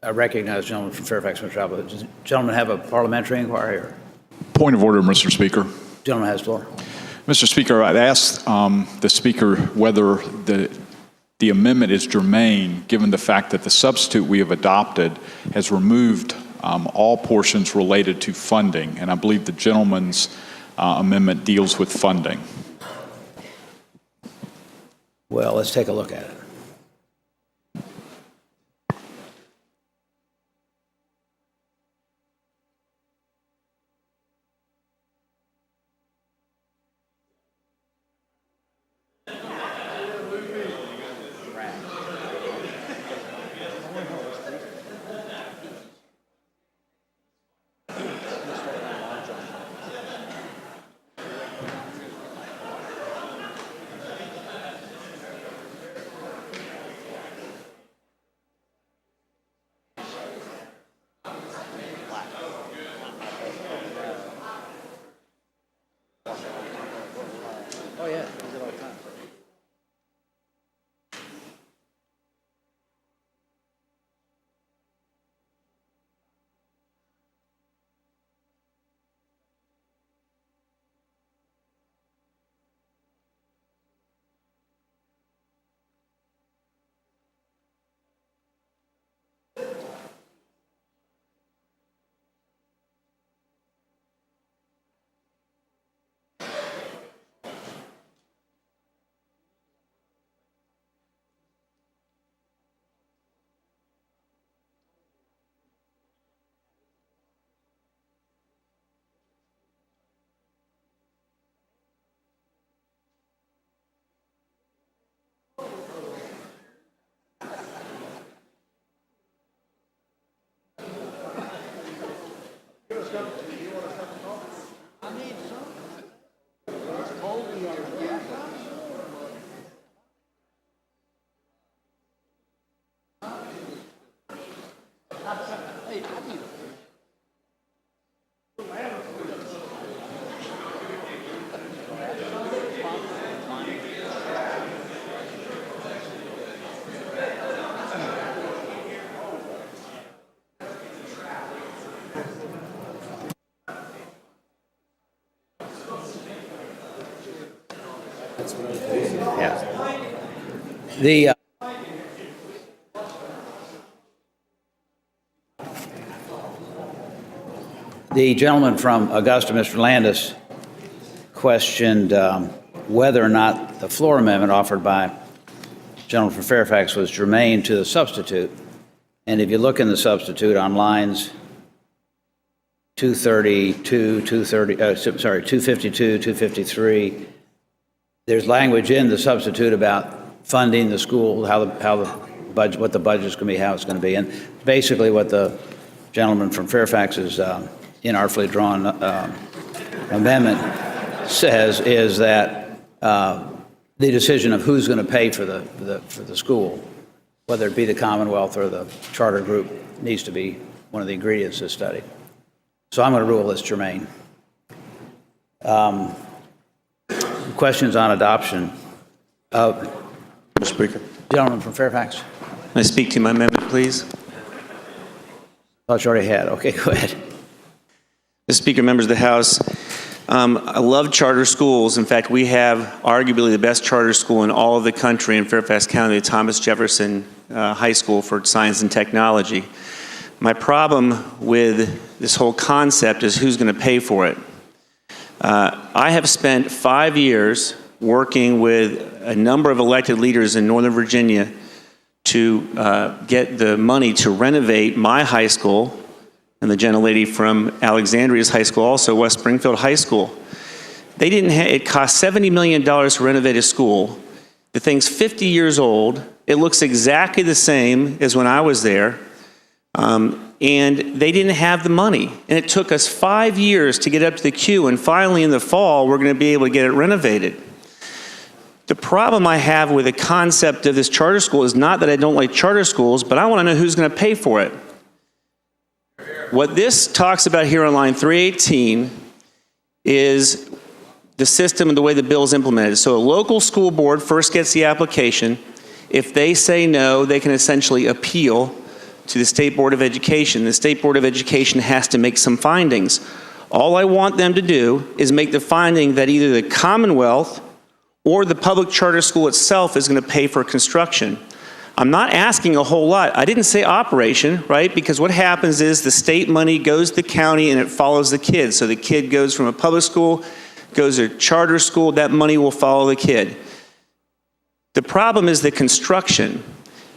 I recognize the gentleman from Fairfax, Mr. Albo. Does the gentleman have a parliamentary inquiry? Or? Point of order, Mr. Speaker. Gentleman has the floor. Mr. Speaker, I'd ask the Speaker whether the amendment is germane, given the fact that the substitute we have adopted has removed all portions related to funding, and I believe the gentleman's amendment deals with funding. Well, let's take a look at it. Oh, yeah. Use it all the time. Yeah. The gentleman from Augusta, Mr. Landis, questioned whether or not the floor amendment offered by the gentleman from Fairfax was germane to the substitute. And if you look in the substitute on lines 252, 253, there's language in the substitute about funding the school, how the budget, what the budget is going to be, how it's going to be. And basically what the gentleman from Fairfax's inartfully drawn amendment says is that the decision of who's going to pay for the school, whether it be the Commonwealth or the charter group, needs to be one of the ingredients of this study. So I'm going to rule this germane. Questions on adoption? Mr. Speaker. Gentleman from Fairfax. May I speak to my amendment, please? Thought you already had. Okay, go ahead. Mr. Speaker, members of the House, I love charter schools. In fact, we have arguably the best charter school in all of the country in Fairfax County, the Thomas Jefferson High School for Science and Technology. My problem with this whole concept is who's going to pay for it. I have spent 5 years working with a number of elected leaders in Northern Virginia to get the money to renovate my high school, and the gentlelady from Alexandria's high school, also West Springfield High School. They didn't it cost $70 million to renovate a school. The thing's 50 years old. It looks exactly the same as when I was there. And they didn't have the money. And it took us 5 years to get up to the queue, and finally in the fall, we're going to be able to get it renovated. The problem I have with the concept of this charter school is not that I don't like charter schools, but I want to know who's going to pay for it. What this talks about here on line 318 is the system and the way the bill is implemented. So a local school board first gets the application. If they say no, they can essentially appeal to the State Board of Education. The State Board of Education has to make some findings. All I want them to do is make the finding that either the Commonwealth or the public charter school itself is going to pay for construction. I'm not asking a whole lot. I didn't say operation, right? Because what happens is the state money goes to the county and it follows the kid. So the kid goes from a public school, goes to a charter school, that money will follow the kid. The problem is the construction.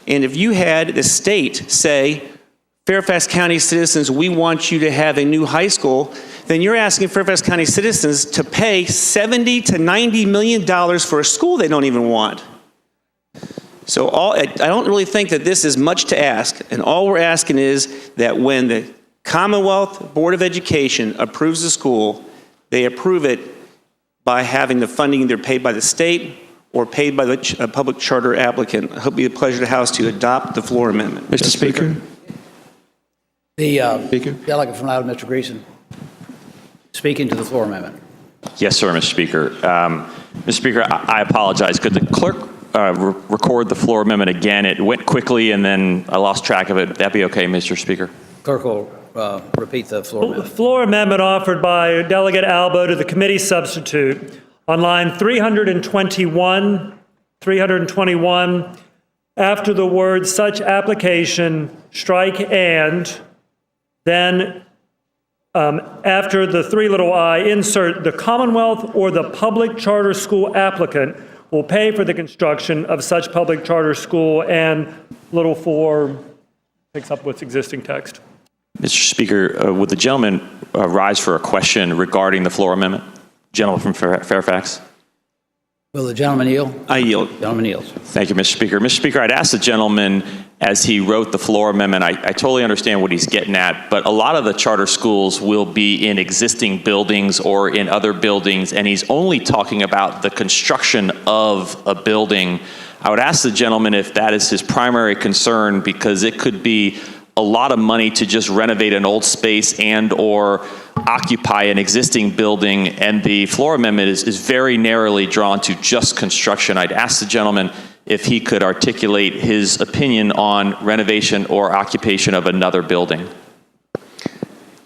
And if you had the state say, Fairfax County citizens, we want you to have a new high school, then you're asking Fairfax County citizens to pay $70 to $90 million for a school they don't even want. So I don't really think that this is much to ask, and all we're asking is that when the Commonwealth Board of Education approves the school, they approve it by having the funding either paid by the state or paid by the public charter applicant. I hope it be a pleasure to the House to adopt the floor amendment. Mr. Speaker. The delegate from Loudoun, Mr. Greason, speaking to the floor amendment. Yes, sir, Mr. Speaker. Mr. Speaker, I apologize. Could the clerk record the floor amendment again? It went quickly and then I lost track of it. Would that be okay, Mr. Speaker? Clerk will repeat the floor amendment. Floor amendment offered by Delegate Albo to the committee substitute on line 321, after the word such application, strike and, then after the three little I, insert the Commonwealth or the public charter school applicant will pay for the construction of such public charter school, and little 4 picks up what's existing text. Mr. Speaker, would the gentleman rise for a question regarding the floor amendment? Gentleman from Fairfax. Will the gentleman yield? I yield. Gentleman yields. Thank you, Mr. Speaker. Mr. Speaker, I'd ask the gentleman, as he wrote the floor amendment, I totally understand what he's getting at, but a lot of the charter schools will be in existing buildings or in other buildings, and he's only talking about the construction of a building. I would ask the gentleman if that is his primary concern, because it could be a lot of money to just renovate an old space and or occupy an existing building, and the floor amendment is very narrowly drawn to just construction. I'd ask the gentleman if he could articulate his opinion on renovation or occupation of another building.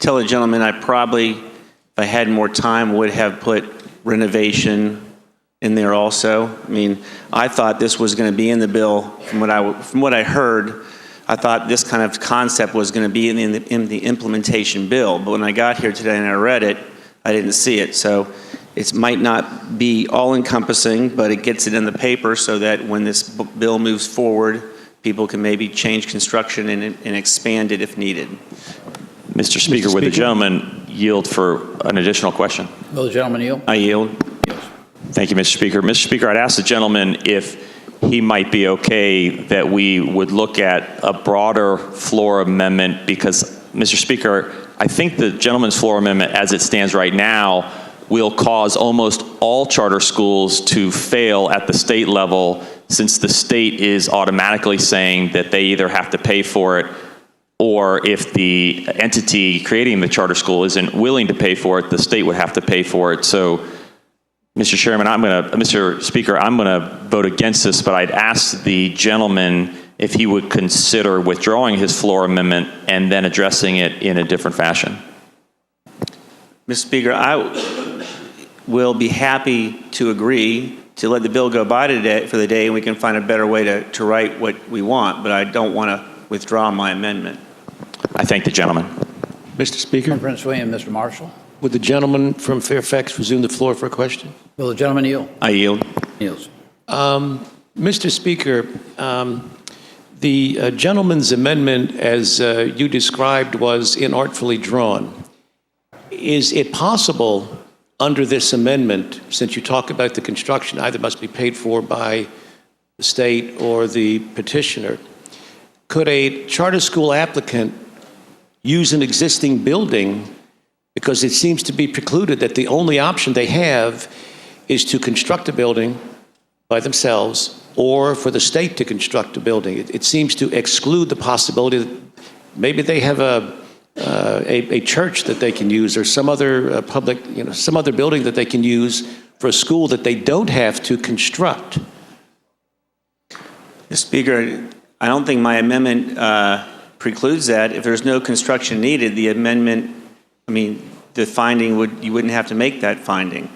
Tell the gentleman I probably, if I had more time, would have put renovation in there also. I mean, I thought this was going to be in the bill. From what I heard, I thought this kind of concept was going to be in the implementation bill. But when I got here today and I read it, I didn't see it. So it might not be all-encompassing, but it gets it in the paper so that when this bill moves forward, people can maybe change construction and expand it if needed. Mr. Speaker, would the gentleman yield for an additional question? Will the gentleman yield? I yield. Thank you, Mr. Speaker. Mr. Speaker, I'd ask the gentleman if he might be okay that we would look at a broader floor amendment, because, Mr. Speaker, I think the gentleman's floor amendment as it stands right now will cause almost all charter schools to fail at the state level, since the state is automatically saying that they either have to pay for it, or if the entity creating the charter school isn't willing to pay for it, the state would have to pay for it. So, Mr. Speaker, I'm going to vote against this, but I'd ask the gentleman if he would consider withdrawing his floor amendment and then addressing it in a different fashion. Mr. Speaker, I will be happy to agree to let the bill go by today for the day, and we can find a better way to write what we want, but I don't want to withdraw my amendment. I thank the gentleman. Mr. Speaker. Prince William, Mr. Marshall. Would the gentleman from Fairfax resume the floor for a question? Will the gentleman yield? I yield. Yields. Mr. Speaker, the gentleman's amendment, as you described, was inartfully drawn. Is it possible under this amendment, since you talk about the construction either must be paid for by the state or the petitioner, could a charter school applicant use an existing building, because it seems to be precluded that the only option they have is to construct a building by themselves or for the state to construct a building? It seems to exclude the possibility that maybe they have a church that they can use, or some other public, some other building that they can use for a school that they don't have to construct. Mr. Speaker, I don't think my amendment precludes that. If there's no construction needed, the amendment, the finding you wouldn't have to make that finding.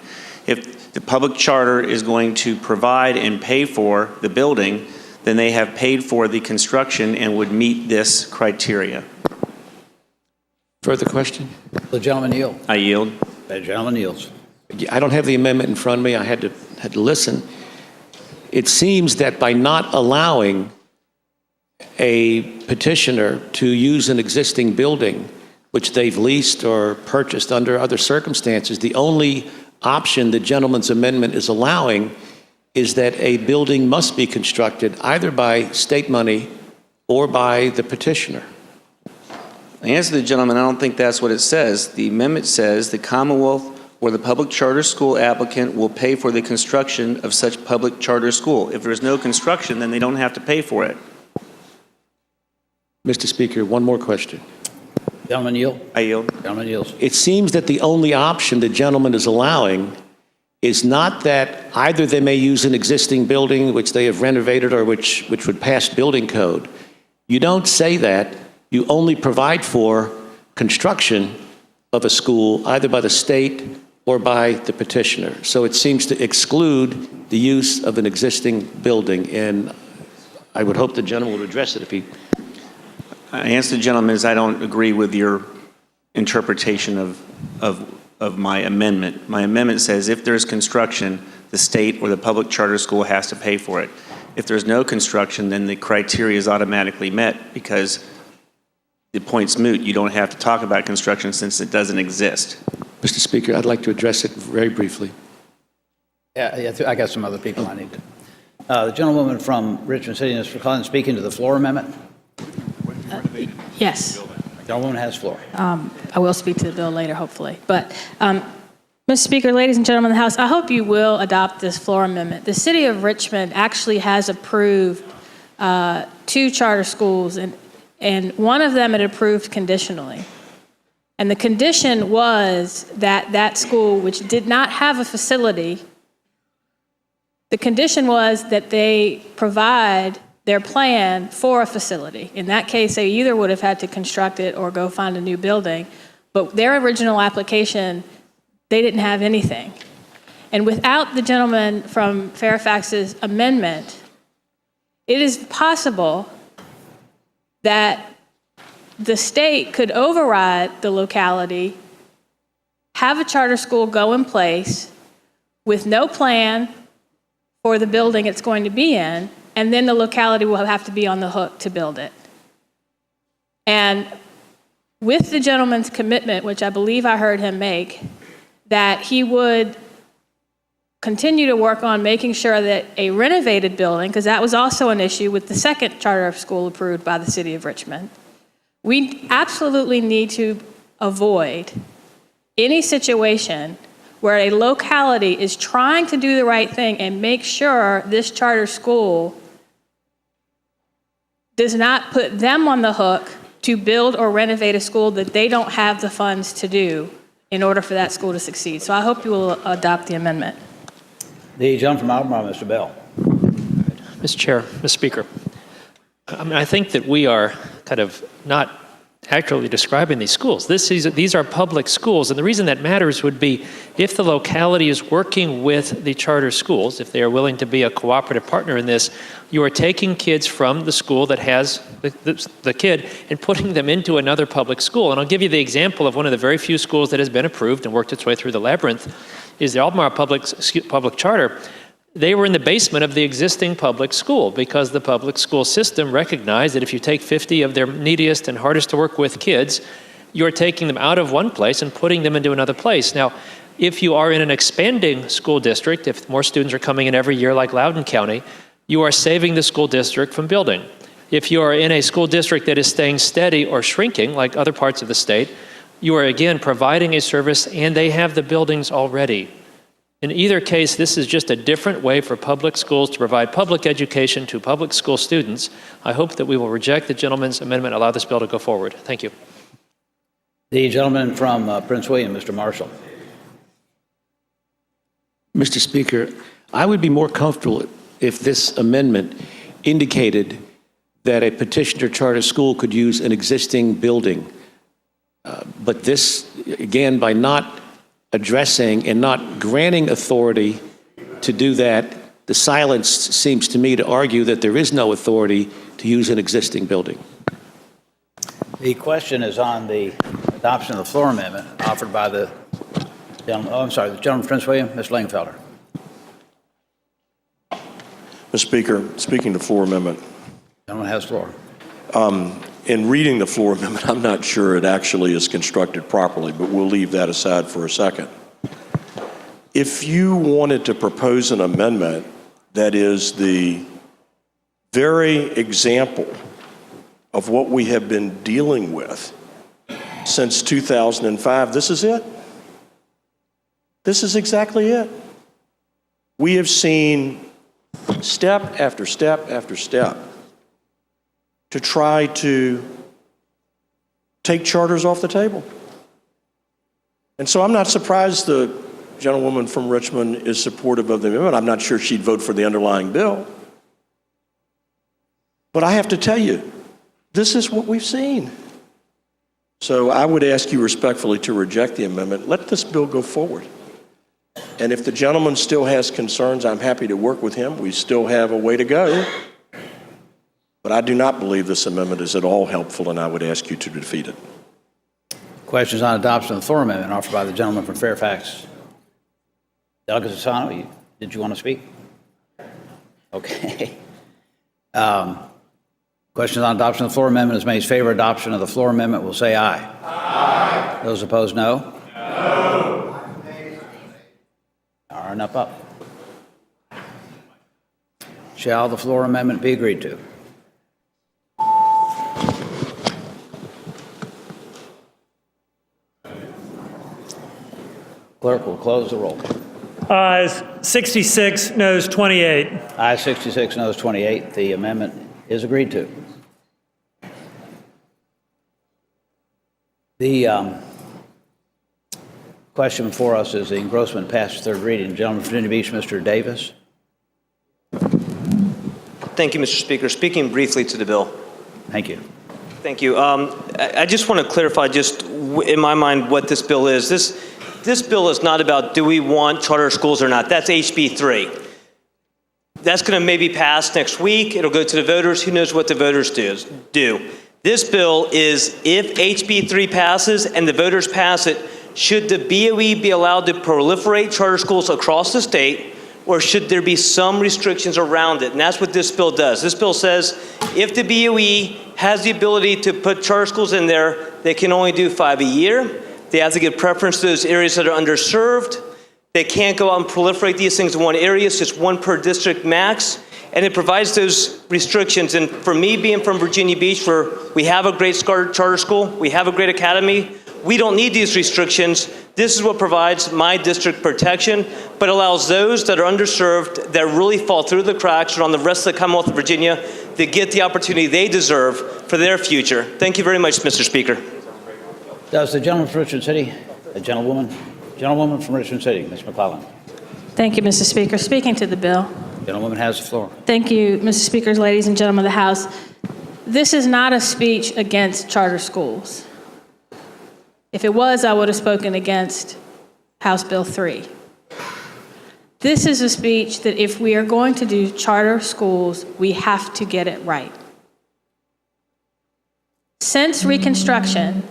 If the public charter is going to provide and pay for the building, then they have paid for the construction and would meet this criteria. Further question? The gentleman yield. I yield. The gentleman yields. I don't have the amendment in front of me. I had to listen. It seems that by not allowing a petitioner to use an existing building, which they've leased or purchased under other circumstances, the only option the gentleman's amendment is allowing is that a building must be constructed either by state money or by the petitioner. The answer to the gentleman, I don't think that's what it says. The amendment says the Commonwealth or the public charter school applicant will pay for the construction of such public charter school. If there's no construction, then they don't have to pay for it. Mr. Speaker, one more question. Gentleman yield. I yield. Gentleman yields. It seems that the only option the gentleman is allowing is not that either they may use an existing building which they have renovated or which would pass building code. You don't say that. You only provide for construction of a school either by the state or by the petitioner. So it seems to exclude the use of an existing building, and I would hope the gentleman would address it if he... I answer the gentleman is I don't agree with your interpretation of my amendment. My amendment says if there's construction, the state or the public charter school has to pay for it. If there's no construction, then the criteria is automatically met because the point's moot. You don't have to talk about construction since it doesn't exist. Mr. Speaker, I'd like to address it very briefly. Yeah, I got some other people I need to. The gentlewoman from Richmond City, Mr. Collins, speaking to the floor amendment. Yes. The gentlewoman has floor. I will speak to the bill later, hopefully. But, Mr. Speaker, ladies and gentlemen of the House, I hope you will adopt this floor amendment. The city of Richmond actually has approved 2 charter schools, and one of them it approved conditionally. And the condition was that that school, which did not have a facility, the condition was that they provide their plan for a facility. In that case, they either would have had to construct it or go find a new building. But their original application, they didn't have anything. And without the gentleman from Fairfax's amendment, it is possible that the state could override the locality, have a charter school go in place with no plan for the building it's going to be in, and then the locality will have to be on the hook to build it. And with the gentleman's commitment, which I believe I heard him make, that he would continue to work on making sure that a renovated building, because that was also an issue with the second charter school approved by the city of Richmond, we absolutely need to avoid any situation where a locality is trying to do the right thing and make sure this charter school does not put them on the hook to build or renovate a school that they don't have the funds to do in order for that school to succeed. So I hope you will adopt the amendment. The gentleman from Albemarle, Mr. Bell. Mr. Chair, Mr. Speaker, I think that we are kind of not accurately describing these schools. These are public schools, and the reason that matters would be if the locality is working with the charter schools, if they are willing to be a cooperative partner in this, you are taking kids from the school that has the kid and putting them into another public school. And I'll give you the example of one of the very few schools that has been approved and worked its way through the labyrinth is the Albemarle Public Charter. They were in the basement of the existing public school because the public school system recognized that if you take 50 of their neediest and hardest to work with kids, you're taking them out of one place and putting them into another place. Now, if you are in an expanding school district, if more students are coming in every year like Loudoun County, you are saving the school district from building. If you are in a school district that is staying steady or shrinking like other parts of the state, you are again providing a service and they have the buildings already. In either case, this is just a different way for public schools to provide public education to public school students. I hope that we will reject the gentleman's amendment and allow this bill to go forward. Thank you. The gentleman from Prince William, Mr. Marshall. Mr. Speaker, I would be more comfortable if this amendment indicated that a petitioner charter school could use an existing building. But this, again, by not addressing and not granting authority to do that, the silence seems to me to argue that there is no authority to use an existing building. The question is on the adoption of the floor amendment offered by the gentleman, the gentleman from Prince William, Ms. Langfelder. Mr. Speaker, speaking to floor amendment. Gentleman has floor. In reading the floor amendment, I'm not sure it actually is constructed properly, but we'll leave that aside for a second. If you wanted to propose an amendment that is the very example of what we have been dealing with since 2005, this is it. This is exactly it. We have seen step after step after step to try to take charters off the table. And so I'm not surprised the gentlewoman from Richmond is supportive of the amendment. I'm not sure she'd vote for the underlying bill. But I have to tell you, this is what we've seen. So I would ask you respectfully to reject the amendment. Let this bill go forward. And if the gentleman still has concerns, I'm happy to work with him. We still have a way to go. But I do not believe this amendment is at all helpful, and I would ask you to defeat it. Questions on adoption of the floor amendment offered by the gentleman from Fairfax. Delegate Asano, did you want to speak? Okay. Questions on adoption of the floor amendment. As many as favor adoption of the floor amendment will say aye. Aye. Those opposed, no. No. Are enough up. Shall the floor amendment be agreed to? Clerk will close the roll. Ayes 66, noes 28. Ayes 66, noes 28. The amendment is agreed to. The question before us is the engrossment past third reading. Gentleman from Virginia Beach, Mr. Davis. Thank you, Mr. Speaker. Speaking briefly to the bill. Thank you. Thank you. I just want to clarify just in my mind what this bill is. This bill is not about do we want charter schools or not. That's HB 3. That's going to maybe pass next week. It'll go to the voters. Who knows what the voters do. This bill is if HB 3 passes and the voters pass it, should the BOE be allowed to proliferate charter schools across the state, or should there be some restrictions around it? And that's what this bill does. This bill says if the BOE has the ability to put charter schools in there, they can only do 5 a year. They have to give preference to those areas that are underserved. They can't go out and proliferate these things in one area. It's just one per district max. And it provides those restrictions. And for me, being from Virginia Beach, where we have a great charter school, we have a great academy, we don't need these restrictions This is what provides my district protection, but allows those that are underserved, that really fall through the cracks, or on the rest of the Commonwealth of Virginia, to get the opportunity they deserve for their future. Thank you very much, Mr. Speaker. Does the gentleman from Richmond City, a gentlewoman from Richmond City, Ms. McClellan. Thank you, Mr. Speaker. Speaking to the bill. Gentlewoman has the floor. Thank you, Mr. Speaker, ladies and gentlemen of the House. This is not a speech against charter schools. If it was, I would have spoken against House Bill 3. This is a speech that if we are going to do charter schools, we have to get it right. Since Reconstruction,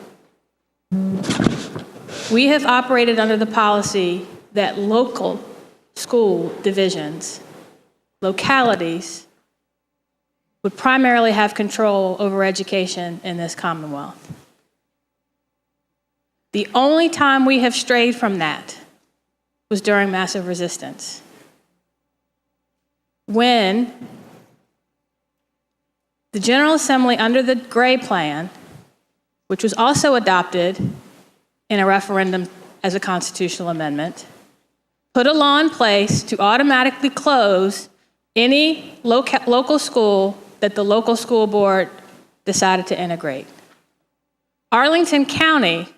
we have operated under the policy that local school divisions, localities, would primarily have control over education in this Commonwealth. The only time we have strayed from that was during massive resistance, when the General Assembly, under the Gray Plan, which was also adopted in a referendum as a constitutional amendment, put a law in place to automatically close any local school that the local school board decided to integrate. Arlington County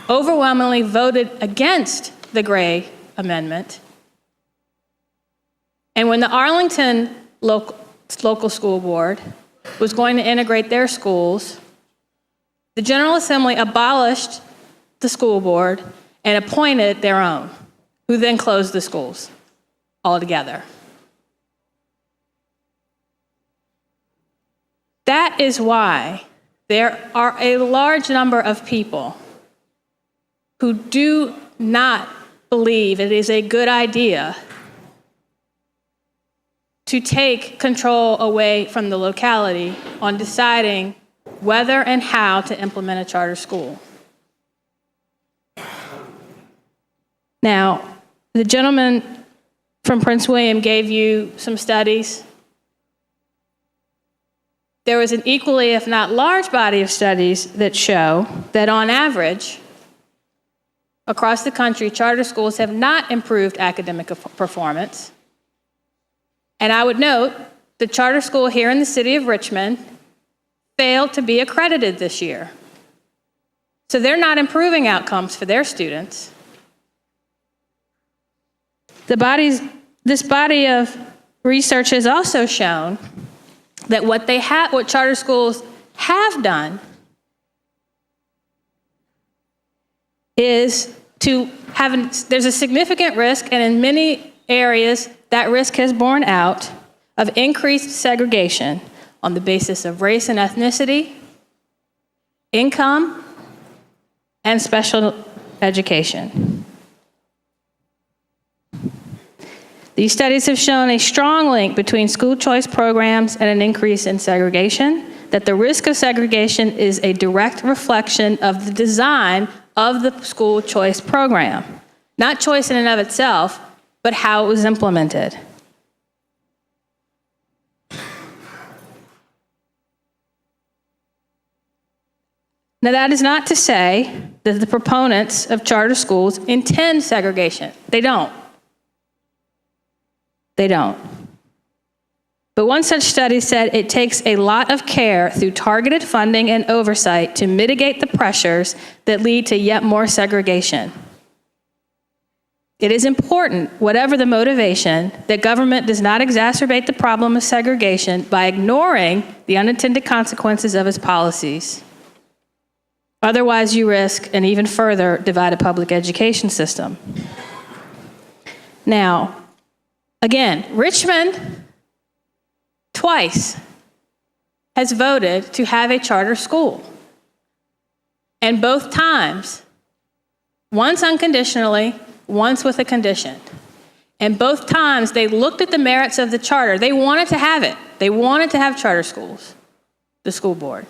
overwhelmingly voted against the Gray Amendment. And when the Arlington local school board was going to integrate their schools, the General Assembly abolished the school board and appointed their own, who then closed the schools altogether. That is why there are a large number of people who do not believe it is a good idea to take control away from the locality on deciding whether and how to implement a charter school. Now, the gentleman from Prince William gave you some studies. There was an equally, if not large, body of studies that show that on average, across the country, charter schools have not improved academic performance. And I would note the charter school here in the city of Richmond failed to be accredited this year. So they're not improving outcomes for their students. This body of research has also shown that what charter schools have done is there's a significant risk, and in many areas, that risk has borne out, of increased segregation on the basis of race and ethnicity, income, and special education. These studies have shown a strong link between school choice programs and an increase in segregation, that the risk of segregation is a direct reflection of the design of the school choice program. Not choice in and of itself, but how it was implemented. Now, that is not to say that the proponents of charter schools intend segregation. They don't. They don't. But one such study said it takes a lot of care through targeted funding and oversight to mitigate the pressures that lead to yet more segregation. It is important, whatever the motivation, that government does not exacerbate the problem of segregation by ignoring the unintended consequences of its policies. Otherwise, you risk an even further divided public education system. Now, again, Richmond twice has voted to have a charter school. And both times, once unconditionally, once with a condition. And both times they looked at the merits of the charter. They wanted to have it. They wanted to have charter schools, the school board.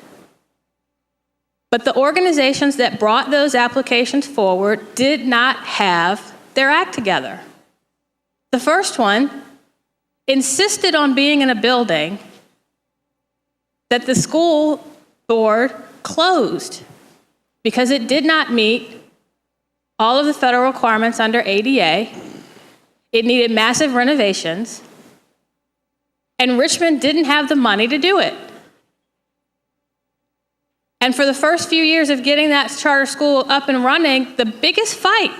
But the organizations that brought those applications forward did not have their act together. The first one insisted on being in a building that the school board closed because it did not meet all of the federal requirements under ADA. It needed massive renovations, and Richmond didn't have the money to do it. And for the first few years of getting that charter school up and running, the biggest fight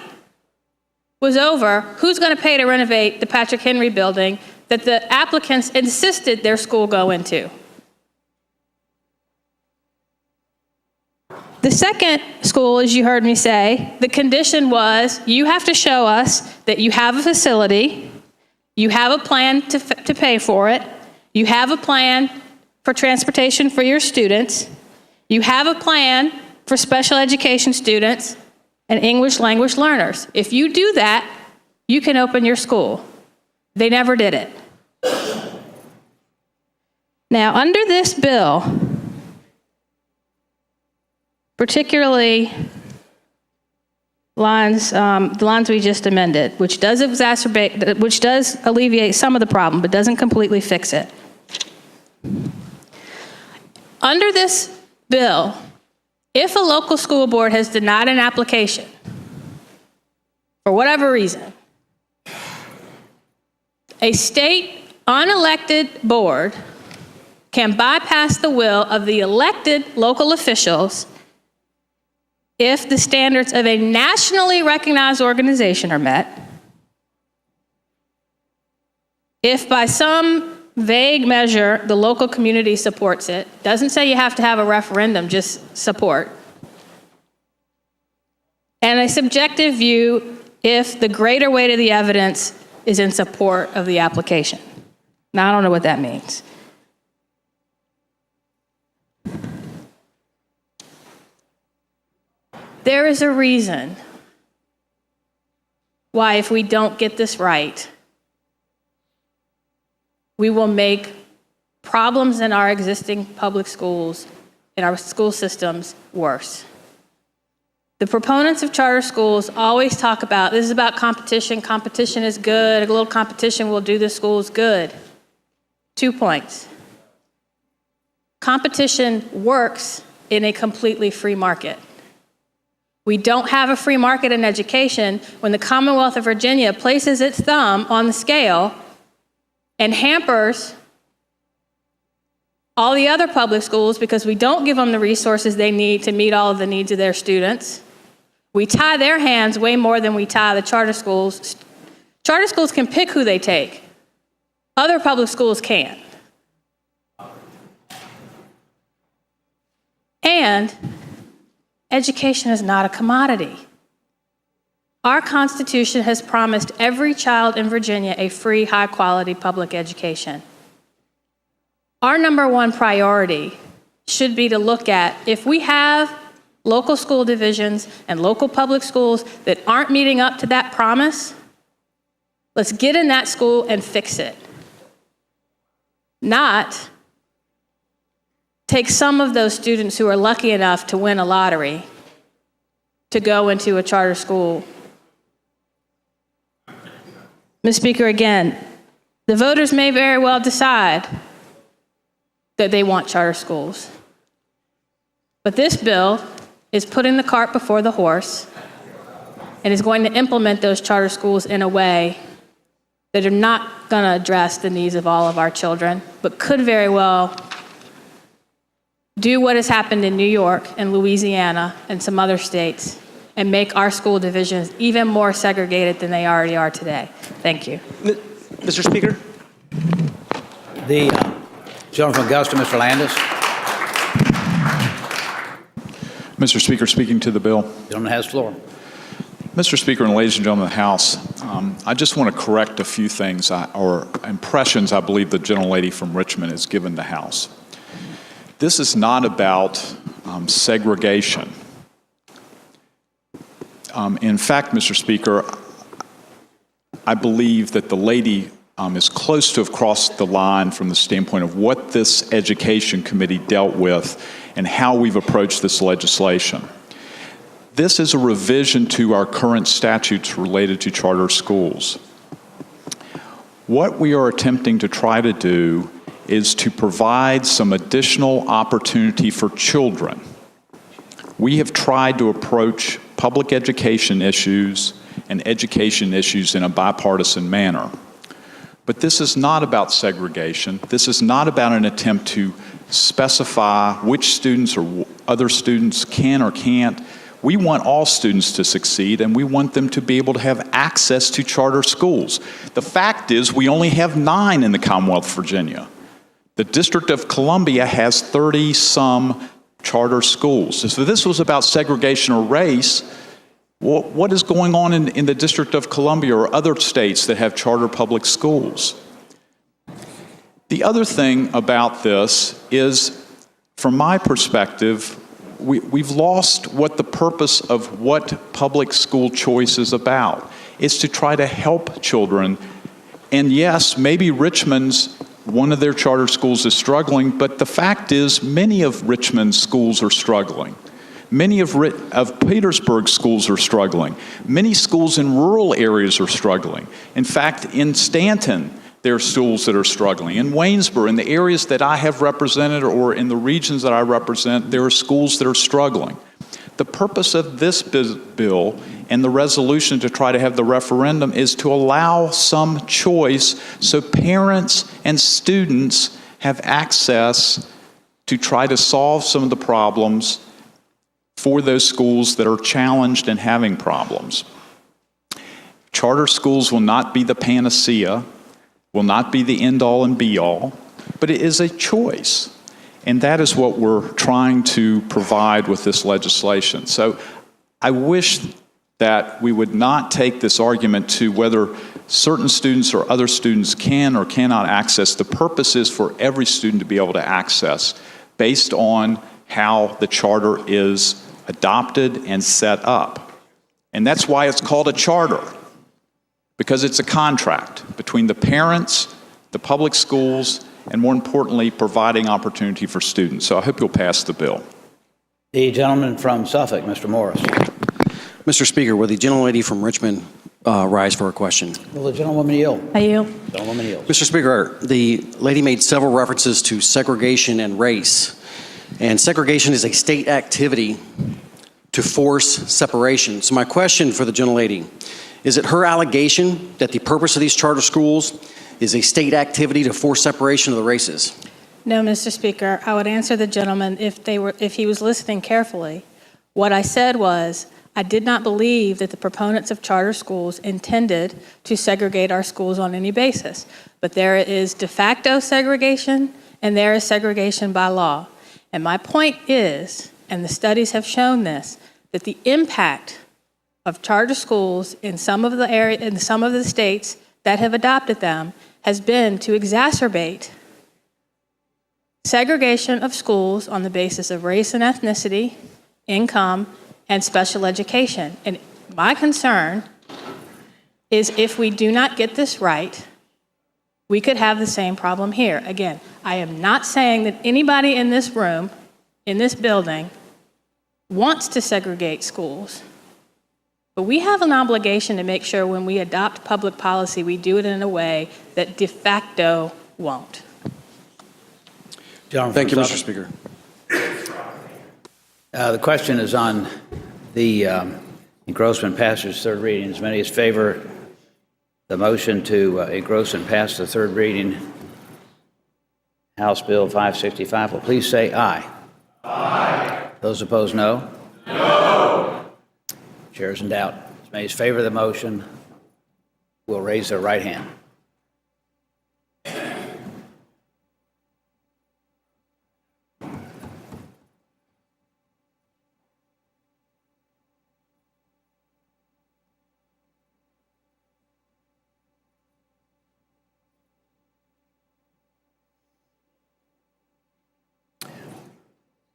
was over who's going to pay to renovate the Patrick Henry building that the applicants insisted their school go into. The second school, as you heard me say, the condition was you have to show us that you have a facility, you have a plan to pay for it, you have a plan for transportation for your students, you have a plan for special education students and English language learners. If you do that, you can open your school. They never did it. Now, under this bill, particularly the lines we just amended, which does alleviate some of the problem, but doesn't completely fix it. Under this bill, if a local school board has denied an application for whatever reason, a state unelected board can bypass the will of the elected local officials if the standards of a nationally recognized organization are met, if by some vague measure the local community supports it, doesn't say you have to have a referendum, just support, and a subjective view if the greater weight of the evidence is in support of the application. Now, I don't know what that means. There is a reason why, if we don't get this right, we will make problems in our existing public schools, in our school systems, worse. The proponents of charter schools always talk about, this is about competition. Competition is good. A little competition will do the schools good. 2 points. Competition works in a completely free market. We don't have a free market in education when the Commonwealth of Virginia places its thumb on the scale and hampers all the other public schools because we don't give them the resources they need to meet all of the needs of their students. We tie their hands way more than we tie the charter schools. Charter schools can pick who they take. Other public schools can't. And education is not a commodity. Our Constitution has promised every child in Virginia a free, high-quality public education. Our number one priority should be to look at if we have local school divisions and local public schools that aren't meeting up to that promise, let's get in that school and fix it. Not take some of those students who are lucky enough to win a lottery to go into a charter school. Ms. Speaker, again, the voters may very well decide that they want charter schools. But this bill is putting the cart before the horse and is going to implement those charter schools in a way that are not going to address the needs of all of our children, but could very well do what has happened in New York and Louisiana and some other states and make our school divisions even more segregated than they already are today. Thank you. Mr. Speaker? The gentleman from Augusta, Mr. Landis. Mr. Speaker, speaking to the bill. The gentleman has the floor. Mr. Speaker and ladies and gentlemen of the House, I just want to correct a few things or impressions I believe the gentlelady from Richmond has given the House. This is not about segregation. In fact, Mr. Speaker, I believe that the lady is close to have crossed the line from the standpoint of what this Education Committee dealt with and how we've approached this legislation. This is a revision to our current statutes related to charter schools. What we are attempting to try to do is to provide some additional opportunity for children. We have tried to approach public education issues and education issues in a bipartisan manner. But this is not about segregation. This is not about an attempt to specify which students or other students can or can't. We want all students to succeed, and we want them to be able to have access to charter schools. The fact is, we only have 9 in the Commonwealth of Virginia. The District of Columbia has 30-some charter schools. So this was about segregation or race. What is going on in the District of Columbia or other states that have charter public schools? The other thing about this is, from my perspective, we've lost what the purpose of what public school choice is about. It's to try to help children. And yes, maybe Richmond's, one of their charter schools is struggling, but the fact is many of Richmond's schools are struggling. Many of Petersburg's schools are struggling. Many schools in rural areas are struggling. In fact, in Stanton, there are schools that are struggling. In Waynesboro, in the areas that I have represented or in the regions that I represent, there are schools that are struggling. The purpose of this bill and the resolution to try to have the referendum is to allow some choice so parents and students have access to try to solve some of the problems for those schools that are challenged and having problems. Charter schools will not be the panacea, will not be the end-all and be-all, but it is a choice. And that is what we're trying to provide with this legislation. So I wish that we would not take this argument to whether certain students or other students can or cannot access. The purpose is for every student to be able to access based on how the charter is adopted and set up. And that's why it's called a charter, because it's a contract between the parents, the public schools, and more importantly, providing opportunity for students. So I hope you'll pass the bill. The gentleman from Suffolk, Mr. Morris. Mr. Speaker, will the gentlelady from Richmond rise for a question? Will the gentlewoman yield? I yield. Gentlewoman yields. Mr. Speaker, the lady made several references to segregation and race. And segregation is a state activity to force separation. So my question for the gentlelady, is it her allegation that the purpose of these charter schools is a state activity to force separation of the races? No, Mr. Speaker. I would answer the gentleman if he was listening carefully. What I said was, I did not believe that the proponents of charter schools intended to segregate our schools on any basis. But there is de facto segregation and there is segregation by law. And my point is, and the studies have shown this, that the impact of charter schools in some of the states that have adopted them has been to exacerbate segregation of schools on the basis of race and ethnicity, income, and special education. And my concern is if we do not get this right, we could have the same problem here. Again, I am not saying that anybody in this room, in this building, wants to segregate schools. But we have an obligation to make sure when we adopt public policy, we do it in a way that de facto won't. Thank you, Mr. Speaker. The question is on the engrossment passage third reading. As many as favor the motion to engross and pass the third reading, House Bill 565, will please say aye. Aye. Those opposed, no? No. Chair is in doubt. As many as favor the motion will raise their right hand.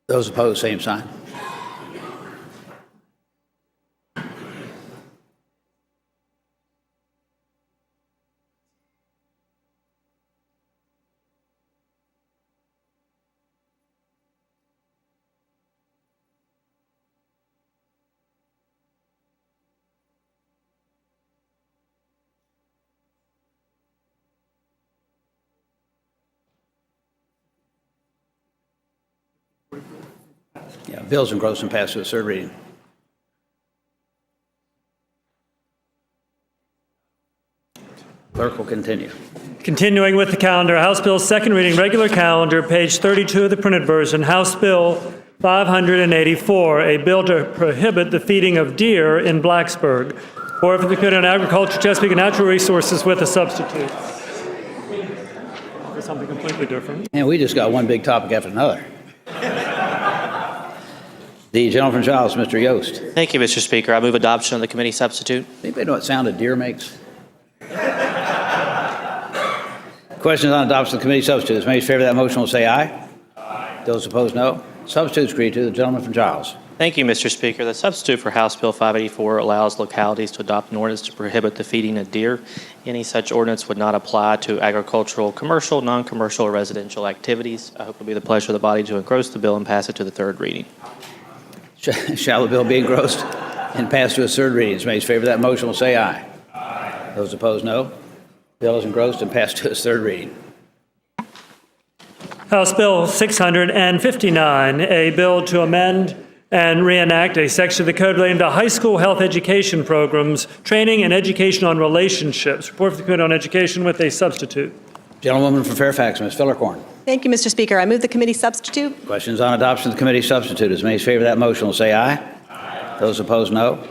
Those opposed, same sign. Yeah, bills engrossed and passed to a third reading. Clerk will continue. Continuing with the calendar, House Bill second reading, regular calendar, page 32 of the printed version, House Bill 584, a bill to prohibit the feeding of deer in Blacksburg. Or for the Committee on Agriculture, Chesapeake, and Natural Resources with a substitute. For something completely different. And we just got one big topic after another. The gentleman from Giles, Mr. Yost. Thank you, Mr. Speaker. I move adoption of the committee substitute. Anybody know what sound a deer makes? Questions on adoption of the committee substitute. Those in favor of that motion will say aye. Aye. Those opposed, no. Substitutes agreed to. The gentleman from Giles. Thank you, Mr. Speaker. The substitute for House Bill 584 allows localities to adopt an ordinance to prohibit the feeding of deer. Any such ordinance would not apply to agricultural, commercial, non-commercial, or residential activities. I hope it will be the pleasure of the body to engross the bill and pass it to the third reading. Shall the bill be engrossed and passed to its third reading? Those in favor of that motion will say aye. Aye. Those opposed, no. Bill is engrossed and passed to its third reading. House Bill 659, a bill to amend and reenact a section of the code relating to high school health education programs, training, and education on relationships. Report for the Committee on Education with a substitute. Gentlewoman from Fairfax, Ms. Fillercorn. Thank you, Mr. Speaker. I move the committee substitute. Questions on adoption of the committee substitute. As many as favor of that motion will say aye. Aye. Those opposed, no.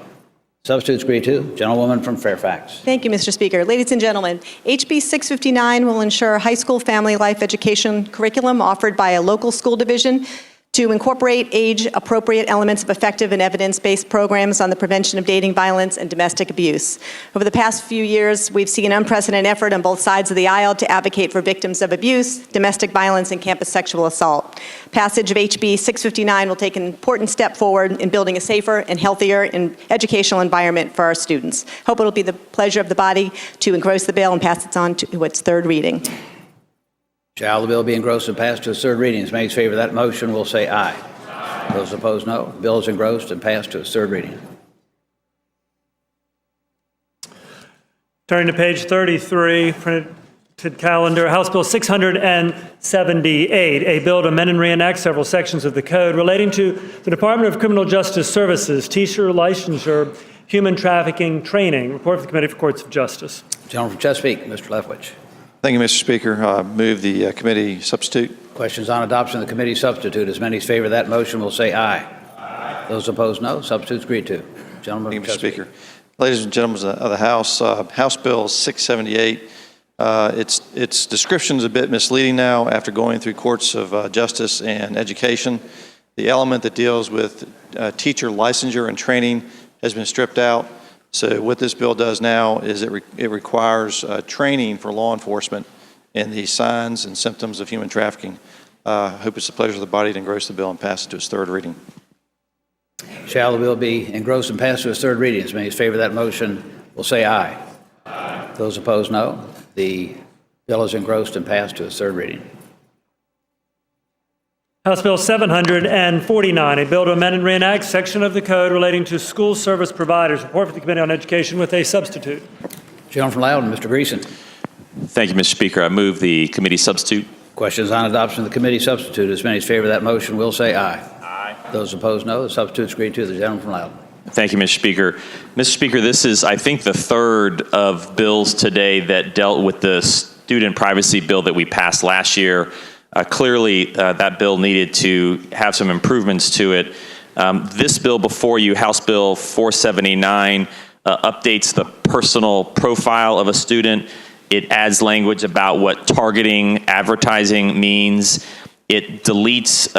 Substitutes agreed to. Gentlewoman from Fairfax. Thank you, Mr. Speaker. Ladies and gentlemen, HB 659 will ensure high school family life education curriculum offered by a local school division to incorporate age-appropriate elements of effective and evidence-based programs on the prevention of dating violence and domestic abuse. Over the past few years, we've seen an unprecedented effort on both sides of the aisle to advocate for victims of abuse, domestic violence, and campus sexual assault. Passage of HB 659 will take an important step forward in building a safer and healthier educational environment for our students. Hope it will be the pleasure of the body to engross the bill and pass it on to its third reading. Shall the bill be engrossed and passed to its third reading? As many as favor of that motion will say aye. Aye. Those opposed, no. The bill is engrossed and passed to its third reading. Turning to page 33, printed calendar, House Bill 678, a bill to amend and reenact several sections of the code relating to the Department of Criminal Justice Services, teacher licensure, human trafficking training. Report for the Committee for Courts of Justice. Gentleman from Chesapeake, Mr. Leftwich. Thank you, Mr. Speaker. Move the committee substitute. Questions on adoption of the committee substitute. As many as favor of that motion will say aye. Aye. Those opposed, no. Substitutes agreed to. Gentleman Thank from you, Mr. Chesapeake. Speaker. Ladies and gentlemen of the House, House Bill 678. Its description is a bit misleading now after going through courts of justice and education. The element that deals with teacher licensure and training has been stripped out. So what this bill does now is it requires training for law enforcement in the signs and symptoms of human trafficking. I hope it's the pleasure of the body to engross the bill and pass it to its third reading. Shall the bill be engrossed and passed to its third reading? As many as favor of that motion will say aye. Aye. Those opposed, no. The bill is engrossed and passed to its third reading. House Bill 749, a bill to amend and reenact section of the code relating to school service providers. Report for the Committee on Education with a substitute. Gentleman from Loudon, Mr. Greason. Thank you, Mr. Speaker. I move the committee substitute. Questions on adoption of the committee substitute. As many as favor of that motion will say aye. Aye. Those opposed, no. The substitute agreed to. The gentleman from Loudon. Thank you, Mr. Speaker. Mr. Speaker, this is, I think, the third of bills today that dealt with the student privacy bill that we passed last year. Clearly, that bill needed to have some improvements to it. This bill before you, House Bill 479, updates the personal profile of a student. It adds language about what targeting advertising means. It deletes,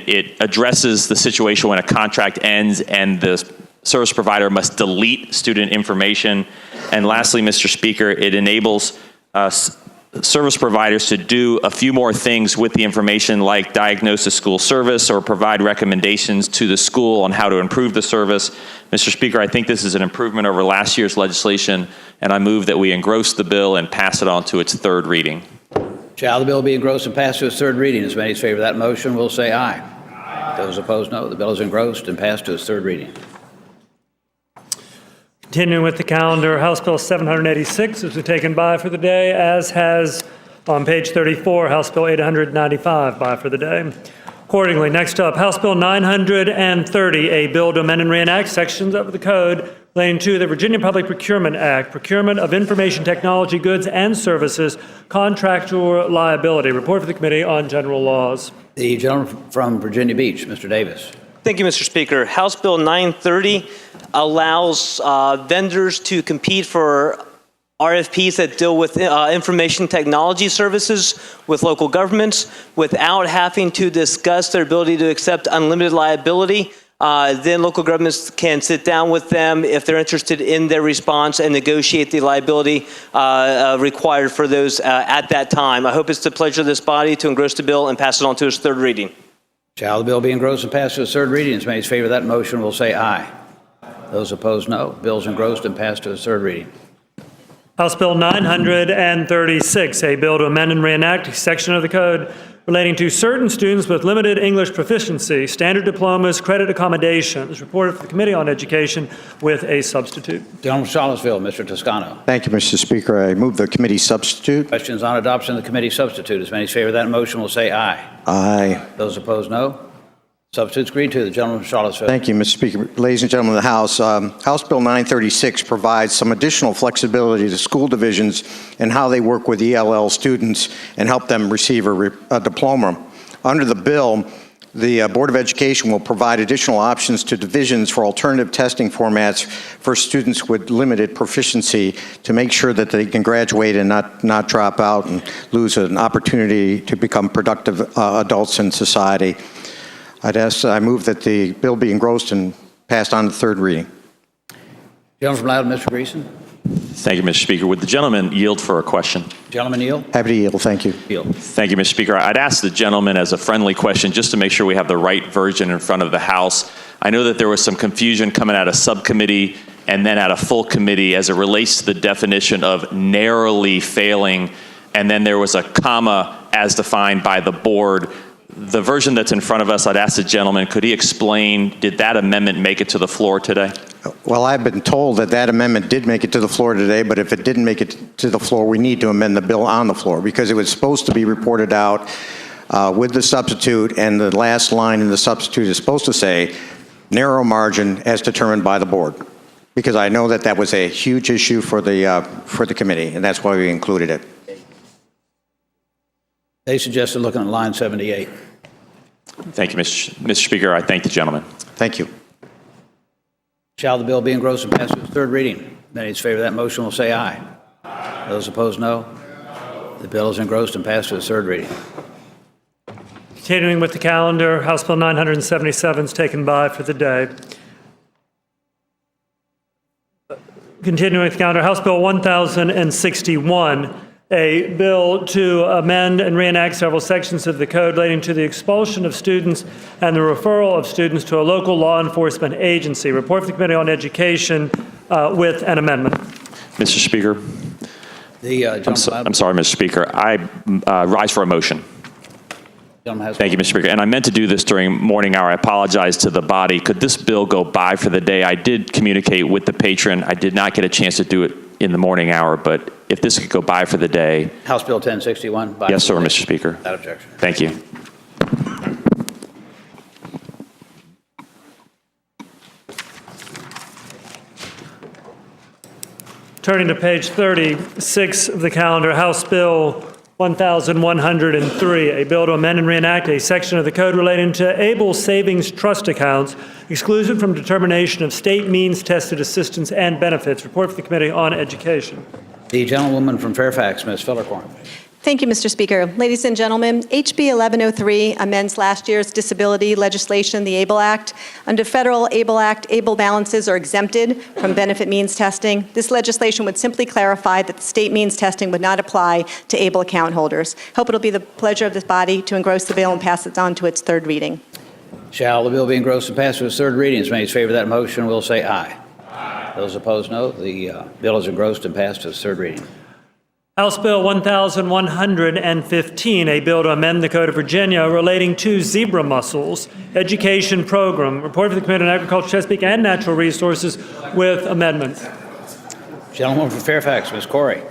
it addresses the situation when a contract ends and the service provider must delete student information. And lastly, Mr. Speaker, it enables service providers to do a few more things with the information, like diagnose a school service or provide recommendations to the school on how to improve the service. Mr. Speaker, I think this is an improvement over last year's legislation, and I move that we engross the bill and pass it on to its third reading. Shall the bill be engrossed and passed to its third reading? As many as favor of that motion will say aye. Aye. Those opposed, no. The bill is engrossed and passed to its third reading. Continuing with the calendar, House Bill 786 has been taken by for the day, as has on page 34, House Bill 895 by for the day. accordingly. Next up, House Bill 930, a bill to amend and reenact sections of the code relating to the Virginia Public Procurement Act, procurement of information technology goods and services, contractual liability. Report for the Committee on General Laws. The gentleman from Virginia Beach, Mr. Davis. Thank you, Mr. Speaker. House Bill 930 allows vendors to compete for RFPs that deal with information technology services with local governments without having to discuss their ability to accept unlimited liability. Then local governments can sit down with them if they're interested in their response and negotiate the liability required for those at that time. I hope it's the pleasure of this body to engross the bill and pass it on to its third reading. Shall the bill be engrossed and passed to its third reading? As many as favor that motion will say aye. Those opposed, no. Bill's engrossed and passed to its third reading. House Bill 936, a bill to amend and reenact a section of the code relating to certain students with limited English proficiency, standard diplomas, credit accommodations. Reported for the Committee on Education with a substitute. Gentleman from Charlottesville, Mr. Toscano. Thank you, Mr. Speaker. I move the committee substitute. Questions on adoption of the committee substitute. As many as favor that motion will say aye. Aye. Those opposed, no. Substitute's agreed to. The gentleman from Charlottesville. Thank you, Mr. Speaker. Ladies and gentlemen of the House, House Bill 936 provides some additional flexibility to school divisions and how they work with ELL students and help them receive a diploma. Under the bill, the Board of Education will provide additional options to divisions for alternative testing formats for students with limited proficiency to make sure that they can graduate and not drop out and lose an opportunity to become productive adults in society. I move that the bill be engrossed and passed on to third reading. Gentleman from Loudoun, Mr. Greason. Thank you, Mr. Speaker. Would the gentleman yield for a question? Gentleman yield. Happy to yield. Thank you. Yield. Thank you, Mr. Speaker. I'd ask the gentleman as a friendly question just to make sure we have the right version in front of the House. I know that there was some confusion coming out of subcommittee and then out of full committee as it relates to the definition of narrowly failing, and then there was a comma as defined by the board. The version that's in front of us, I'd ask the gentleman, could he explain, did that amendment make it to the floor today? Well, I've been told that that amendment did make it to the floor today, but if it didn't make it to the floor, we need to amend the bill on the floor because it was supposed to be reported out with the substitute, and the last line in the substitute is supposed to say, narrow margin as determined by the board. Because I know that that was a huge issue for the committee, and that's why we included it. They suggested looking at line 78. Thank you, Mr. Speaker. I thank the gentleman. Thank you. Shall the bill be engrossed and passed to its third reading? Many in favor of that motion will say aye. Those opposed, no. The bill is engrossed and passed to its third reading. Continuing with the calendar, House Bill 977 is taken by for the day. Continuing with the calendar, House Bill 1061, a bill to amend and reenact several sections of the code relating to the expulsion of students and the referral of students to a local law enforcement agency. Report for the Committee on Education with an amendment. Mr. Speaker. I'm sorry, Mr. Speaker. I rise for a motion. Thank you, Mr. Speaker. And I meant to do this during morning hour. I apologize to the body. Could this bill go by for the day? I did communicate with the patron. I did not get a chance to do it in the morning hour, but if this could go by for the day. House Bill 1061. Yes, sir, Mr. Speaker. Without objection. Thank you. Turning to page 36 of the calendar, House Bill 1103, a bill to amend and reenact a section of the code relating to ABLE savings trust accounts, exclusion from determination of state means tested assistance and benefits. Report for the Committee on Education. The gentlewoman from Fairfax, Ms. Fillercorn. Thank you, Mr. Speaker. Ladies and gentlemen, HB 1103 amends last year's disability legislation, the ABLE Act. Under federal ABLE Act, ABLE balances are exempted from benefit means testing. This legislation would simply clarify that the state means testing would not apply to ABLE account holders. Hope it will be the pleasure of this body to engross the bill and pass it on to its third reading. Shall the bill be engrossed and passed to its third reading? As many as favor that motion will say aye. Aye. Those opposed, no. The bill is engrossed and passed to its third reading. House Bill 1115, a bill to amend the Code of Virginia relating to zebra mussels education program. Report for the Committee on Agriculture, Chesapeake, and Natural Resources with amendments. Gentlewoman from Fairfax, Ms. Corey.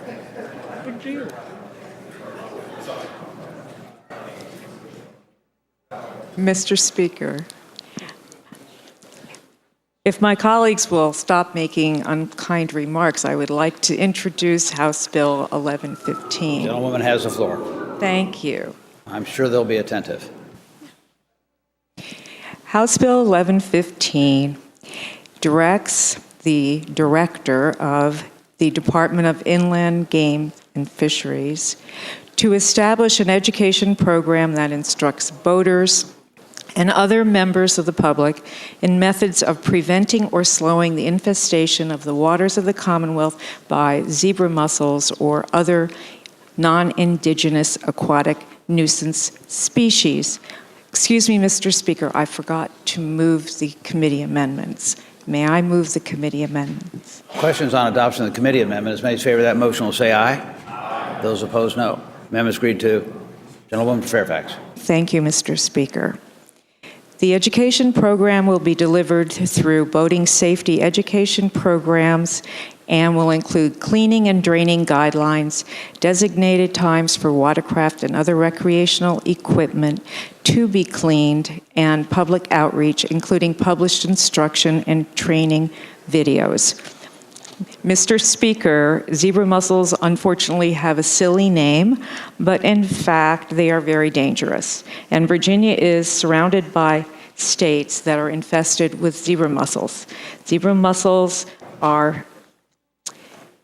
Mr. Speaker, if my colleagues will stop making unkind remarks, I would like to introduce House Bill 1115. The gentlewoman has the floor. Thank you. I'm sure they'll be attentive. House Bill 1115 directs the Director of the Department of Inland Game and Fisheries to establish an education program that instructs boaters and other members of the public in methods of preventing or slowing the infestation of the waters of the Commonwealth by zebra mussels or other non-indigenous aquatic nuisance species. Excuse me, Mr. Speaker, I forgot to move the committee amendments. May I move the committee amendments? Questions on adoption of the committee amendment. As many as favor that motion will say aye. Aye. Those opposed, no. Amendment is agreed to. Gentlewoman from Fairfax. Thank you, Mr. Speaker. The education program will be delivered through boating safety education programs and will include cleaning and draining guidelines, designated times for watercraft and other recreational equipment to be cleaned, and public outreach, including published instruction and training videos. Mr. Speaker, zebra mussels unfortunately have a silly name, but in fact, they are very dangerous. And Virginia is surrounded by states that are infested with zebra mussels. Zebra mussels are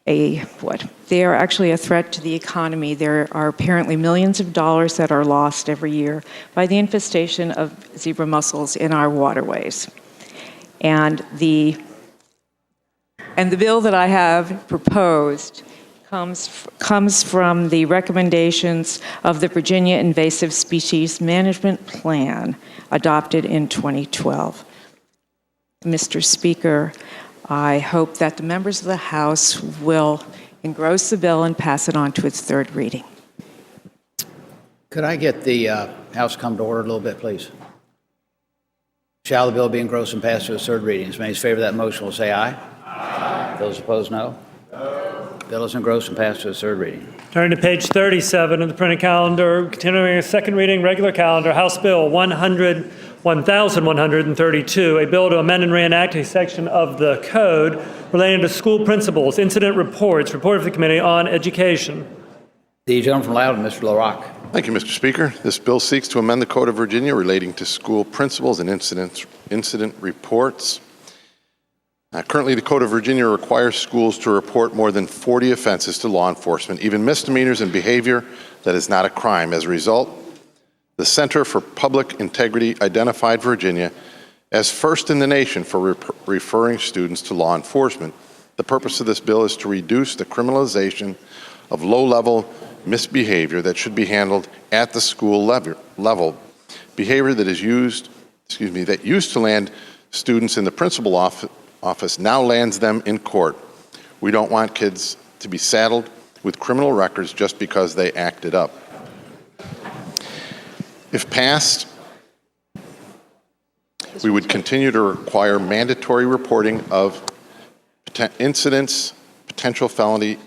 They are actually a threat to the economy. There are apparently millions of dollars that are lost every year by the infestation of zebra mussels in our waterways. And the bill that I have proposed comes from the recommendations of the Virginia Invasive Species Management Plan adopted in 2012. Mr. Speaker, I hope that the members of the House will engross the bill and pass it on to its third reading. Could I get the House to come to order a little bit, please? Shall the bill be engrossed and passed to its third reading? As many as favor that motion will say aye. Aye. Those opposed, no. Bill is engrossed and passed to its third reading. Turning to page 37 of the printed calendar, continuing a second reading regular calendar, House Bill 1132, a bill to amend and reenact a section of the code relating to school principals, incident reports, report of the Committee on Education. The gentleman from Loudoun, Mr. LaRocque. Thank you, Mr. Speaker. This bill seeks to amend the Code of Virginia relating to school principals and incident reports. Currently, the Code of Virginia requires schools to report more than 40 offenses to law enforcement, even misdemeanors and behavior that is not a crime. As a result, the Center for Public Integrity identified Virginia as first in the nation for referring students to law enforcement. The purpose of this bill is to reduce the criminalization of low-level misbehavior that should be handled at the school level. Behavior that used to land students in the principal office now lands them in court. We don't want kids to be saddled with criminal records just because they acted up. If passed, we would continue to require mandatory reporting of potential felony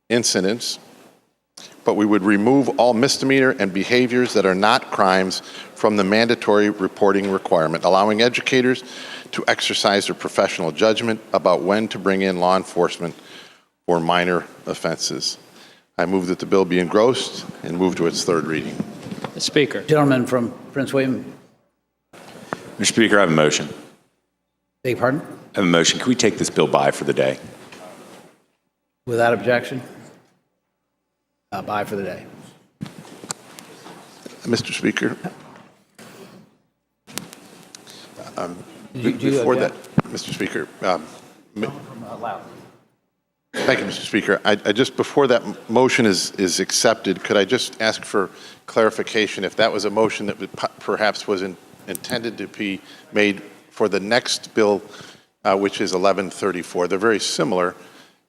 incidents, but we would remove all misdemeanor and behaviors that are not crimes from the mandatory reporting requirement, allowing educators to exercise their professional judgment about when to bring in law enforcement for minor offenses. I move that the bill be engrossed and move to its third reading. Mr. Speaker. Gentleman from Prince William. Mr. Speaker, I have a motion. Beg your pardon? I have a motion. Can we take this bill by for the day? Without objection? By for the day. Mr. Speaker. Before that, Mr. Speaker. Thank you, Mr. Speaker. I just, before that motion is accepted, could I just ask for clarification if that was a motion that perhaps was intended to be made for the next bill, which is 1134. They're very similar,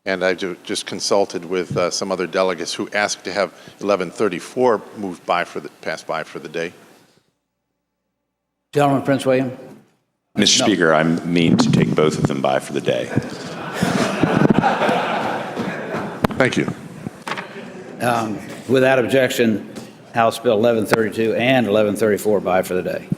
and I just consulted with some other delegates who asked to have 1134 passed by for the day. Gentleman, Prince William. Mr. Speaker, I mean to take both of them by for the day. Thank you. Without objection, House Bill 1132 and 1134 by for the day.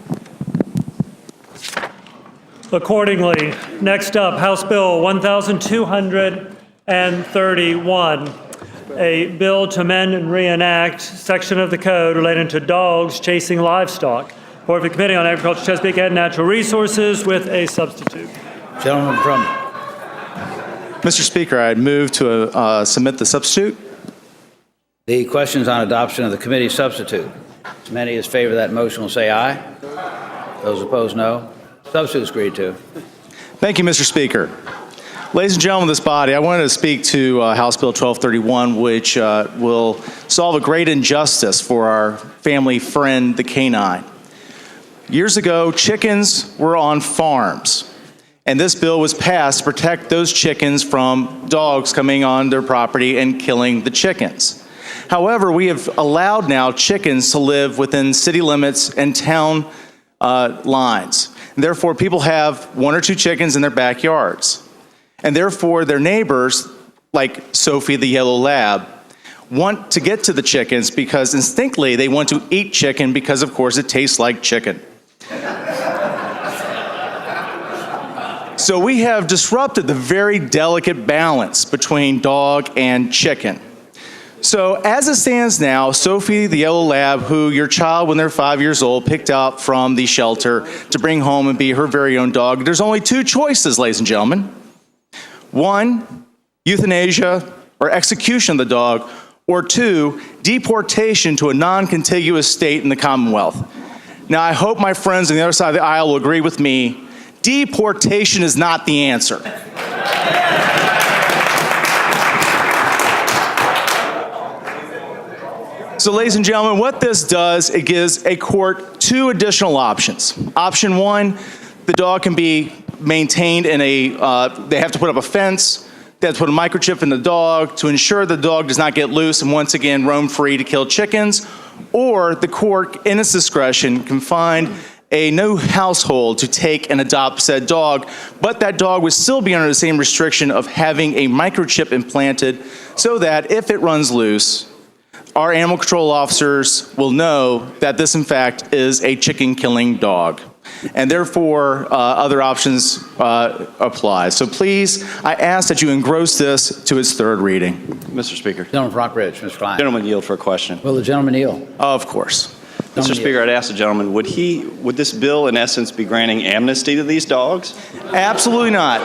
Accordingly, next up, House Bill 1231, a bill to amend and reenact section of the code relating to dogs chasing livestock. Report for the Committee on Agriculture, Chesapeake, and Natural Resources with a substitute. Gentleman from. Mr. Speaker, I'd move to submit the substitute. The question is on adoption of the committee substitute. As many as favor that motion will say aye. Those opposed, no. Substitute is agreed to. Thank you, Mr. Speaker. Ladies and gentlemen of this body, I wanted to speak to House Bill 1231, which will solve a great injustice for our family friend, the canine. Years ago, chickens were on farms, and this bill was passed to protect those chickens from dogs coming on their property and killing the chickens. However, we have allowed now chickens to live within city limits and town lines. And therefore, people have 1 or 2 chickens in their backyards. And therefore, their neighbors, like Sophie the yellow lab, want to get to the chickens because instinctively they want to eat chicken because, of course, it tastes like chicken. So we have disrupted the very delicate balance between dog and chicken. So as it stands now, Sophie, the yellow lab, who your child, when they're 5 years old, picked out from the shelter to bring home and be her very own dog, there's only 2 choices, ladies and gentlemen. 1, euthanasia or execution of the dog, or 2, deportation to a non-contiguous state in the Commonwealth. Now, I hope my friends on the other side of the aisle will agree with me. Deportation is not the answer. So, ladies and gentlemen, what this does, it gives a court 2 additional options. Option 1, the dog can be maintained in they have to put up a fence, they have to put a microchip in the dog to ensure the dog does not get loose and once again roam free to kill chickens. Or the court, in its discretion, can find a new household to take and adopt said dog, but that dog would still be under the same restriction of having a microchip implanted so that if it runs loose, our animal control officers will know that this, in fact, is a chicken-killing dog. And therefore, other options apply. So please, I ask that you engross this to its 3rd reading. Mr. Speaker. Gentleman from Rockridge, Mr. Klein. Gentleman yield for a question. Will the gentleman yield? Of course. Mr. Speaker, I'd ask the gentleman, would this bill in essence be granting amnesty to these dogs? Absolutely not.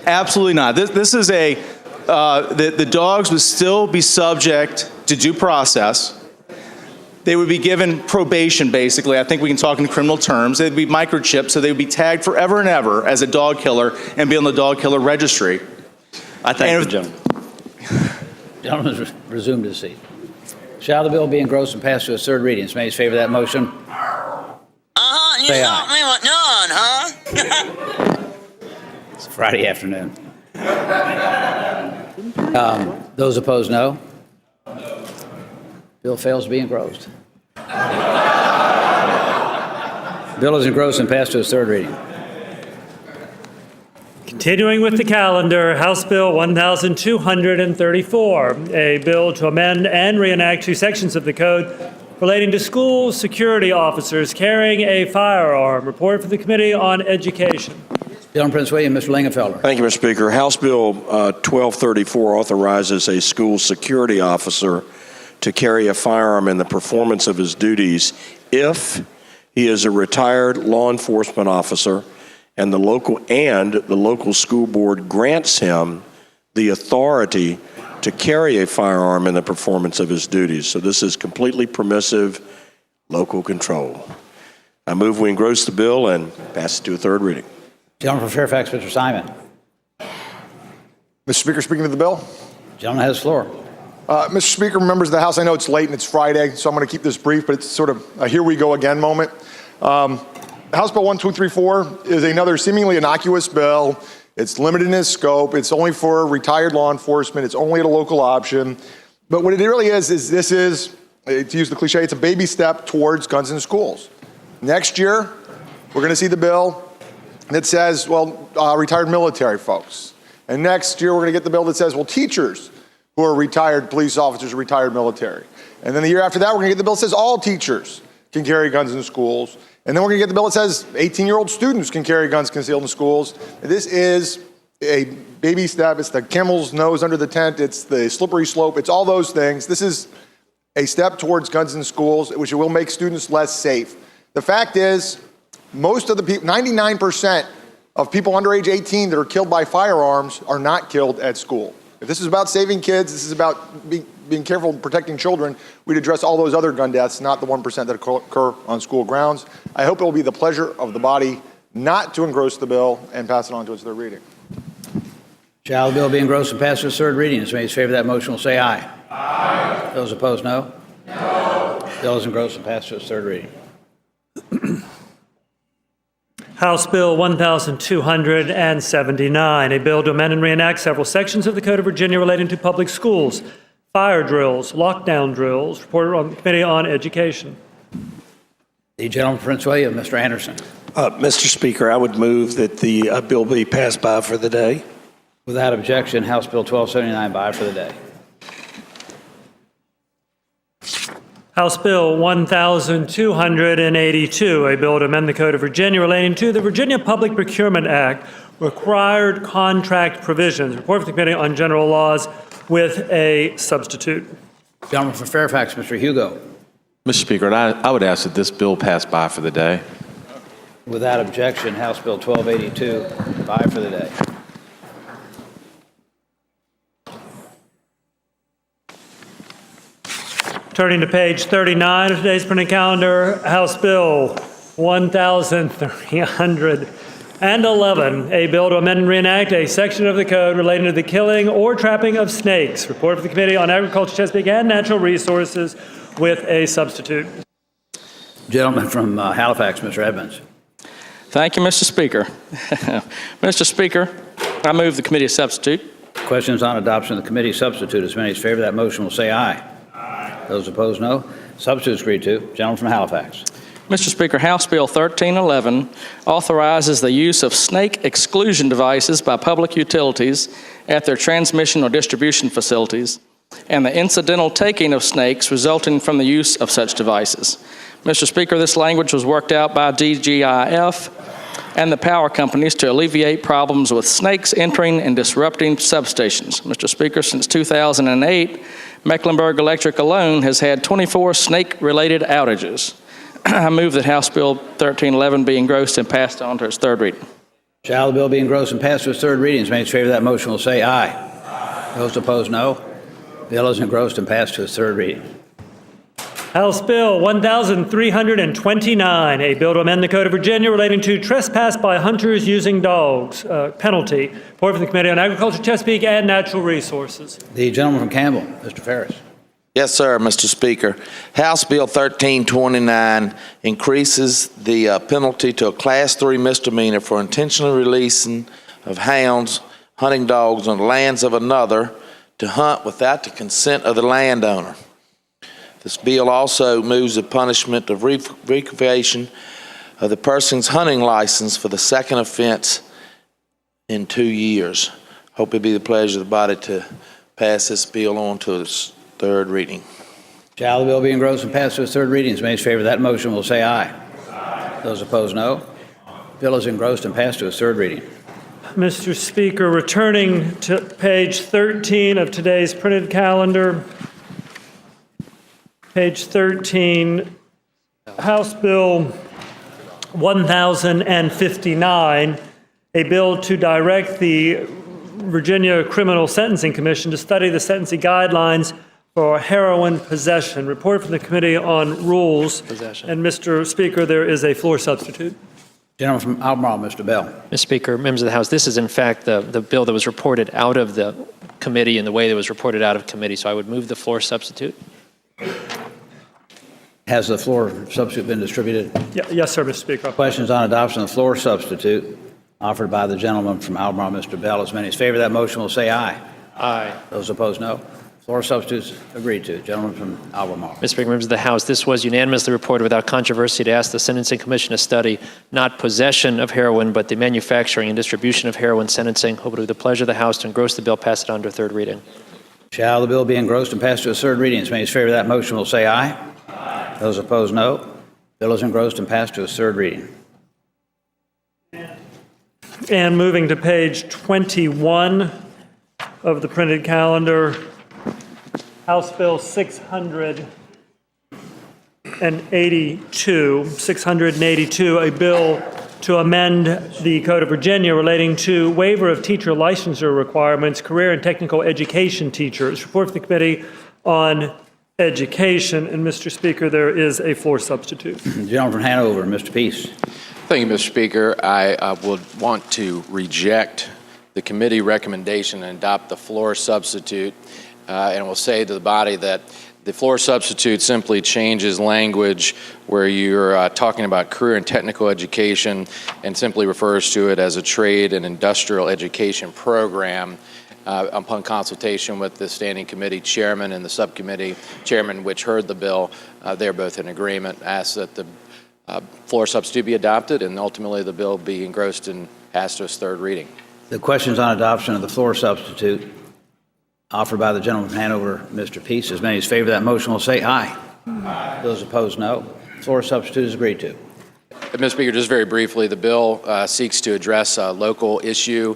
Absolutely not. This is the dogs would still be subject to due process. They would be given probation, basically. I think we can talk in criminal terms. They'd be microchipped, so they would be tagged forever and ever as a dog killer and be on the dog killer registry. I thank the gentleman. Gentleman resumed his seat. Shall the bill be engrossed and passed to its 3rd reading? As many as favor that motion? You Say got me with none, huh? It's Friday afternoon. Those opposed, no. Bill fails to be engrossed. Bill is engrossed and passed to its 3rd reading. Continuing with the calendar, House Bill 1234, a bill to amend and reenact 2 sections of the code relating to school security officers carrying a firearm. Report for the Committee on Education. Gentleman Prince William, Mr. Lingenfelder. Thank you, Mr. Speaker. House Bill 1234 authorizes a school security officer to carry a firearm in the performance of his duties if he is a retired law enforcement officer and the local school board grants him the authority to carry a firearm in the performance of his duties. So this is completely permissive local control. I move we engross the bill and pass it to a 3rd reading. Gentleman from Fairfax, Mr. Simon. Mr. Speaker, speaking to the bill. Gentleman has the floor. Mr. Speaker, members of the House, I know it's late and it's Friday, so I'm going to keep this brief, but it's sort of a here we go again moment. House Bill 1234 is another seemingly innocuous bill. It's limited in its scope. It's only for retired law enforcement. It's only at a local option. But what it really is this is, to use the cliche, it's a baby step towards guns in schools. Next year, we're going to see the bill that says, well, retired military folks. And next year, we're going to get the bill that says, well, teachers who are retired police officers or retired military. And then the year after that, we're going to get the bill that says all teachers can carry guns in schools. And then we're going to get the bill that says 18-year-old students can carry guns concealed in schools. This is a baby step. It's the camel's nose under the tent. It's the slippery slope. It's all those things. This is a step towards guns in schools, which will make students less safe. The fact is, most of the people, 99% of people under age 18 that are killed by firearms are not killed at school. If this is about saving kids, this is about being careful and protecting children, we'd address all those other gun deaths, not the 1% that occur on school grounds. I hope it will be the pleasure of the body not to engross the bill and pass it on to its third reading. Shall the bill be engrossed and passed to its third reading? As many as favor that motion will say aye. Aye. Those opposed, no. No. Bill is engrossed and passed to its third reading. House Bill 1279, a bill to amend and reenact several sections of the Code of Virginia relating to public schools, fire drills, lockdown drills, reported on the Committee on Education. The gentleman from Prince William, Mr. Anderson. Mr. Speaker, I would move that the bill be passed by for the day. Without objection, House Bill 1279 by for the day. House Bill 1282, a bill to amend the Code of Virginia relating to the Virginia Public Procurement Act, required contract provisions. Report from the Committee on General Laws with a substitute. Gentleman from Fairfax, Mr. Hugo. Mr. Speaker, I would ask that this bill pass by for the day. Without objection, House Bill 1282 by for the day. Turning to page 39 of today's printed calendar, House Bill 1311, a bill to amend and reenact a section of the code relating to the killing or trapping of snakes. Report for the Committee on Agriculture, Chesapeake, and Natural Resources with a substitute. Gentleman from Halifax, Mr. Edmonds. Thank you, Mr. Speaker. Mr. Speaker, I move the committee substitute. Questions on adoption of the committee substitute. As many as favor that motion will say aye. Those opposed, no. Substitute is agreed to. Gentleman from Halifax. Mr. Speaker, House Bill 1311 authorizes the use of snake exclusion devices by public utilities at their transmission or distribution facilities and the incidental taking of snakes resulting from the use of such devices. Mr. Speaker, this language was worked out by DGIF and the power companies to alleviate problems with snakes entering and disrupting substations. Mr. Speaker, since 2008, Mecklenburg Electric alone has had 24 snake-related outages. I move that House Bill 1311 be engrossed and passed on to its third reading. Shall the bill be engrossed and passed to its third reading? As many as favor that motion will say aye. Aye. Those opposed, no. Bill is engrossed and passed to its third reading. House Bill 1329, a bill to amend the Code of Virginia relating to trespass by hunters using dogs, penalty. Report from the Committee on Agriculture, Chesapeake, and Natural Resources. The gentleman from Campbell, Mr. Ferris. Yes, sir, Mr. Speaker. House Bill 1329 increases the penalty to a Class 3 misdemeanor for intentionally releasing of hounds, hunting dogs on the lands of another to hunt without the consent of the landowner. This bill also moves the punishment of revocation of the person's hunting license for the second offense in 2 years. Hope it be the pleasure of the body to pass this bill on to its third reading. Shall the bill be engrossed and passed to its third reading? As many as favor that motion will say aye. Aye. Those opposed, no. Bill is engrossed and passed to its third reading. Mr. Speaker, returning to page 13 of today's printed calendar, page 13, House Bill 1059, a bill to direct the Virginia Criminal Sentencing Commission to study the sentencing guidelines for heroin possession. Report from the Committee on Rules. Possession. And Mr. Speaker, there is a floor substitute. Gentleman from Albemarle, Mr. Bell. Mr. Speaker, members of the House, this is in fact the bill that was reported out of the committee in the way that was reported out of committee, so I would move the floor substitute. Has the floor substitute been distributed? Yes, sir, Mr. Speaker. Questions on adoption of the floor substitute offered by the gentleman from Albemarle, Mr. Bell. As many as favor that motion will say aye. Aye. Those opposed, no. Floor substitutes agreed to. Gentleman from Albemarle. Mr. Speaker, members of the House, this was unanimously reported without controversy to ask the Sentencing Commission to study not possession of heroin, but the manufacturing and distribution of heroin sentencing. Hope it will be the pleasure of the House to engross the bill, pass it on to third reading. Shall the bill be engrossed and passed to a third reading? As many as favor that motion will say aye. Aye. Those opposed, no. Bill is engrossed and passed to its third reading. And moving to page 21 of the printed calendar, House Bill 682, a bill to amend the Code of Virginia relating to waiver of teacher licensure requirements, career and technical education teachers. Report from the Committee on Education. And Mr. Speaker, there is a floor substitute. The gentleman from Hanover, Mr. Peace. Thank you, Mr. Speaker. I would want to reject the committee recommendation and adopt the floor substitute, and will say to the body that the floor substitute simply changes language where you're talking about career and technical education and simply refers to it as a trade and industrial education program. Upon consultation with the standing committee chairman and the subcommittee chairman, which heard the bill, they're both in agreement. Ask that the floor substitute be adopted and ultimately the bill be engrossed and passed to its third reading. The questions on adoption of the floor substitute offered by the gentleman from Hanover, Mr. Peace. As many as favor that motion will say aye. Aye. Those opposed, no. Floor substitute is agreed to. Mr. Speaker, just very briefly, the bill seeks to address a local issue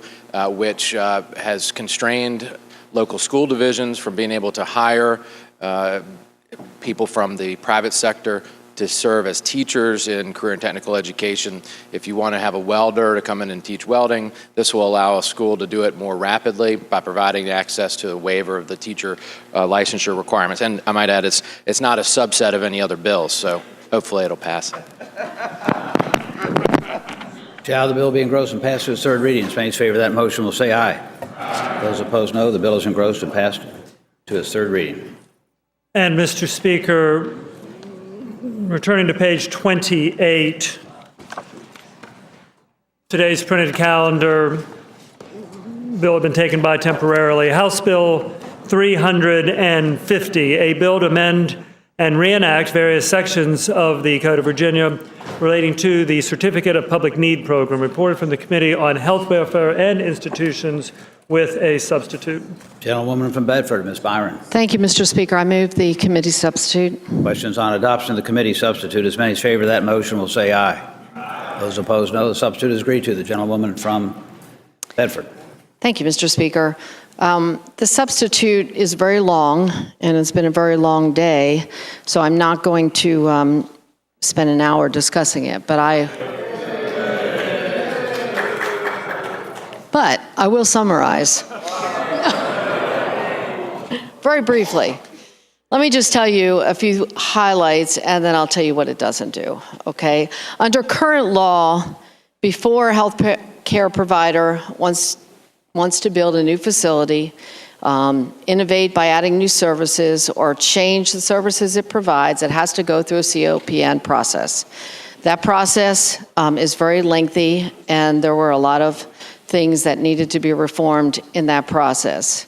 which has constrained local school divisions from being able to hire people from the private sector to serve as teachers in career and technical education. If you want to have a welder to come in and teach welding, this will allow a school to do it more rapidly by providing access to a waiver of the teacher licensure requirements. And I might add, it's not a subset of any other bills, so hopefully it'll pass. Shall the bill be engrossed and passed to its third reading? As many as favor that motion will say aye. Aye. Those opposed, no. The bill is engrossed and passed to its third reading. And Mr. Speaker, returning to page 28, today's printed calendar, bill had been taken by temporarily. House Bill 350, a bill to amend and reenact various sections of the Code of Virginia relating to the Certificate of Public Need Program, reported from the Committee on Health, Welfare, and Institutions with a substitute. Gentlewoman from Bedford, Ms. Byron. Thank you, Mr. Speaker. I move the committee substitute. Questions on adoption of the committee substitute. As many as favor that motion will say aye. Aye. Those opposed, no. The substitute is agreed to. The gentlewoman from Bedford. Thank you, Mr. Speaker. The substitute is very long, and it's been a very long day, so I'm not going to spend an hour discussing it, but I will summarize. Very briefly. Let me just tell you a few highlights, and then I'll tell you what it doesn't do, okay? Under current law, before a health care provider wants to build a new facility, innovate by adding new services, or change the services it provides, it has to go through a COPN process. That process is very lengthy, and there were a lot of things that needed to be reformed in that process.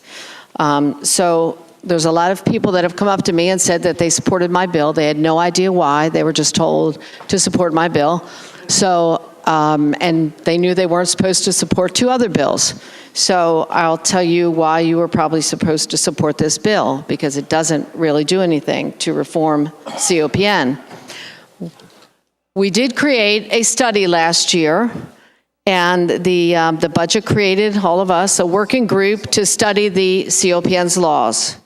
So there's a lot of people that have come up to me and said that they supported my bill. They had no idea why. They were just told to support my bill. So, and they knew they weren't supposed to support two other bills. So I'll tell you why you were probably supposed to support this bill, because it doesn't really do anything to reform COPN. We did create a study last year, and the budget created, all of us, a working group to study the COPN's laws.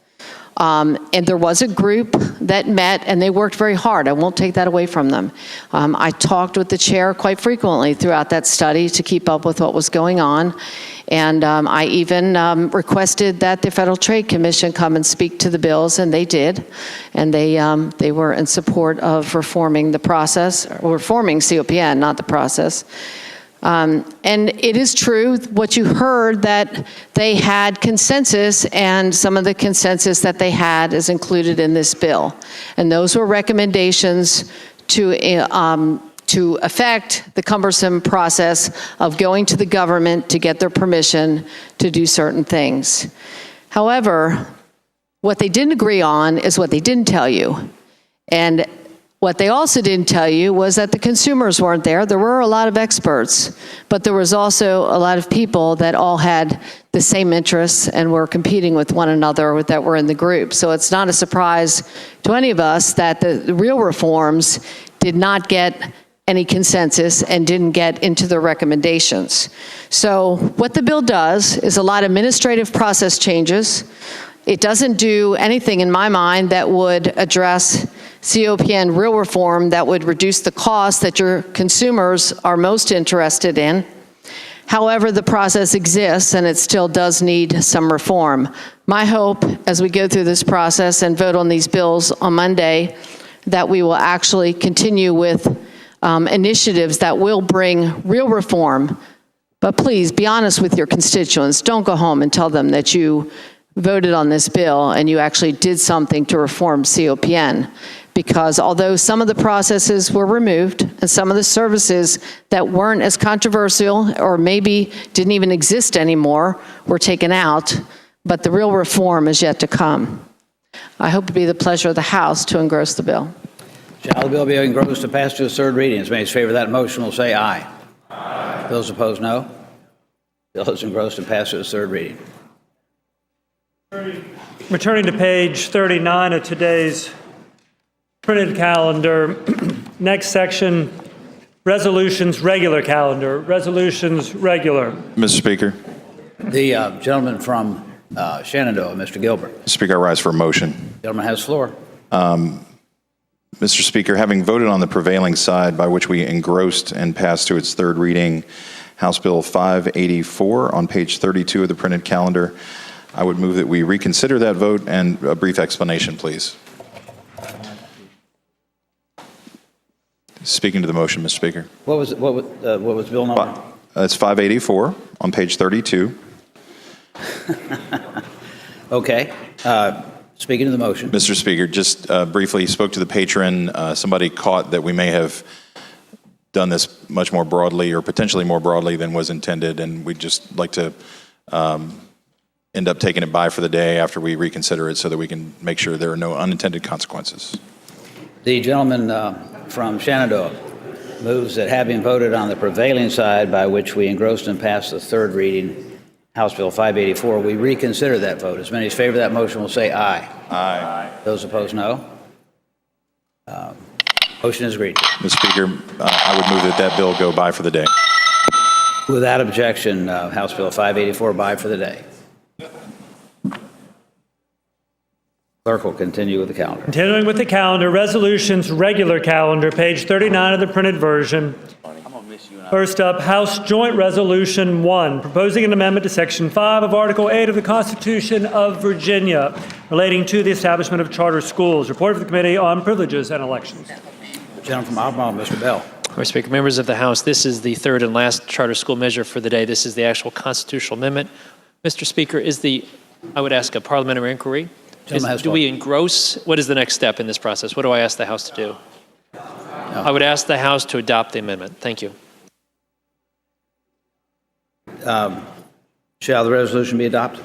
And there was a group that met, and they worked very hard. I won't take that away from them. I talked with the chair quite frequently throughout that study to keep up with what was going on. And I even requested that the Federal Trade Commission come and speak to the bills, and they did. And they were in support of reforming the process, or reforming COPN, not the process. And it is true what you heard, that they had consensus, and some of the consensus that they had is included in this bill. And those were recommendations to affect the cumbersome process of going to the government to get their permission to do certain things. However, what they didn't agree on is what they didn't tell you. And what they also didn't tell you was that the consumers weren't there. There were a lot of experts, but there was also a lot of people that all had the same interests and were competing with one another that were in the group. So it's not a surprise to any of us that the real reforms did not get any consensus and didn't get into the recommendations. So what the bill does is a lot of administrative process changes. It doesn't do anything, in my mind, that would address COPN real reform that would reduce the cost that your consumers are most interested in. However, the process exists and it still does need some reform. My hope as we go through this process and vote on these bills on Monday, that we will actually continue with initiatives that will bring real reform. But please be honest with your constituents. Don't go home and tell them that you voted on this bill and you actually did something to reform COPN. Because although some of the processes were removed and some of the services that weren't as controversial or maybe didn't even exist anymore were taken out, but the real reform is yet to come. I hope it will be the pleasure of the House to engross the bill. Shall the bill be engrossed to pass to its third reading? As many as favor that motion will say aye. Aye. Those opposed, no. Bill is engrossed and passed to its third reading. Returning to page 39 of today's printed calendar, next section, resolutions, regular calendar. Resolutions, regular. Mr. Speaker. The gentleman from Shenandoah, Mr. Gilbert. Speaker, I rise for a motion. Gentleman has the floor. Mr. Speaker, having voted on the prevailing side by which we engrossed and passed to its third reading House Bill 584 on page 32 of the printed calendar, I would move that we reconsider that vote, and a brief explanation, please. Speaking to the motion, Mr. Speaker. What was bill number? It's 584 on page 32. Okay. Speaking to the motion. Mr. Speaker, just briefly spoke to the patron. Somebody caught that we may have done this much more broadly or potentially more broadly than was intended, and we'd just like to end up taking it by for the day after we reconsider it so that we can make sure there are no unintended consequences. The gentleman from Shenandoah moves that having voted on the prevailing side by which we engrossed and passed the third reading House Bill 584, we reconsider that vote. As many as favor that motion will say aye. Aye. Those opposed, no. Motion is agreed to. Mr. Speaker, I would move that that bill go by for the day. Without objection, House Bill 584 by for the day. Clerk will continue with the calendar. Continuing with the calendar, resolutions, regular calendar, page 39 of the printed version. First up, House Joint Resolution 1, proposing an amendment to Section 5 of Article 8 of the Constitution of Virginia relating to the establishment of charter schools. Report of the Committee on Privileges and Elections. Gentleman from Albemarle, Mr. Bell. Mr. Speaker, members of the House, this is the third and last charter school measure for the day. This is the actual constitutional amendment. Mr. Speaker, I would ask a parliamentary inquiry. Do we engross? What is the next step in this process? What do I ask the House to do? I would ask the House to adopt the amendment. Thank you. Shall the resolution be adopted?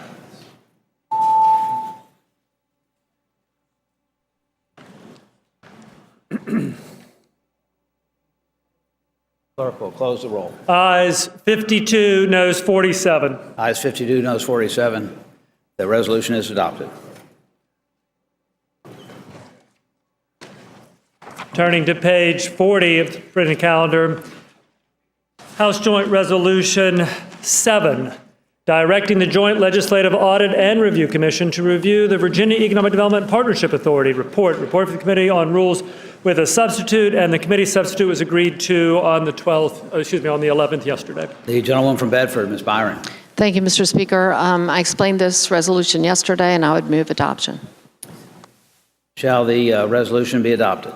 Clerk will close the roll. Ayes 52, noes 47. Ayes 52, noes 47. The resolution is adopted. Turning to page 40 of the printed calendar, House Joint Resolution 7, directing the Joint Legislative Audit and Review Commission to review the Virginia Economic Development Partnership Authority report for the Committee on Rules with a substitute, and the committee substitute was agreed to on the 11th yesterday. The gentlewoman from Bedford, Ms. Byron. Thank you, Mr. Speaker. I explained this resolution yesterday, and I would move adoption. Shall the resolution be adopted?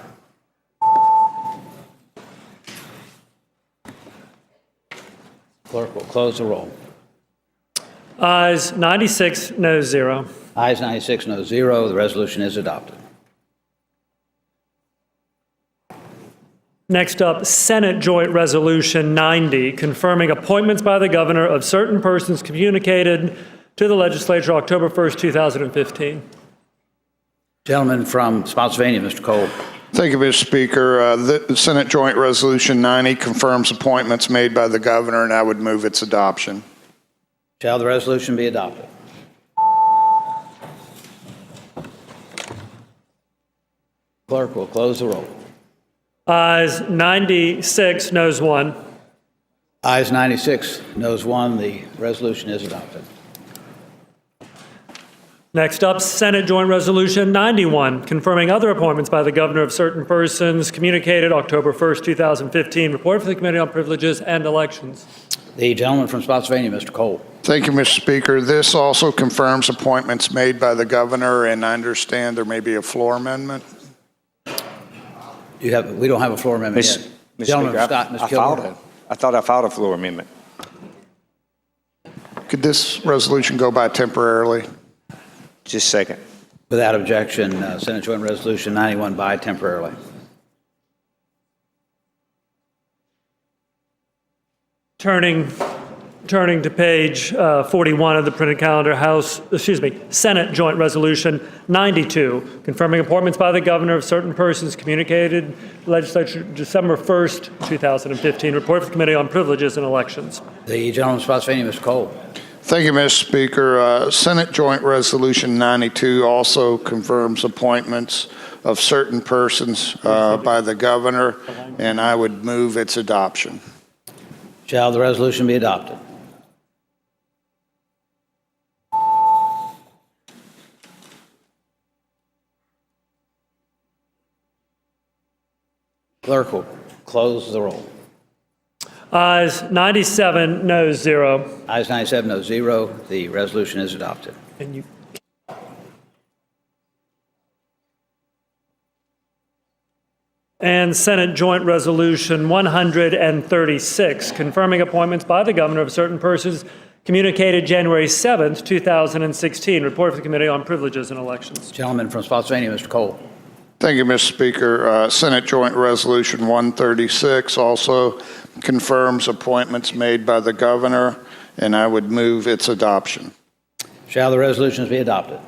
Clerk will close the roll. Ayes 96, noes 0. Ayes 96, noes 0. The resolution is adopted. Next up, Senate Joint Resolution 90, confirming appointments by the governor of certain persons communicated to the legislature October 1st, 2015. Gentleman from Spotsylvania, Mr. Cole. Thank you, Mr. Speaker. The Senate Joint Resolution 90 confirms appointments made by the governor, and I would move its adoption. Shall the resolution be adopted? Clerk will close the roll. Ayes 96, noes 1. Ayes 96, noes 1. The resolution is adopted. Next up, Senate Joint Resolution 91, confirming other appointments by the governor of certain persons, communicated October 1st, 2015. Report for the Committee on Privileges and Elections. The gentleman from Spotsylvania, Mr. Cole. Thank you, Mr. Speaker. This also confirms appointments made by the governor, and I understand there may be a floor amendment. We don't have a floor amendment yet. Mr. Gentleman Speaker, from Scott, Ms. I Kilgore. thought I filed a floor amendment. Could this resolution go by temporarily? Just a second. Without objection, Senate Joint Resolution 91 by temporarily. Turning to page 41 of the printed calendar, Senate Joint Resolution 92, confirming appointments by the governor of certain persons, communicated legislature December 1st, 2015. Report for the Committee on Privileges and Elections. The gentleman from Spotsylvania, Mr. Cole. Thank you, Mr. Speaker. Senate Joint Resolution 92 also confirms appointments of certain persons by the governor, and I would move its adoption. Shall the resolution be adopted? Clerk will close the roll. Ayes 97, noes 0. Ayes 97, no 0. The resolution is adopted. And Senate Joint Resolution 136, confirming appointments by the governor of certain persons, communicated January 7th, 2016. Report for the Committee on Privileges and Elections. Gentleman from Spotsylvania, Mr. Cole. Thank you, Mr. Speaker. Senate Joint Resolution 136 also confirms appointments made by the governor, and I would move its adoption. Shall the resolutions be adopted?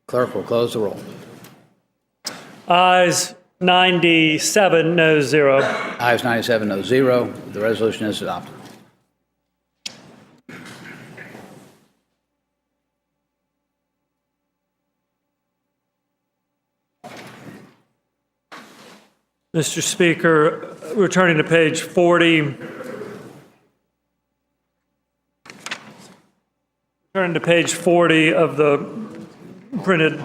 Clerk will close the roll. Ayes 97, noes 0. Ayes 97, no 0. The resolution is adopted. Mr. Speaker, returning to page 40. Turning to page 40 of the printed.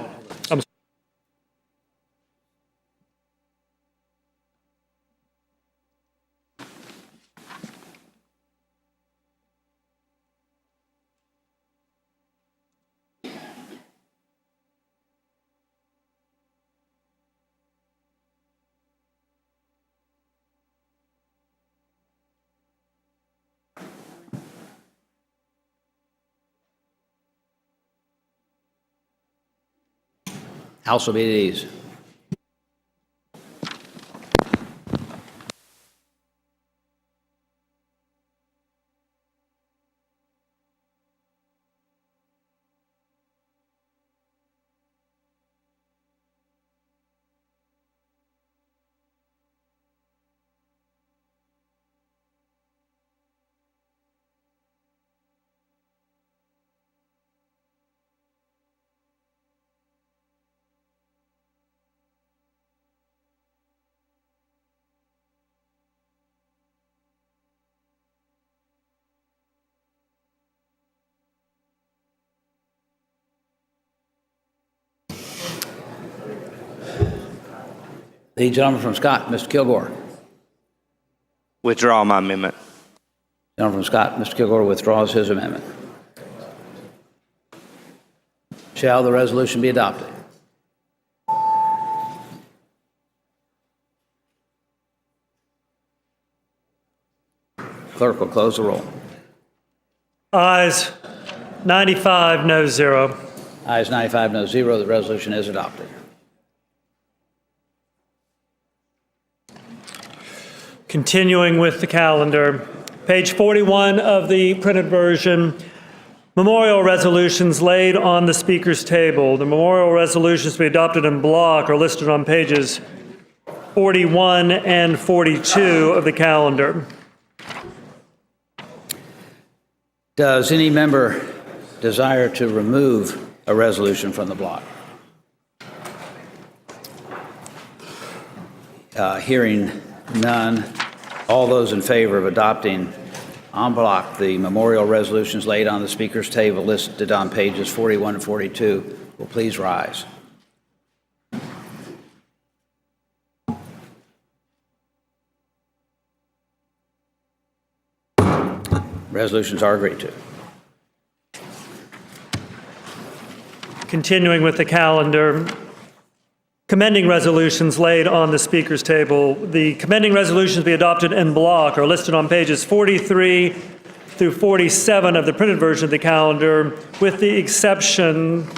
House will be at ease. The gentleman from Scott, Mr. Kilgore. Withdraw my amendment. Gentleman from Scott, Mr. Kilgore withdraws his amendment. Shall the resolution be adopted? Clerk will close the roll. Ayes 95, no 0. Ayes 95, no 0. The resolution is adopted. Continuing with the calendar, page 41 of the printed version, memorial resolutions laid on the Speaker's table. The memorial resolutions to be adopted in block are listed on pages 41 and 42 of the calendar. Does any member desire to remove a resolution from the block? Hearing none, all those in favor of adopting en bloc the memorial resolutions laid on the Speaker's table listed on pages 41 and 42 will please rise. Resolutions are agreed to. Continuing with the calendar, commending resolutions laid on the Speaker's table. The commending resolutions to be adopted en bloc are listed on pages 43 through 47 of the printed version of the calendar, with the exception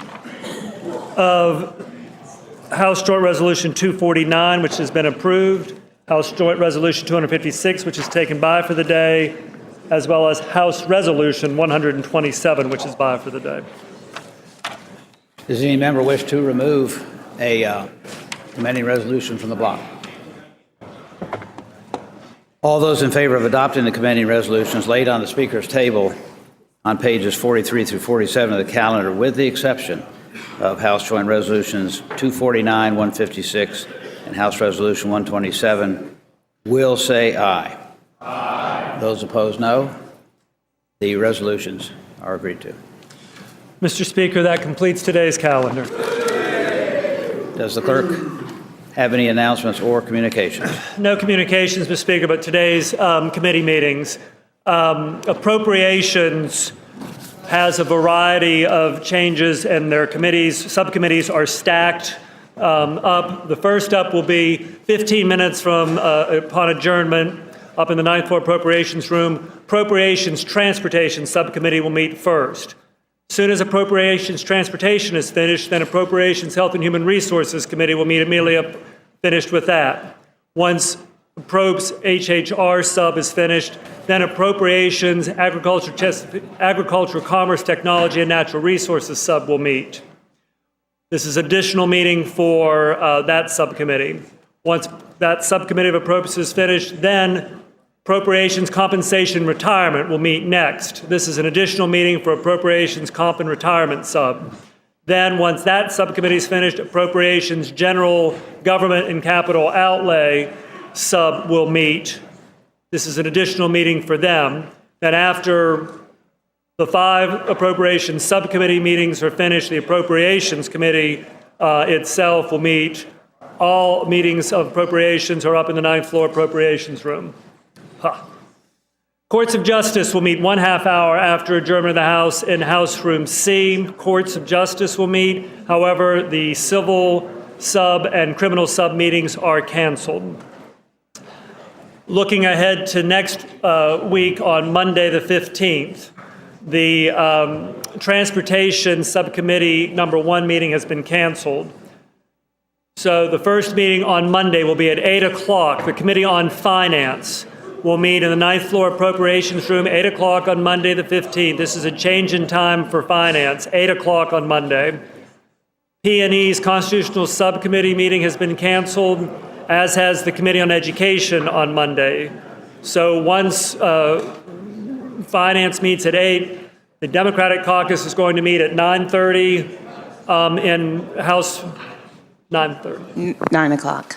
of House Joint Resolution 249, which has been approved, House Joint Resolution 256, which is taken by for the day, as well as House Resolution 127, which is by for the day. Does any member wish to remove a commending resolution from the block? All those in favor of adopting the commending resolutions laid on the Speaker's table on pages 43 through 47 of the calendar, with the exception of House Joint Resolutions 249, 156, and House Resolution 127, will say aye. Aye. Those opposed, no. The resolutions are agreed to. Mr. Speaker, that completes today's calendar. Does the clerk have any announcements or communications? No communications, Mr. Speaker, but today's committee meetings. Appropriations has a variety of changes, and their committees, subcommittees are stacked up. The first up will be 15 minutes from upon adjournment up in the 9th floor Appropriations Room. Appropriations Transportation Subcommittee will meet first. Soon as Appropriations Transportation is finished, then Appropriations Health and Human Resources Committee will meet immediately up, finished with that. Once Probes HHR sub is finished, then Appropriations Agriculture, Commerce, Technology, and Natural Resources sub will meet. This is additional meeting for that subcommittee. Once that subcommittee of appropriations is finished, then Appropriations Compensation Retirement will meet next. This is an additional meeting for Appropriations Comp and Retirement sub. Then, once that subcommittee is finished, Appropriations General Government and Capital Outlay sub will meet. This is an additional meeting for them. Then after the 5 Appropriations Subcommittee meetings are finished, the Appropriations Committee itself will meet. All meetings of appropriations are up in the 9th floor Appropriations Room. Courts of Justice will meet 1/2 hour after adjournment of the House in House Room C. Courts of Justice will meet. However, the civil sub and criminal sub meetings are canceled. Looking ahead to next week on Monday the 15th, the Transportation Subcommittee number 1 meeting has been canceled. So the first meeting on Monday will be at 8 o'clock. The Committee on Finance will meet in the 9th floor Appropriations Room, 8 o'clock on Monday the 15th. This is a change in time for Finance, 8 o'clock on Monday. P&E's Constitutional Subcommittee meeting has been canceled, as has the Committee on Education on Monday. So once Finance meets at 8, the Democratic Caucus is going to meet at 9:30 in House 9:30. 9 o'clock.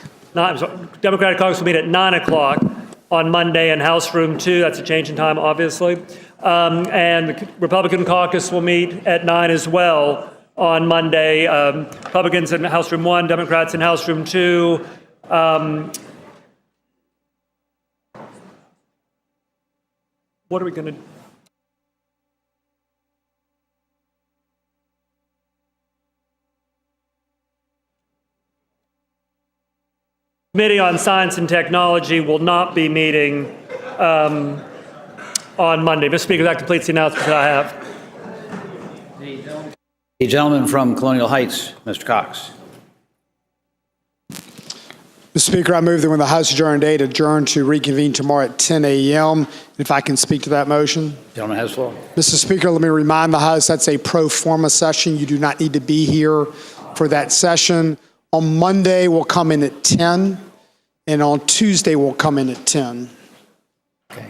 Democratic Caucus will meet at 9 o'clock on Monday in House Room 2. That's a change in time, obviously. And the Republican Caucus will meet at 9 as well on Monday. Republicans in House Room 1, Democrats in House Room 2. What are we going to do? Committee on Science and Technology will not be meeting on Monday. Mr. Speaker, that completes the announcements that I have. The gentleman from Colonial Heights, Mr. Cox. Mr. Speaker, I move that when the House adjourned 8, adjourn to reconvene tomorrow at 10 a.m. If I can speak to that motion. Gentleman has the floor. Mr. Speaker, let me remind the House that's a pro forma session. You do not need to be here for that session. On Monday, we'll come in at 10, and on Tuesday, we'll come in at 10. Okay.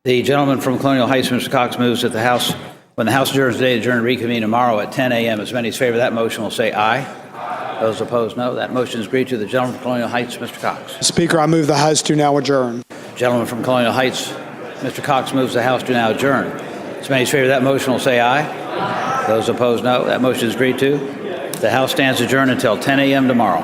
The gentleman from Colonial Heights, Mr. Cox, moves that the House, when the House adjourns today, adjourn and reconvene tomorrow at 10 a.m. As many as favor that motion will say aye. Aye. Those opposed, no. That motion is agreed to. The gentleman from Colonial Heights, Mr. Cox. Speaker, I move the House to now adjourn. Gentleman from Colonial Heights, Mr. Cox, moves the House to now adjourn. As many as favor that motion will say aye. Those opposed, no. That motion is agreed to. The House stands adjourned until 10 a.m. tomorrow.